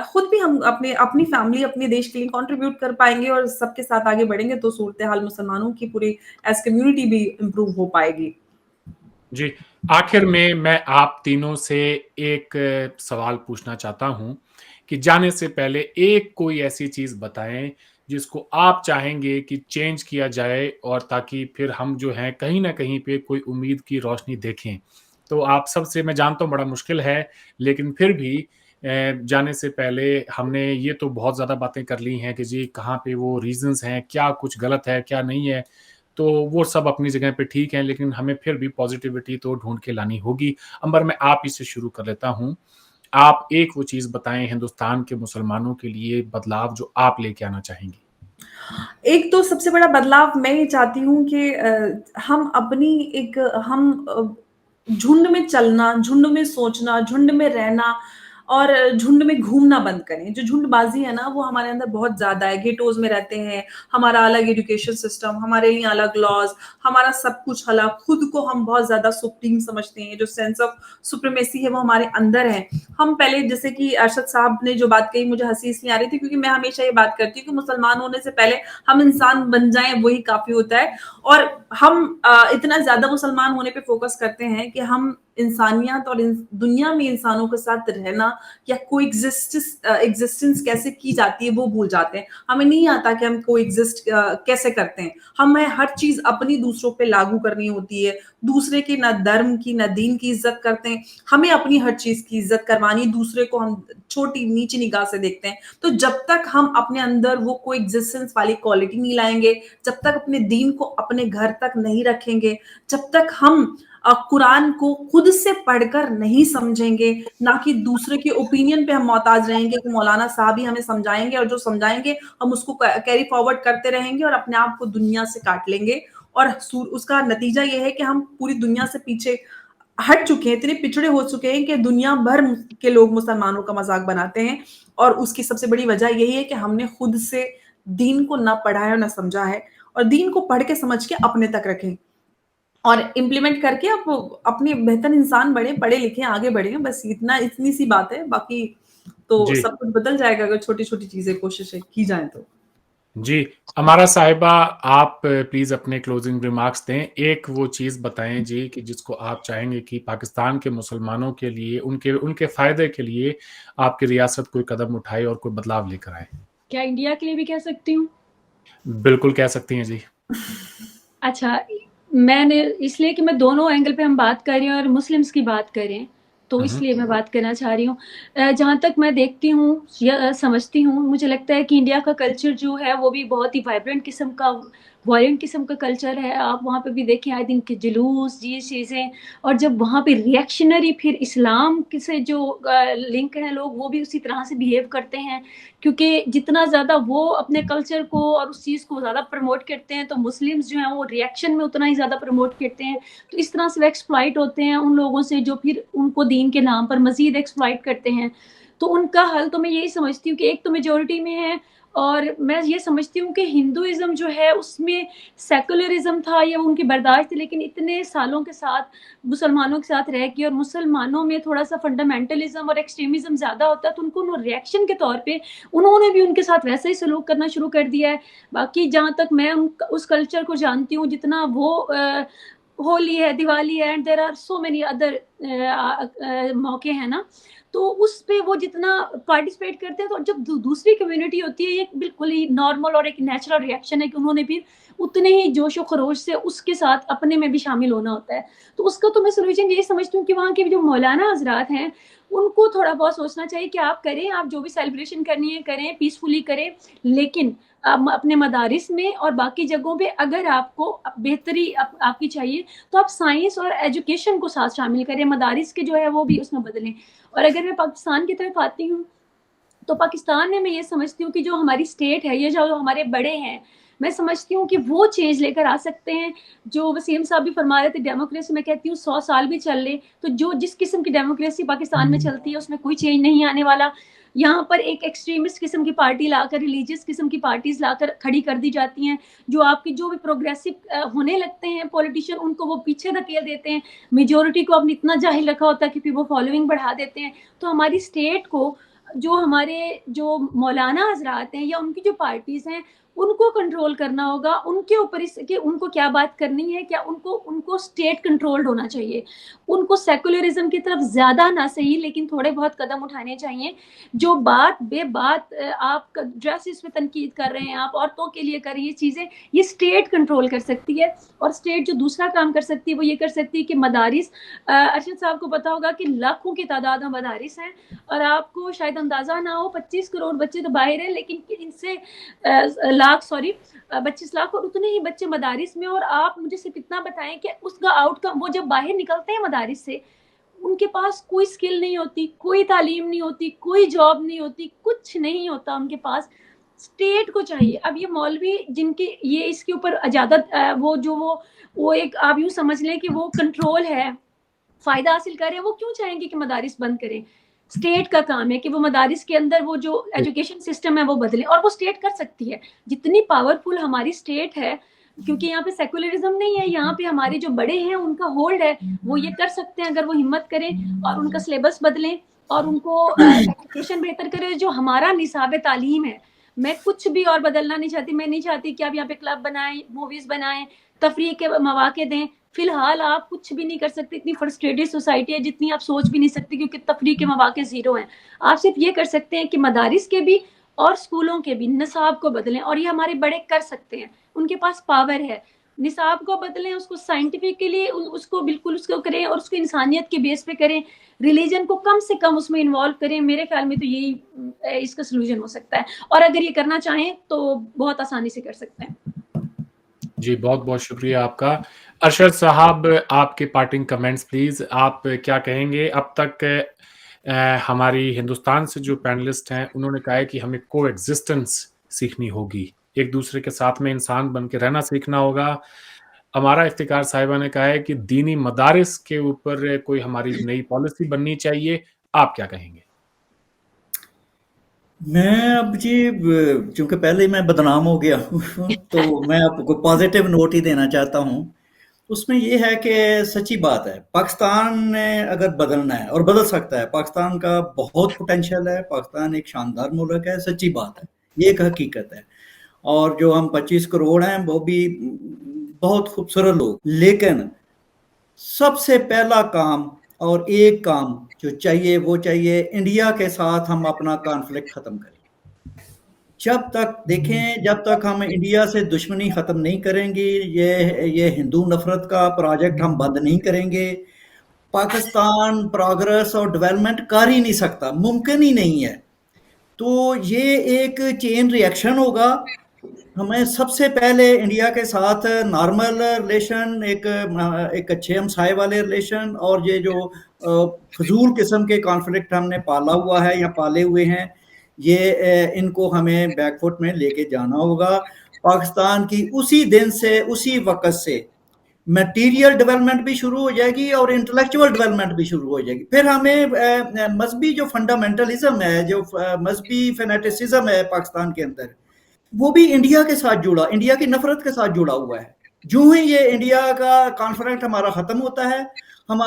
S4: खुद भी हम अपनी फैमिली, अपने देश के लिए कंट्रीब्यूट कर पाएंगे, और सबके साथ आगे बढ़ेंगे तो सूरत हाल मुसलमानों की पूरी एज कम्युनिटी भी इम्प्रूव हो पाएगी।
S2: जी, आखिर में मैं आप तीनों से एक सवाल पूछना चाहता हूं कि जाने से पहले एक कोई ऐसी चीज बताएं जिसको आप चाहेंगे कि चेंज किया जाए, और ताकि फिर हम जो हैं कहीं ना कहीं पे कोई उम्मीद की रोशनी देखें। तो आप सबसे, मैं जानता हूँ बड़ा मुश्किल है, लेकिन फिर भी जाने से पहले हमने ये तो बहुत ज़्यादा बातें कर ली हैं कि जी कहाँ पे वो रीजंस हैं, क्या कुछ गलत है क्या नहीं है, तो वो सब अपनी जगह पे ठीक है, लेकिन हमें फिर भी पॉजिटिविटी तो ढूंढ के लानी होगी। अंबर, मैं आप ही से शुरू कर लेता हूँ। आप एक वो चीज़ बताएं हिंदुस्तान के मुसलमानों के लिए बदलाव जो आप लेके आना चाहेंगी।
S4: एक तो सबसे बड़ा बदलाव मैं ये चाहती हूँ कि हम झुंड में चलना, झुंड में सोचना, झुंड में रहना और झुंड में घूमना बंद करें। जो झुंडबाजी है ना वो हमारे अंदर बहुत ज्यादा है। गेटोज में रहते हैं, हमारा अलग एजुकेशन सिस्टम, हमारे लिए अलग लॉज, हमारा सब कुछ अलग, खुद को हम बहुत ज्यादा सुप्रीम समझते हैं, जो सेंस ऑफ सुप्रीमेसी है वो हमारे अंदर है। हम पहले, जैसे कि अरशद साहब ने जो बात कही, मुझे हंसी इसलिए आ रही थी क्योंकि मैं हमेशा ये बात करती हूँ कि मुसलमान होने से पहले हम इंसान बन जाएं वही काफी होता है। और हम इतना ज्यादा मुसलमान होने पे फोकस करते हैं कि हम इंसानियत और दुनिया में इंसानों के साथ रहना या कोई एग्जिस्टेंस कैसे की जाती है वो भूल जाते हैं। हमें नहीं आता कि हम कोई एग्जिस्ट कैसे करते हैं। हमें हर चीज अपनी दूसरों पे लागू करनी होती है। दूसरे की ना धर्म की ना दीन की इज्जत करते हैं, हमें अपनी हर चीज की इज्जत करवानी। दूसरे को हम छोटी नीची निगाह से देखते हैं। तो जब तक हम अपने अंदर वो कोई एग्जिस्टेंस वाली क्वालिटी नहीं लाएंगे, जब तक अपने दीन को अपने घर तक नहीं रखेंगे, जब तक हम कुरान को खुद से पढ़कर नहीं समझेंगे, ना कि दूसरे के ओपिनियन पे हम मोहताज रहेंगे कि मौलाना साहब ही हमें समझाएंगे और जो समझाएंगे हम उसको कैरी फॉरवर्ड करते रहेंगे और अपने आप को दुनिया से काट लेंगे, और उसका नतीजा ये है कि हम पूरी दुनिया से पीछे हट चुके हैं, इतने पिछड़े हो चुके हैं कि दुनिया भर के लोग मुसलमानों का मजाक बनाते हैं। और उसकी सबसे बड़ी वजह यही है कि हमने खुद से दीन को ना पढ़ा है और ना समझा है, और दीन को पढ़ के समझ के अपने तक रखें और इम्प्लीमेंट करके आप अपने बेहतर इंसान बने, पढ़े लिखे आगे बढ़े। बस इतनी सी बात है, बाकी तो सब कुछ बदल जाएगा अगर छोटी छोटी चीजें कोशिशें की जाए तो।
S2: जी, अमारा साहिबा, आप प्लीज अपने क्लोजिंग रिमार्क्स दें। एक वो चीज बताएं जी कि जिसको आप चाहेंगे कि पाकिस्तान के मुसलमानों के लिए, उनके फायदे के लिए आपकी रियासत कोई कदम उठाए और कोई बदलाव लेकर आए।
S5: क्या इंडिया के लिए भी कह सकती हूँ?
S2: बिल्कुल कह सकती हैं जी।
S5: अच्छा, मैंने इसलिए कि मैं दोनों एंगल पे हम बात कर रहे हैं और मुस्लिम्स की बात करें, तो इसलिए मैं बात करना चाह रही हूँ। जहाँ तक मैं देखती हूँ या समझती हूँ, मुझे लगता है कि इंडिया का कल्चर जो है वो भी बहुत ही वाइब्रेंट किस्म का, वॉयलेंट किस्म का कल्चर है। आप वहाँ पे भी देखें आए दिन के जुलूस, ये चीज़ें, और जब वहाँ पे रिएक्शनरी फिर इस्लाम से जो लिंक हैं लोग, वो भी उसी तरह से बिहेव करते हैं, क्योंकि जितना ज़्यादा वो अपने कल्चर को और उस चीज़ को ज़्यादा प्रमोट करते हैं तो मुस्लिम्स जो हैं वो रिएक्शन में उतना ही ज़्यादा प्रमोट करते हैं। तो इस तरह से वो एक्सप्लॉइट होते हैं उन लोगों से जो फिर उनको दीन के नाम पर मज़ीद एक्सप्लॉइट करते हैं। तो उनका हल तो मैं यही समझती हूँ कि एक तो मेजॉरिटी में है, और मैं ये समझती हूँ कि हिंदुइज्म जो है उसमें सेकुलरिज्म था या उनकी बर्दाश्त थी, लेकिन इतने सालों के साथ मुसलमानों के साथ रह के, और मुसलमानों में थोड़ा सा फंडामेंटलिज्म और एक्सट्रीमिज्म ज़्यादा होता है, तो उनको रिएक्शन के तौर पे उन्होंने भी उनके साथ वैसा ही सलूक करना शुरू कर दिया है। बाकी जहाँ तक मैं उस कल्चर को जानती हूँ, जितना वो होली है, दिवाली है, and there are so many other मौके हैं ना, तो उस पे वो जितना पार्टिसिपेट करते हैं, तो जब दूसरी कम्युनिटी होती है, ये बिल्कुल ही नॉर्मल और एक नेचुरल रिएक्शन है कि उन्होंने भी उतने ही जोश और खरोश से उसके साथ अपने में भी शामिल होना होता है। तो उसका तो मैं सोल्यूशन यही समझती हूँ कि वहाँ के जो मौलाना हजरात हैं उनको थोड़ा बहुत सोचना चाहिए कि आप करें, आप जो भी सेलिब्रेशन करनी है करें, पीसफुली करें, लेकिन अपने मदारिस में और बाकी जगहों पे अगर आपको बेहतरी आपकी चाहिए तो आप साइंस और एजुकेशन को साथ शामिल करें, मदारिस के जो है वो भी उसमें बदलें। और अगर मैं पाकिस्तान की तरफ आती हूँ, तो पाकिस्तान में मैं ये समझती हूँ कि जो हमारी स्टेट है, ये जो हमारे बड़े हैं, मैं समझती हूँ कि वो चेंज लेकर आ सकते हैं। जो वसीम साहब भी फरमा रहे थे डेमोक्रेसी, मैं कहती हूँ 100 साल भी चल ले तो जो जिस किस्म की डेमोक्रेसी पाकिस्तान में चलती है उसमें कोई चेंज नहीं आने वाला। यहाँ पर एक एक्सट्रीमिस्ट किस्म की पार्टी लाकर, रिलीजियस किस्म की पार्टीज लाकर खड़ी कर दी जाती हैं, जो आपकी जो भी प्रोग्रेसिव होने लगते हैं पॉलिटिशियन, उनको वो पीछे धकेल देते हैं। मेजोरिटी को आपने इतना जाहिल रखा होता है कि फिर वो फॉलोइंग बढ़ा देते हैं। तो हमारी स्टेट को जो हमारे जो मौलाना हजरात हैं या उनकी जो पार्टीज हैं उनको कंट्रोल करना होगा, उनके ऊपर इसके उनको क्या बात करनी है, क्या उनको स्टेट कंट्रोल्ड होना चाहिए। उनको सेकुलरिज्म की तरफ ज्यादा ना सही लेकिन थोड़े बहुत कदम उठाने चाहिए। जो बात बेबात आप ड्रेसेस पे तनकीद कर रहे हैं, आप औरतों के लिए कर रही है चीजें, ये स्टेट कंट्रोल कर सकती है। और स्टेट जो दूसरा काम कर सकती है वो ये कर सकती है कि मदारिस, अरशद साहब को पता होगा कि लाखों की तादाद में मदारिस हैं, और आपको शायद अंदाजा ना हो 25 करोड़ बच्चे तो बाहर हैं, लेकिन इनसे 25 लाख और उतने ही बच्चे मदारिस में। और आप मुझे सिर्फ इतना बताएं कि उसका आउटकम, वो जब बाहर निकलते हैं मदारिस से, उनके पास कोई स्किल नहीं होती, कोई तालीम नहीं होती, कोई जॉब नहीं होती, कुछ नहीं होता उनके पास। स्टेट को चाहिए। अब ये मौलवी जिनके ये इसके ऊपर ज्यादा वो एक आप यूं समझ लें कि वो कंट्रोल है, फायदा हासिल कर रहे हैं, वो क्यों चाहेंगे कि मदारिस बंद करें। स्टेट का काम है कि वो मदारिस के अंदर वो जो एजुकेशन सिस्टम है वो बदले, और वो स्टेट कर सकती है। जितनी पावरफुल हमारी स्टेट है, क्योंकि यहाँ पे सेकुलरिज्म नहीं है, यहाँ पे हमारे जो बड़े हैं उनका होल्ड है, वो ये कर सकते हैं अगर वो हिम्मत करें और उनका सिलेबस बदलें और उनको एजुकेशन बेहतर करें। जो हमारा निसाब तालीम है, मैं कुछ भी और बदलना नहीं चाहती। मैं नहीं चाहती कि आप यहाँ पे क्लब बनाएं, मूवीज बनाएं, तफरीह के मौके दें। फिलहाल आप कुछ भी नहीं कर सकते, इतनी फ्रस्ट्रेटेड सोसाइटी है जितनी आप सोच भी नहीं सकते, क्योंकि तफरीह के मौके जीरो हैं। आप सिर्फ ये कर सकते हैं कि मदारिस के भी और स्कूलों के भी निसाब को बदलें, और ये हमारे बड़े कर सकते हैं, उनके पास पावर है। निसाब को बदलें, उसको साइंटिफिकली उसको बिल्कुल उसको करें और उसको इंसानियत के बेस पे करें। रिलीजन को कम से कम उसमें इन्वॉल्व करें। मेरे ख्याल में तो यही इसका सोल्यूशन हो सकता है, और अगर ये करना चाहें तो बहुत आसानी से कर सकते हैं।
S2: जी, बहुत बहुत शुक्रिया आपका। अरशद साहब, आपके पार्टिंग कमेंट्स प्लीज। आप क्या कहेंगे? अब तक हमारी हिंदुस्तान से जो पैनलिस्ट हैं उन्होंने कहा है कि हमें को एग्जिस्टेंस सीखनी होगी, एक दूसरे के साथ में इंसान बन के रहना सीखना होगा। हमारा इफ्तिकार साहिबा ने कहा है कि दीनी मदारिस के ऊपर कोई हमारी नई पॉलिसी बननी चाहिए। आप क्या कहेंगे?
S1: मैं अब जी चूंकि पहले ही मैं बदनाम हो गया हूँ तो मैं आपको पॉजिटिव नोट ही देना चाहता हूँ। उसमें ये है कि सच्ची बात है, पाकिस्तान ने अगर बदलना है और बदल सकता है, पाकिस्तान का बहुत पोटेंशियल है, पाकिस्तान एक शानदार मुल्क है, सच्ची बात है, ये एक हकीकत है। और जो हम 25 करोड़ हैं वो भी बहुत खूबसूरत लोग, लेकिन सबसे पहला काम और एक काम जो चाहिए वो चाहिए इंडिया के साथ हम अपना कॉन्फ्लिक्ट खत्म करें। जब तक देखें, जब तक हम इंडिया से दुश्मनी खत्म नहीं करेंगे, ये हिंदू नफरत का प्रोजेक्ट हम बंद नहीं करेंगे, पाकिस्तान प्रोग्रेस और डेवलपमेंट कर ही नहीं सकता, मुमकिन ही नहीं है। तो ये एक चेन रिएक्शन होगा। हमें सबसे पहले इंडिया के साथ नॉर्मल रिलेशन, एक अच्छे हमसाए वाले रिलेशन, और ये जो फजूल किस्म के कॉन्फ्लिक्ट हमने पाला हुआ है या पाले हुए हैं, ये इनको हमें बैकफुट में लेके जाना होगा। पाकिस्तान की उसी दिन से, उसी वक्त से मटेरियल डेवलपमेंट भी शुरू हो जाएगी और इंटेलेक्चुअल डेवलपमेंट भी शुरू हो जाएगी। फिर हमें मजहबी जो फंडामेंटलिज्म है, जो मजहबी फेनेटिसिज्म है पाकिस्तान के अंदर, वो भी इंडिया के साथ जुड़ा, इंडिया की नफरत के साथ जुड़ा हुआ है। जो ही ये इंडिया का कॉन्फ्लिक्ट हमारा खत्म होता है, हम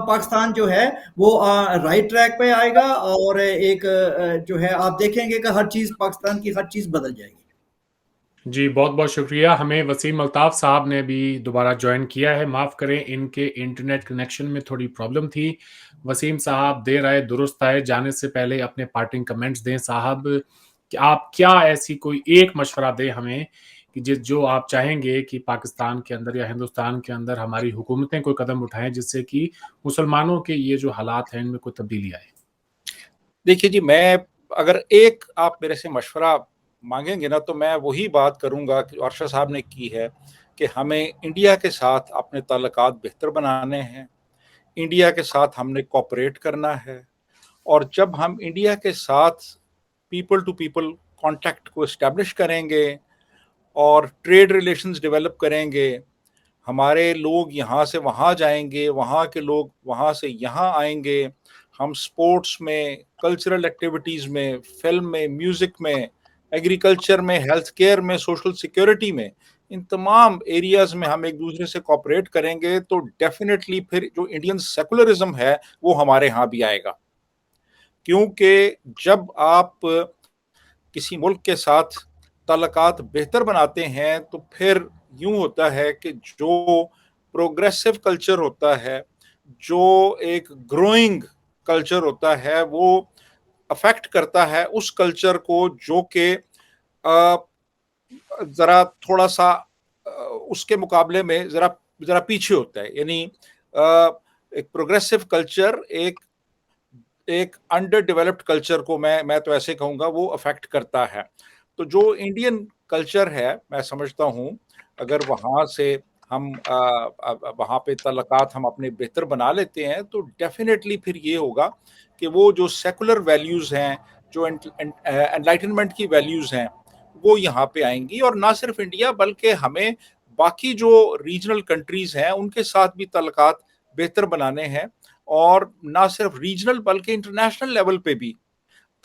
S1: पाकिस्तान जो है वो राइट ट्रैक पे आएगा, और एक जो है आप देखेंगे कि हर चीज, पाकिस्तान की हर चीज बदल जाएगी।
S2: जी, बहुत बहुत शुक्रिया। हमें वसीम अल्ताफ साहब ने भी दोबारा ज्वाइन किया है। माफ़ करें, इनके इंटरनेट कनेक्शन में थोड़ी प्रॉब्लम थी। वसीम साहब देर आए दुरुस्त आए। जाने से पहले अपने पार्टिंग कमेंट्स दें साहब, कि आप क्या ऐसी कोई एक मशवरा दें हमें कि जो आप चाहेंगे कि पाकिस्तान के अंदर या हिंदुस्तान के अंदर हमारी हुकूमतें कोई कदम उठाएं जिससे कि मुसलमानों के ये जो हालात हैं इनमें कोई तब्दीली आए।
S3: देखिए जी, मैं अगर एक आप मेरे से मशवरा मांगेंगे ना, तो मैं वही बात करूंगा कि अरशद साहब ने की है कि हमें इंडिया के साथ अपने ताल्लुकात बेहतर बनाने हैं, इंडिया के साथ हमने कोऑपरेट करना है। और जब हम इंडिया के साथ पीपल टू पीपल कांटेक्ट को इस्टेब्लिश करेंगे और ट्रेड रिलेशंस डेवलप करेंगे, हमारे लोग यहाँ से वहाँ जाएंगे, वहाँ के लोग वहाँ से यहाँ आएंगे, हम स्पोर्ट्स में, कल्चरल एक्टिविटीज़ में, फिल्म में, म्यूज़िक में, एग्रीकल्चर में, हेल्थ केयर में, सोशल सिक्योरिटी में, इन तमाम एरियाज़ में हम एक दूसरे से कोऑपरेट करेंगे, तो डेफिनेटली फिर जो इंडियन सेकुलरिज्म है वो हमारे यहाँ भी आएगा। क्योंकि जब आप किसी मुल्क के साथ ताल्लुकात बेहतर बनाते हैं तो फिर यूं होता है कि जो प्रोग्रेसिव कल्चर होता है, जो एक ग्रोइंग कल्चर होता है, वो अफेक्ट करता है उस कल्चर को जो कि ज़रा थोड़ा सा उसके मुकाबले में ज़रा पीछे होता है। यानी एक प्रोग्रेसिव कल्चर एक अंडर डेवलप्ड कल्चर को मैं तो ऐसे कहूँगा वो अफेक्ट करता है। तो जो इंडियन कल्चर है, मैं समझता हूँ अगर वहाँ से हम वहाँ पे ताल्लुकात हम अपने बेहतर बना लेते हैं तो डेफिनेटली फिर ये होगा कि वो जो सेकुलर वैल्यूज़ हैं, जो एनलाइटनमेंट की वैल्यूज़ हैं, वो यहाँ पे आएंगी। और ना सिर्फ इंडिया बल्कि हमें बाकी जो रीजनल कंट्रीज़ हैं उनके साथ भी ताल्लुकात बेहतर बनाने हैं, और ना सिर्फ रीजनल बल्कि इंटरनेशनल लेवल पे भी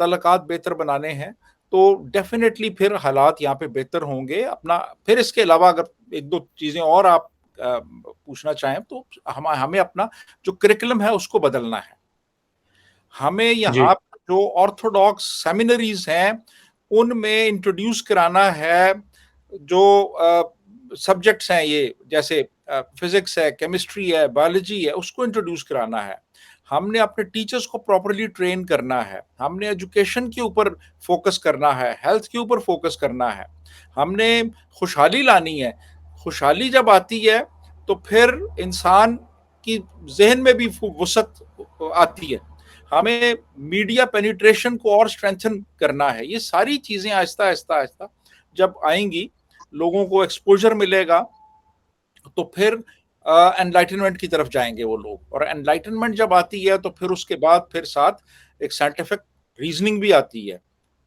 S3: ताल्लुकात बेहतर बनाने हैं। तो डेफिनेटली फिर हालात यहाँ पे बेहतर होंगे। अपना फिर इसके अलावा अगर एक दो चीज़ें और आप पूछना चाहें तो हमें अपना जो करिकुलम है उसको बदलना है। हमें यहाँ जो ऑर्थोडॉक्स सेमिनरीज हैं उनमें इंट्रोड्यूस कराना है जो सब्जेक्ट्स हैं, ये जैसे फिजिक्स है, केमिस्ट्री है, बायोलॉजी है, उसको इंट्रोड्यूस कराना है। हमने अपने टीचर्स को प्रॉपर्ली ट्रेन करना है, हमने एजुकेशन के ऊपर फोकस करना है, हेल्थ के ऊपर फोकस करना है, हमने खुशहाली लानी है। खुशहाली जब आती है तो फिर इंसान की जहन में भी वसत आती है। हमें मीडिया पेनिट्रेशन को और स्ट्रेंथन करना है। ये सारी चीज़ें आहिस्ता आहिस्ता आहिस्ता जब आएंगी, लोगों को एक्सपोजर मिलेगा, तो फिर انلائٹنمنٹ کی طرف جائیں گے وہ لوگ, اور انلائٹنمنٹ جب آتی ہے تو پھر اس کے بعد پھر ساتھ ایک سائنٹیفک ریزننگ بھی آتی ہے,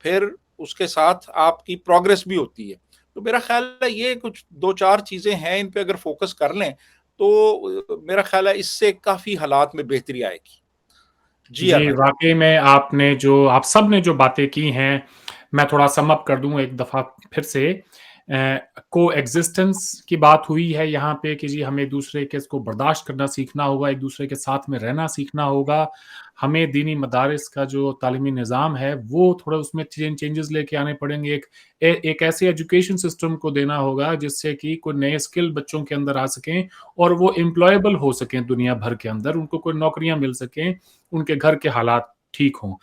S3: پھر اس کے ساتھ آپ کی پروگریس بھی ہوتی ہے. تو میرا خیال ہے یہ کچھ 2-4 چیزیں ہیں, ان پہ اگر فوکس کر لیں تو میرا خیال ہے اس سے کافی حالات میں بہتری آئے گی.
S2: جی واقعی میں آپ سب نے جو باتیں کی ہیں, میں تھوڑا سم اپ کر دوں ایک دفعہ پھر سے. کو ایگزسٹنس کی بات ہوئی ہے یہاں پہ کہ جی ہمیں ایک دوسرے کے اس کو برداشت کرنا سیکھنا ہوگا, ایک دوسرے کے ساتھ میں رہنا سیکھنا ہوگا. ہمیں دینی مدارس کا جو تعلیمی نظام ہے وہ تھوڑا اس میں چینجز لے کے آنے پڑیں گے. ایک ایسے ایجوکیشن سسٹم کو دینا ہوگا جس سے کہ کوئی نئے اسکل بچوں کے اندر آ سکیں اور وہ امپلائیبل ہو سکیں دنیا بھر کے اندر, ان کو کوئی نوکریاں مل سکیں, ان کے گھر کے حالات ٹھیک ہوں.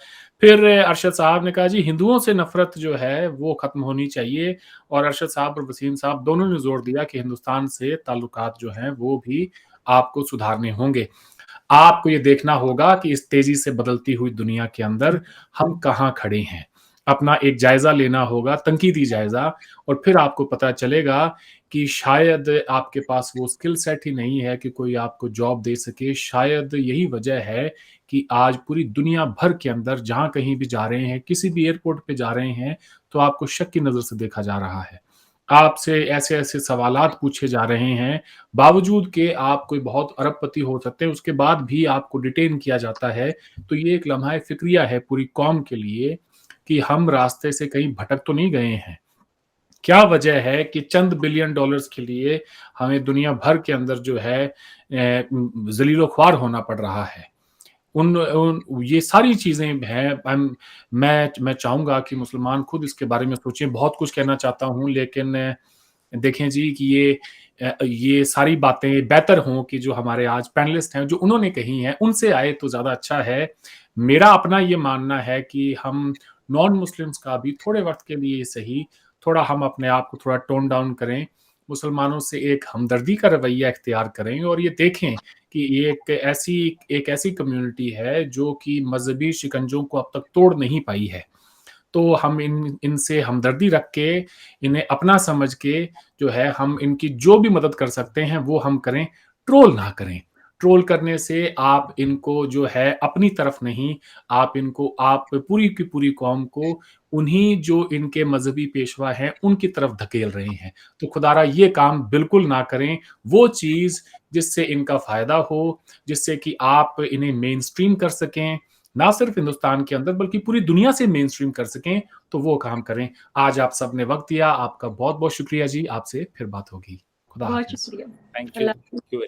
S2: پھر ارشد صاحب نے کہا جی ہندوؤں سے نفرت جو ہے وہ ختم ہونی چاہیے, اور ارشد صاحب اور وسیم صاحب دونوں نے زور دیا کہ ہندوستان سے تعلقات جو ہیں وہ بھی آپ کو سدھارنے ہوں گے. آپ کو یہ دیکھنا ہوگا کہ اس تیزی سے بدلتی ہوئی دنیا کے اندر ہم کہاں کھڑے ہیں, اپنا ایک جائزہ لینا ہوگا, تنقیدی جائزہ, اور پھر آپ کو پتہ چلے گا کہ شاید آپ کے پاس وہ اسکل سیٹ ہی نہیں ہے کہ کوئی آپ کو جاب دے سکے. شاید یہی وجہ ہے کہ آج پوری دنیا بھر کے اندر جہاں کہیں بھی جا رہے ہیں, کسی بھی ایئرپورٹ پہ جا رہے ہیں, تو آپ کو شک کی نظر سے دیکھا جا رہا ہے. آپ سے ایسے ایسے سوالات پوچھے جا رہے ہیں, باوجود کہ آپ کوئی بہت ارب پتی ہو سکتے ہیں, اس کے بعد بھی آپ کو ڈیٹین کیا جاتا ہے. تو یہ ایک لمحہ فکریہ ہے پوری قوم کے لیے کہ ہم راستے سے کہیں بھٹک تو نہیں گئے ہیں. کیا وجہ ہے کہ چند بلین ڈالرز کے لیے ہمیں دنیا بھر کے اندر جو ہے ذلیل و خوار ہونا پڑ رہا ہے. یہ ساری چیزیں ہیں. میں چاہوں گا کہ مسلمان خود اس کے بارے میں سوچیں. بہت کچھ کہنا چاہتا ہوں, لیکن دیکھیں جی کہ یہ ساری باتیں بہتر ہوں کہ جو ہمارے آج پینلسٹ ہیں جو انہوں نے کہی ہیں ان سے آئے تو زیادہ اچھا ہے. میرا اپنا یہ ماننا ہے کہ ہم نان مسلمس کا بھی تھوڑے وقت کے لیے صحیح تھوڑا ہم اپنے آپ کو تھوڑا ٹون ڈاؤن کریں, مسلمانوں سے ایک ہمدردی کا رویہ اختیار کریں, اور یہ دیکھیں کہ ایک ایسی کمیونٹی ہے جو کہ مذہبی شکنجوں کو اب تک توڑ نہیں پائی ہے. تو ہم ان سے ہمدردی رکھ کے, انہیں اپنا سمجھ کے جو ہے ہم ان کی جو بھی مدد کر سکتے ہیں وہ ہم کریں. ٹرول نہ کریں. ٹرول کرنے سے آپ ان کو جو ہے اپنی طرف نہیں, آپ پوری کی پوری قوم کو انہی جو ان کے مذہبی پیشوا ہیں ان کی طرف دھکیل رہے ہیں. تو خدارا یہ کام بالکل نہ کریں. وہ چیز جس سے ان کا فائدہ ہو, جس سے کہ آپ انہیں مین سٹریم کر سکیں, نہ صرف ہندوستان کے اندر بلکہ پوری دنیا سے مین سٹریم کر سکیں, تو وہ کام کریں. آج آپ سب نے وقت دیا, آپ کا بہت بہت شکریہ جی. آپ سے پھر بات ہوگی. خدا حافظ.
S5: بہت شکریہ.
S3: Thank you.